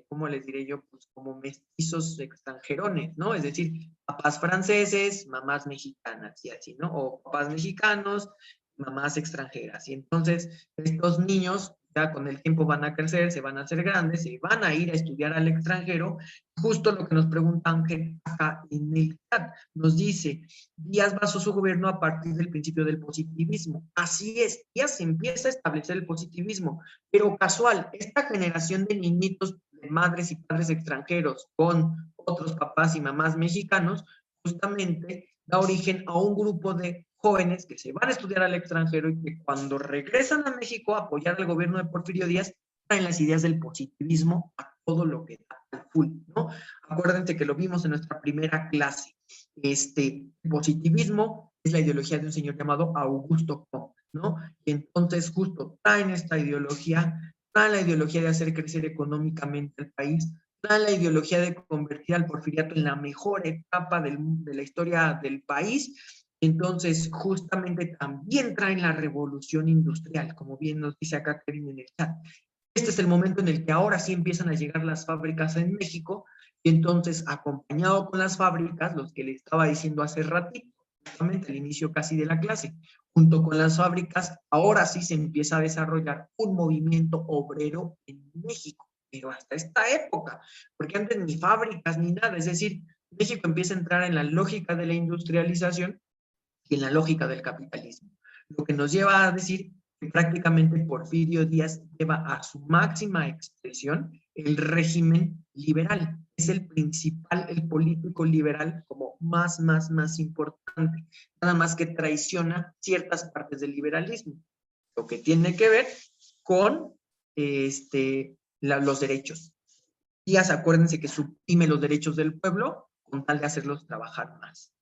¿cómo les diré yo? Pues como mestizos extranjerones, ¿no? Es decir, papás franceses, mamás mexicanas y así, ¿no? O papás mexicanos, mamás extranjeras. Y entonces estos niños ya con el tiempo van a crecer, se van a hacer grandes, se van a ir a estudiar al extranjero. Justo lo que nos pregunta Ángel acá en el chat, nos dice, Díaz basó su gobierno a partir del principio del positivismo. Así es, Díaz empieza a establecer el positivismo, pero casual, esta generación de niñitos, de madres y padres extranjeros con otros papás y mamás mexicanos, justamente da origen a un grupo de jóvenes que se van a estudiar al extranjero y que cuando regresan a México a apoyar al gobierno de Porfirio Díaz, traen las ideas del positivismo a todo lo que da, al full, ¿no? Acuérdense que lo vimos en nuestra primera clase. Positivismo es la ideología de un señor llamado Augusto Comte, ¿no? Y entonces justo traen esta ideología, traen la ideología de hacer crecer económicamente el país, traen la ideología de convertir al porfiriato en la mejor etapa de la historia del país. Entonces, justamente también traen la revolución industrial, como bien nos dice acá Kevin en el chat. Este es el momento en el que ahora sí empiezan a llegar las fábricas en México, y entonces, acompañado con las fábricas, los que le estaba diciendo hace ratito, justamente al inicio casi de la clase, junto con las fábricas, ahora sí se empieza a desarrollar un movimiento obrero en México. pero hasta esta época, porque antes ni fábricas ni nada, es decir, México empieza a entrar en la lógica de la industrialización y en la lógica del capitalismo, lo que nos lleva a decir que prácticamente Porfirio Díaz lleva a su máxima expresión el régimen liberal. Es el principal, el político liberal como más importante, nada más que traiciona ciertas partes del liberalismo, lo que tiene que ver con los derechos. Díaz, acuérdense que suprime los derechos del pueblo con tal de hacerlos trabajar más.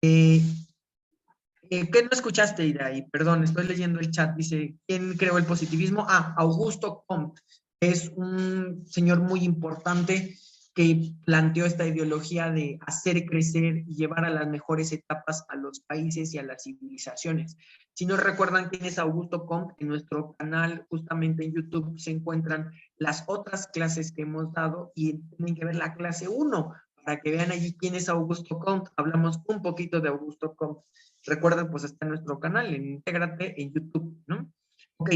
¿Qué no escuchaste, Ida? Y perdón, estoy leyendo el chat. Dice, ¿quién creó el positivismo? Ah, Augusto Comte. Es un señor muy importante que planteó esta ideología de hacer crecer y llevar a las mejores etapas a los países y a las civilizaciones. Si no recuerdan quién es Augusto Comte, en nuestro canal, justamente en YouTube, se encuentran las otras clases que hemos dado y tienen que ver la clase 1 para que vean allí quién es Augusto Comte. Hablamos un poquito de Augusto Comte. Recuerden, pues está en nuestro canal, en Intégrate, en YouTube, ¿no? Ok.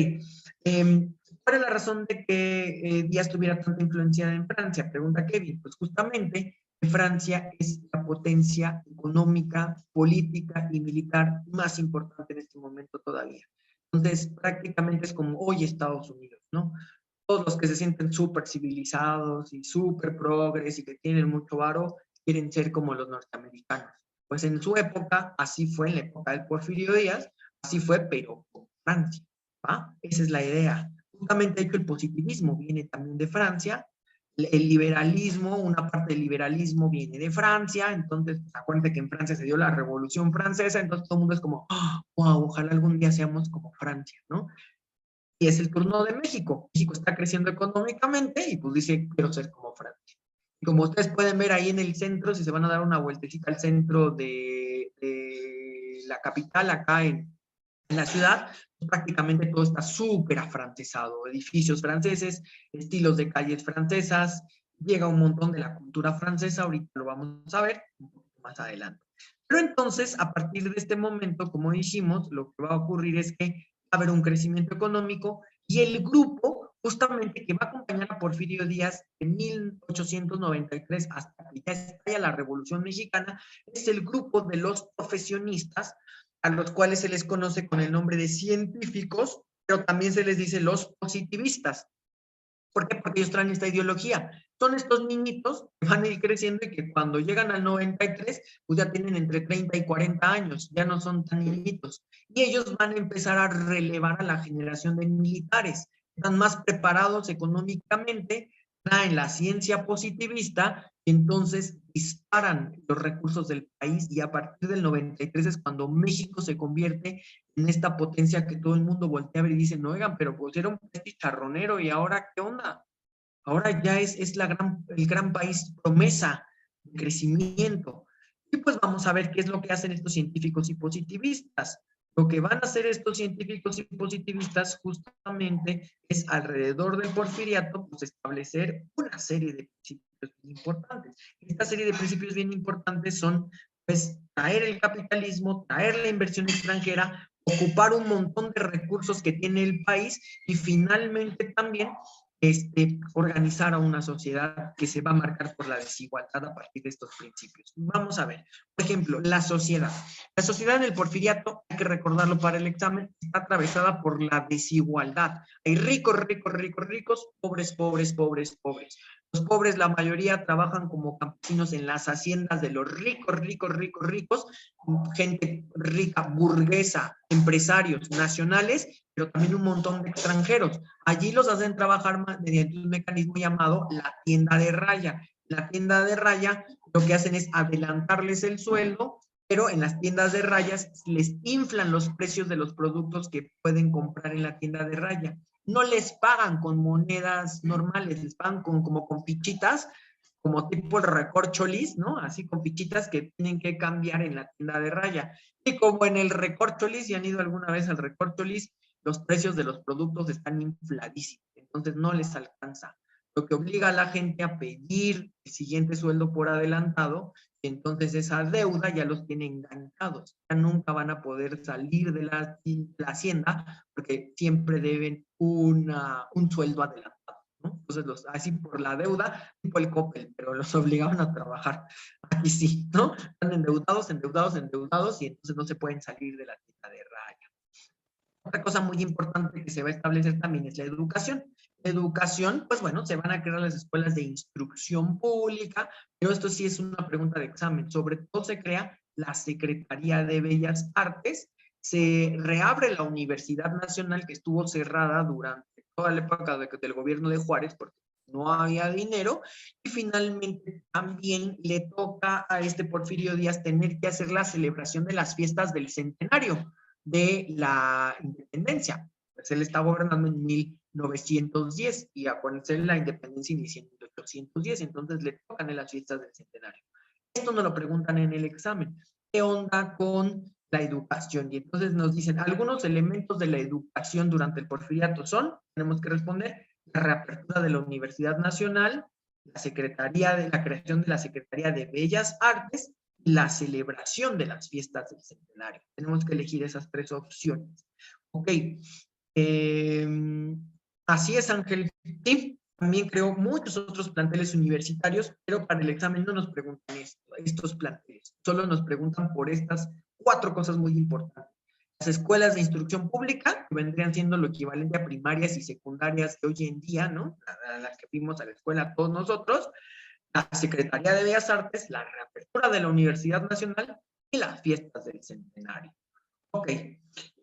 ¿Cuál es la razón de que Díaz tuviera tanta influencia en Francia? Pregunta Kevin. Pues justamente Francia es la potencia económica, política y militar más importante en este momento todavía. Entonces, prácticamente es como hoy Estados Unidos, ¿no? Todos los que se sienten súper civilizados y súper progres y que tienen mucho varo, quieren ser como los norteamericanos. Pues en su época, así fue, en la época del Porfirio Díaz, así fue, pero con Francia, ¿va? Esa es la idea. Justamente hecho el positivismo viene también de Francia, el liberalismo, una parte del liberalismo viene de Francia, entonces acuérdense que en Francia se dio la Revolución Francesa, entonces todo el mundo es como, oh, wow, ojalá algún día seamos como Francia, ¿no? Y es el turno de México. México está creciendo económicamente y pues dice, quiero ser como Francia. Y como ustedes pueden ver ahí en el centro, si se van a dar una vueltecita al centro de la capital, acá en la ciudad, pues prácticamente todo está súper afrancesado. Edificios franceses, estilos de calles francesas, llega un montón de la cultura francesa, ahorita lo vamos a ver un poco más adelante. Pero entonces, a partir de este momento, como dijimos, lo que va a ocurrir es que va a haber un crecimiento económico y el grupo justamente que va a acompañar a Porfirio Díaz de 1893 hasta que ya estalla la Revolución Mexicana, es el grupo de los profesionistas a los cuales se les conoce con el nombre de científicos, pero también se les dice los positivistas. ¿Por qué? Porque ellos traen esta ideología. Son estos niñitos que van a ir creciendo y que cuando llegan al 93, pues ya tienen entre 30 y 40 años, ya no son tan niñitos. Y ellos van a empezar a relevar a la generación de militares. Están más preparados económicamente, traen la ciencia positivista y entonces disparan los recursos del país y a partir del 93 es cuando México se convierte en esta potencia que todo el mundo voltea a ver y dice, no, oigan, pero pues era un país chicharronero y ahora, ¿qué onda? Ahora ya es el gran país promesa de crecimiento. Y pues vamos a ver qué es lo que hacen estos científicos y positivistas. Lo que van a hacer estos científicos y positivistas justamente es alrededor del porfiriato, pues establecer una serie de principios bien importantes. Esta serie de principios bien importantes son, pues, traer el capitalismo, traer la inversión extranjera, ocupar un montón de recursos que tiene el país y finalmente también organizar a una sociedad que se va a marcar por la desigualdad a partir de estos principios. Vamos a ver, por ejemplo, la sociedad. La sociedad en el porfiriato, hay que recordarlo para el examen, está atravesada por la desigualdad. Hay ricos, ricos, ricos, ricos, pobres, pobres, pobres, pobres. Los pobres, la mayoría, trabajan como campesinos en las haciendas de los ricos, ricos, ricos, ricos, gente rica, burguesa, empresarios nacionales, pero también un montón de extranjeros. Allí los hacen trabajar mediante un mecanismo llamado la tienda de raya. La tienda de raya lo que hacen es adelantarles el sueldo, pero en las tiendas de rayas les inflan los precios de los productos que pueden comprar en la tienda de raya. No les pagan con monedas normales, les pagan como con fichitas, como tipo el recorcholis, ¿no? Así con fichitas que tienen que cambiar en la tienda de raya. Y como en el recorcholis, si han ido alguna vez al recorcholis, los precios de los productos están infladísimos, entonces no les alcanza. Lo que obliga a la gente a pedir el siguiente sueldo por adelantado, y entonces esa deuda ya los tiene enganchados. Ya nunca van a poder salir de la hacienda porque siempre deben un sueldo adelantado. ¿no? Entonces, así por la deuda, tipo el Coppel, pero los obligaban a trabajar. Aquí sí, ¿no? Están endeudados, endeudados, endeudados, y entonces no se pueden salir de la tela de raya. Otra cosa muy importante que se va a establecer también es la educación. La educación, pues bueno, se van a crear las escuelas de instrucción pública, pero esto sí es una pregunta de examen. Sobre todo se crea la Secretaría de Bellas Artes, se reabre la Universidad Nacional que estuvo cerrada durante toda la época del gobierno de Juárez porque no había dinero, y finalmente también le toca a este Porfirio Díaz tener que hacer la celebración de las fiestas del centenario de la independencia. Pues él está gobernando en 1910 y acuérdense, la independencia inició en 1810, entonces le tocan en las fiestas del centenario. Esto nos lo preguntan en el examen. ¿Qué onda con la educación? Y entonces nos dicen, algunos elementos de la educación durante el porfiriato son, tenemos que responder, la reapertura de la Universidad Nacional, la creación de la Secretaría de Bellas Artes, la celebración de las fiestas del centenario. Tenemos que elegir esas tres opciones. Ok. Así es, Ángel. Sí, también creo muchos otros planteles universitarios, pero para el examen no nos preguntan estos planteles. Solo nos preguntan por estas cuatro cosas muy importantes. Las escuelas de instrucción pública, que vendrían siendo lo equivalente a primarias y secundarias de hoy en día, ¿no? A las que fuimos a la escuela todos nosotros, la Secretaría de Bellas Artes, la reapertura de la Universidad Nacional y las fiestas del centenario. Ok,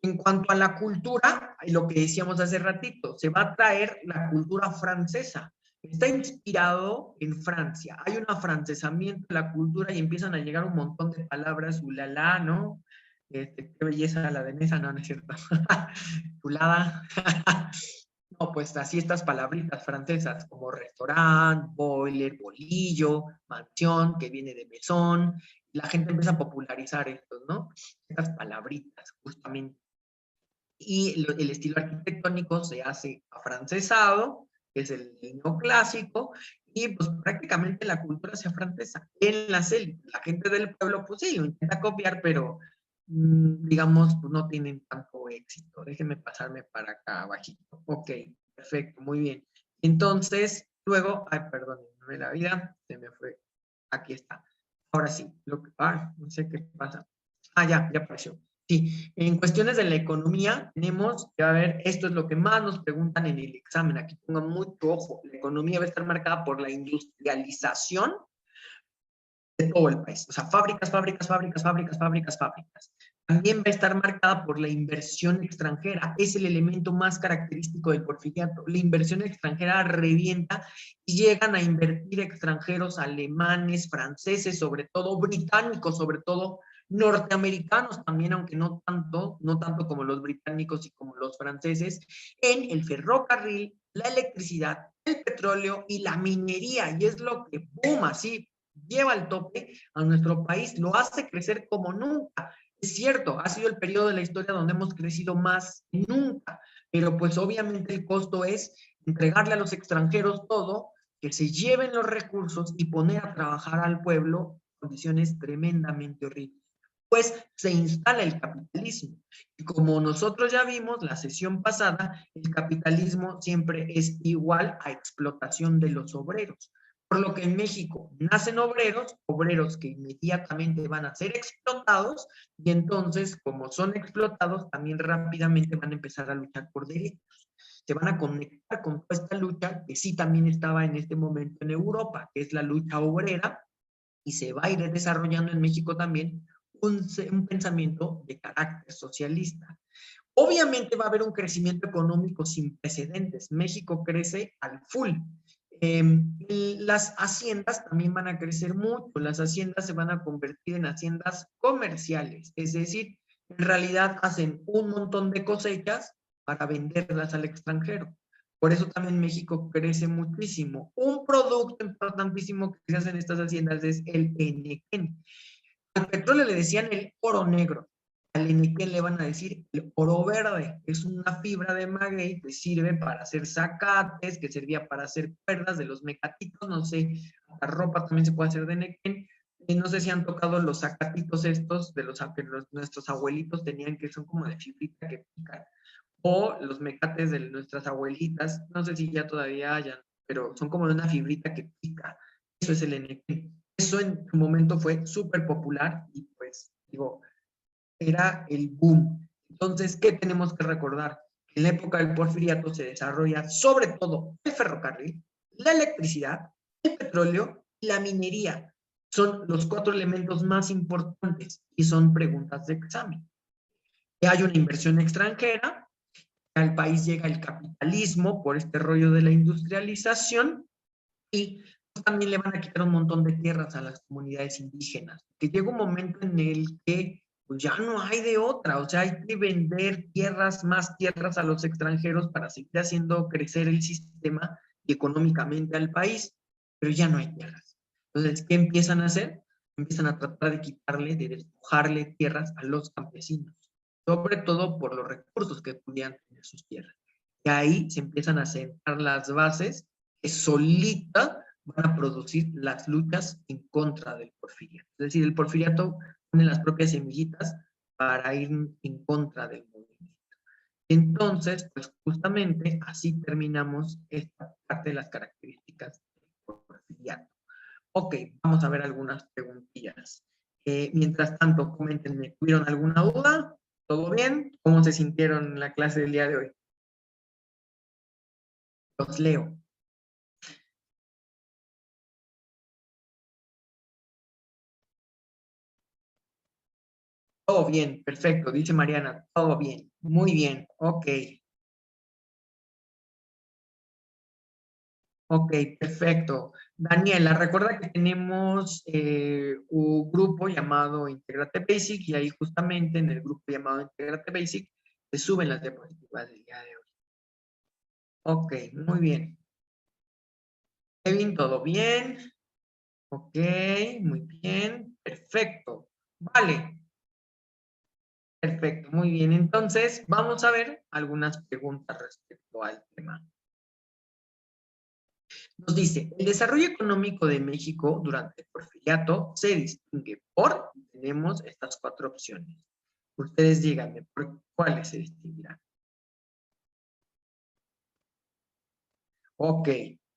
en cuanto a la cultura, lo que decíamos hace ratito, se va a traer la cultura francesa. Está inspirado en Francia. Hay un afrancesamiento de la cultura y empiezan a llegar un montón de palabras, ulala, ¿no? Qué belleza la danesa, no, no es cierto. Chulada. No, pues así estas palabritas francesas como restaurant, boiler, bolillo, mansión, que viene de mesón, y la gente empieza a popularizar estos, ¿no? Estas palabritas, justamente. Y el estilo arquitectónico se hace afrancesado, que es el neoclásico, y pues prácticamente la cultura se afrancesa. En la gente del pueblo, pues sí, lo intenta copiar, pero digamos, pues no tienen tanto éxito. Déjenme pasarme para acá abajito. Ok, perfecto, muy bien. Entonces, luego, ay, perdónenme la vida, se me fue. Aquí está. Ahora sí, no sé qué pasa. Ya apareció. Sí, en cuestiones de la economía tenemos que, a ver, esto es lo que más nos preguntan en el examen. Aquí pongan mucho ojo. La economía va a estar marcada por la industrialización de todo el país. O sea, fábricas, fábricas, fábricas, fábricas, fábricas, fábricas. También va a estar marcada por la inversión extranjera. Es el elemento más característico del porfiriato. La inversión extranjera revienta y llegan a invertir extranjeros alemanes, franceses, sobre todo británicos, sobre todo norteamericanos también, aunque no tanto como los británicos y como los franceses, en el ferrocarril, la electricidad, el petróleo y la minería. Y es lo que, boom, así lleva al tope a nuestro país, lo hace crecer como nunca. Es cierto, ha sido el periodo de la historia donde hemos crecido más que nunca, pero pues obviamente el costo es entregarle a los extranjeros todo, que se lleven los recursos y poner a trabajar al pueblo en condiciones tremendamente horribles. Pues se instala el capitalismo. Y como nosotros ya vimos la sesión pasada, el capitalismo siempre es igual a explotación de los obreros. Por lo que en México nacen obreros, obreros que inmediatamente van a ser explotados, y entonces, como son explotados, también rápidamente van a empezar a luchar por derechos. Se van a conectar con toda esta lucha que sí también estaba en este momento en Europa, que es la lucha obrera, y se va a ir desarrollando en México también un pensamiento de carácter socialista. Obviamente va a haber un crecimiento económico sin precedentes. México crece al full. Las haciendas también van a crecer mucho. Las haciendas se van a convertir en haciendas comerciales, es decir, en realidad hacen un montón de cosechas para venderlas al extranjero. Por eso también México crece muchísimo. Un producto importantísimo que se hace en estas haciendas es el enequén. Al petróleo le decían el oro negro. Al enequén le van a decir el oro verde. Es una fibra de maguey que sirve para hacer zacates, que servía para hacer cuerdas de los mecatitos, no sé, la ropa también se puede hacer de enequén. Y no sé si han tocado los zacatitos estos de los que nuestros abuelitos tenían, que son como de fibrita que pican, o los mecates de nuestras abuelitas, no sé si ya todavía hayan pero son como de una fibrita que pica. Eso es el enequén. Eso en su momento fue súper popular y pues, digo, era el boom. Entonces, ¿qué tenemos que recordar? En la época del porfiriato se desarrolla sobre todo el ferrocarril, la electricidad, el petróleo y la minería. Son los 4 elementos más importantes y son preguntas de examen. Que hay una inversión extranjera, que al país llega el capitalismo por este rollo de la industrialización y pues, también le van a quitar un montón de tierras a las comunidades indígenas. Que llega un momento en el que pues, ya no hay de otra, o sea, hay que vender tierras, más tierras a los extranjeros para seguir haciendo crecer el sistema y económicamente al país, pero ya no hay tierras. Entonces, ¿qué empiezan a hacer? Empiezan a tratar de quitarle, de despojarle tierras a los campesinos, sobre todo por los recursos que pudieran tener sus tierras. Y ahí se empiezan a sentar las bases que solita van a producir las luchas en contra del porfiriato. Es decir, el porfiriato pone las propias semillitas para ir en contra del movimiento. Entonces, pues justamente así terminamos esta parte de las características del porfiriato. Ok, vamos a ver algunas preguntillas. Mientras tanto, coméntenme, ¿tuvieron alguna duda? ¿Todo bien? ¿Cómo se sintieron en la clase del día de hoy? Los leo. Todo bien, perfecto, dice Mariana, todo bien, muy bien, ok, ok, perfecto. Daniela, recuerda que tenemos un grupo llamado Integrate Basic y ahí justamente en el grupo llamado Integrate Basic se suben las diapositivas del día de hoy. Ok, muy bien. Kevin, ¿todo bien? Ok, muy bien, perfecto. Vale, perfecto, muy bien. Entonces, vamos a ver algunas preguntas respecto al tema. Nos dice, el desarrollo económico de México durante el porfiriato se distingue por, tenemos estas 4 opciones. Ustedes díganme, ¿por cuáles se distinguirán? Ok,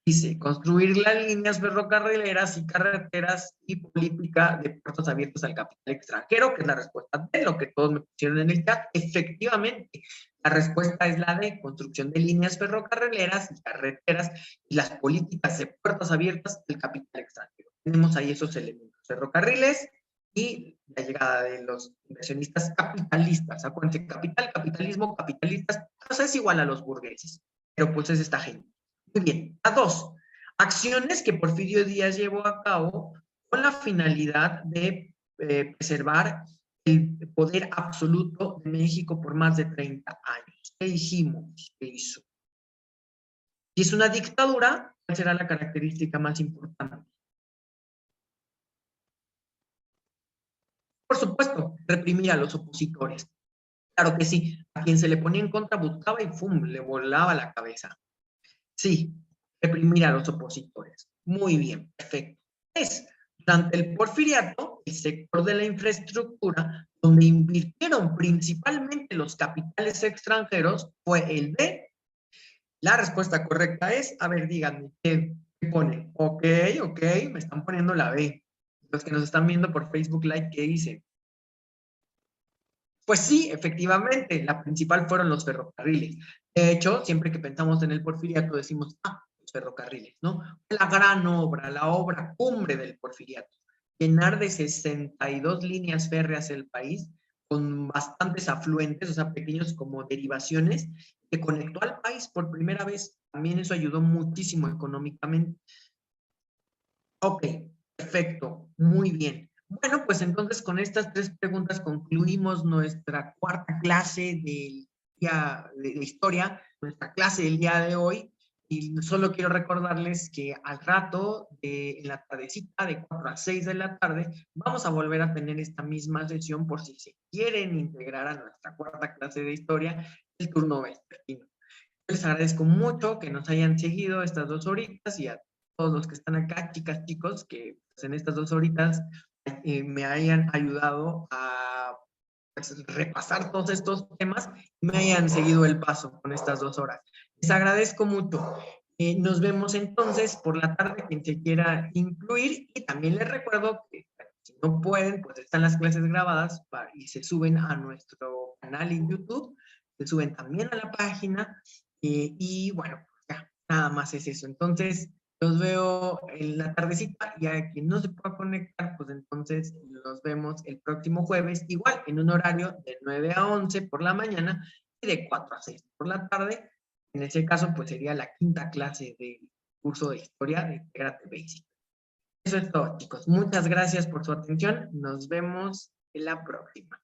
dice, construir las líneas ferrocarrileras y carreteras y política de puertos abiertos al capital extranjero, que es la respuesta de lo que todos me pusieron en el chat. Efectivamente, la respuesta es la de construcción de líneas ferrocarrileras y carreteras y las políticas de puertos abiertas al capital extranjero. Tenemos ahí esos elementos, ferrocarriles y la llegada de los inversionistas capitalistas. Acuérdense, capital, capitalismo, capitalistas, pues es igual a los burgueses, pero pues es esta gente. Muy bien. A 2, acciones que Porfirio Díaz llevó a cabo con la finalidad de preservar el poder absoluto de México por más de 30 años. ¿Qué dijimos que hizo? Si es una dictadura, ¿cuál será la característica más importante? Por supuesto, reprimir a los opositores. Claro que sí, a quien se le ponía en contra buscaba y ¡fum!, le volaba la cabeza. Sí, reprimir a los opositores. Muy bien, perfecto. Es, durante el porfiriato, el sector de la infraestructura, donde invirtieron principalmente los capitales extranjeros, fue el B. La respuesta correcta es, a ver, díganme, ¿qué pone? Ok, ok, me están poniendo la B. Los que nos están viendo por Facebook Live, ¿qué dice? Pues sí, efectivamente, la principal fueron los ferrocarriles. De hecho, siempre que pensamos en el porfiriato decimos, los ferrocarriles, ¿no? La gran obra, la obra cumbre del porfiriato. Llenar de 62 líneas férreas el país con bastantes afluentes, o sea, pequeños como derivaciones, que conectó al país por primera vez. También eso ayudó muchísimo económicamente. Ok, perfecto, muy bien. Bueno, pues entonces con estas 3 preguntas concluimos nuestra 4ª clase del día de historia, nuestra clase del día de hoy. Y solo quiero recordarles que al rato, en la tardecita, de 4 a 6 de la tarde, vamos a volver a tener esta misma sesión por si se quieren integrar a nuestra 4ª clase de historia, el turno vespertino. Les agradezco mucho que nos hayan seguido estas 2 horitas y a todos los que están acá, chicas, chicos, que pues, en estas 2 horitas me hayan ayudado a pues, repasar todos estos temas y me hayan seguido el paso con estas 2 horas. Les agradezco mucho. Nos vemos entonces por la tarde, quien se quiera incluir, y también les recuerdo que si no pueden, pues están las clases grabadas y se suben a nuestro canal en YouTube, se suben también a la página, y bueno, pues ya, nada más es eso. Entonces, los veo en la tardecita, y a quien no se pueda conectar, pues entonces los vemos el próximo jueves, igual en un horario de 9 a 11 por la mañana y de 4 a 6 por la tarde. En ese caso, pues sería la quinta clase del curso de historia de Intégrate Basic. Eso es todo, chicos. Muchas gracias por su atención. Nos vemos en la próxima.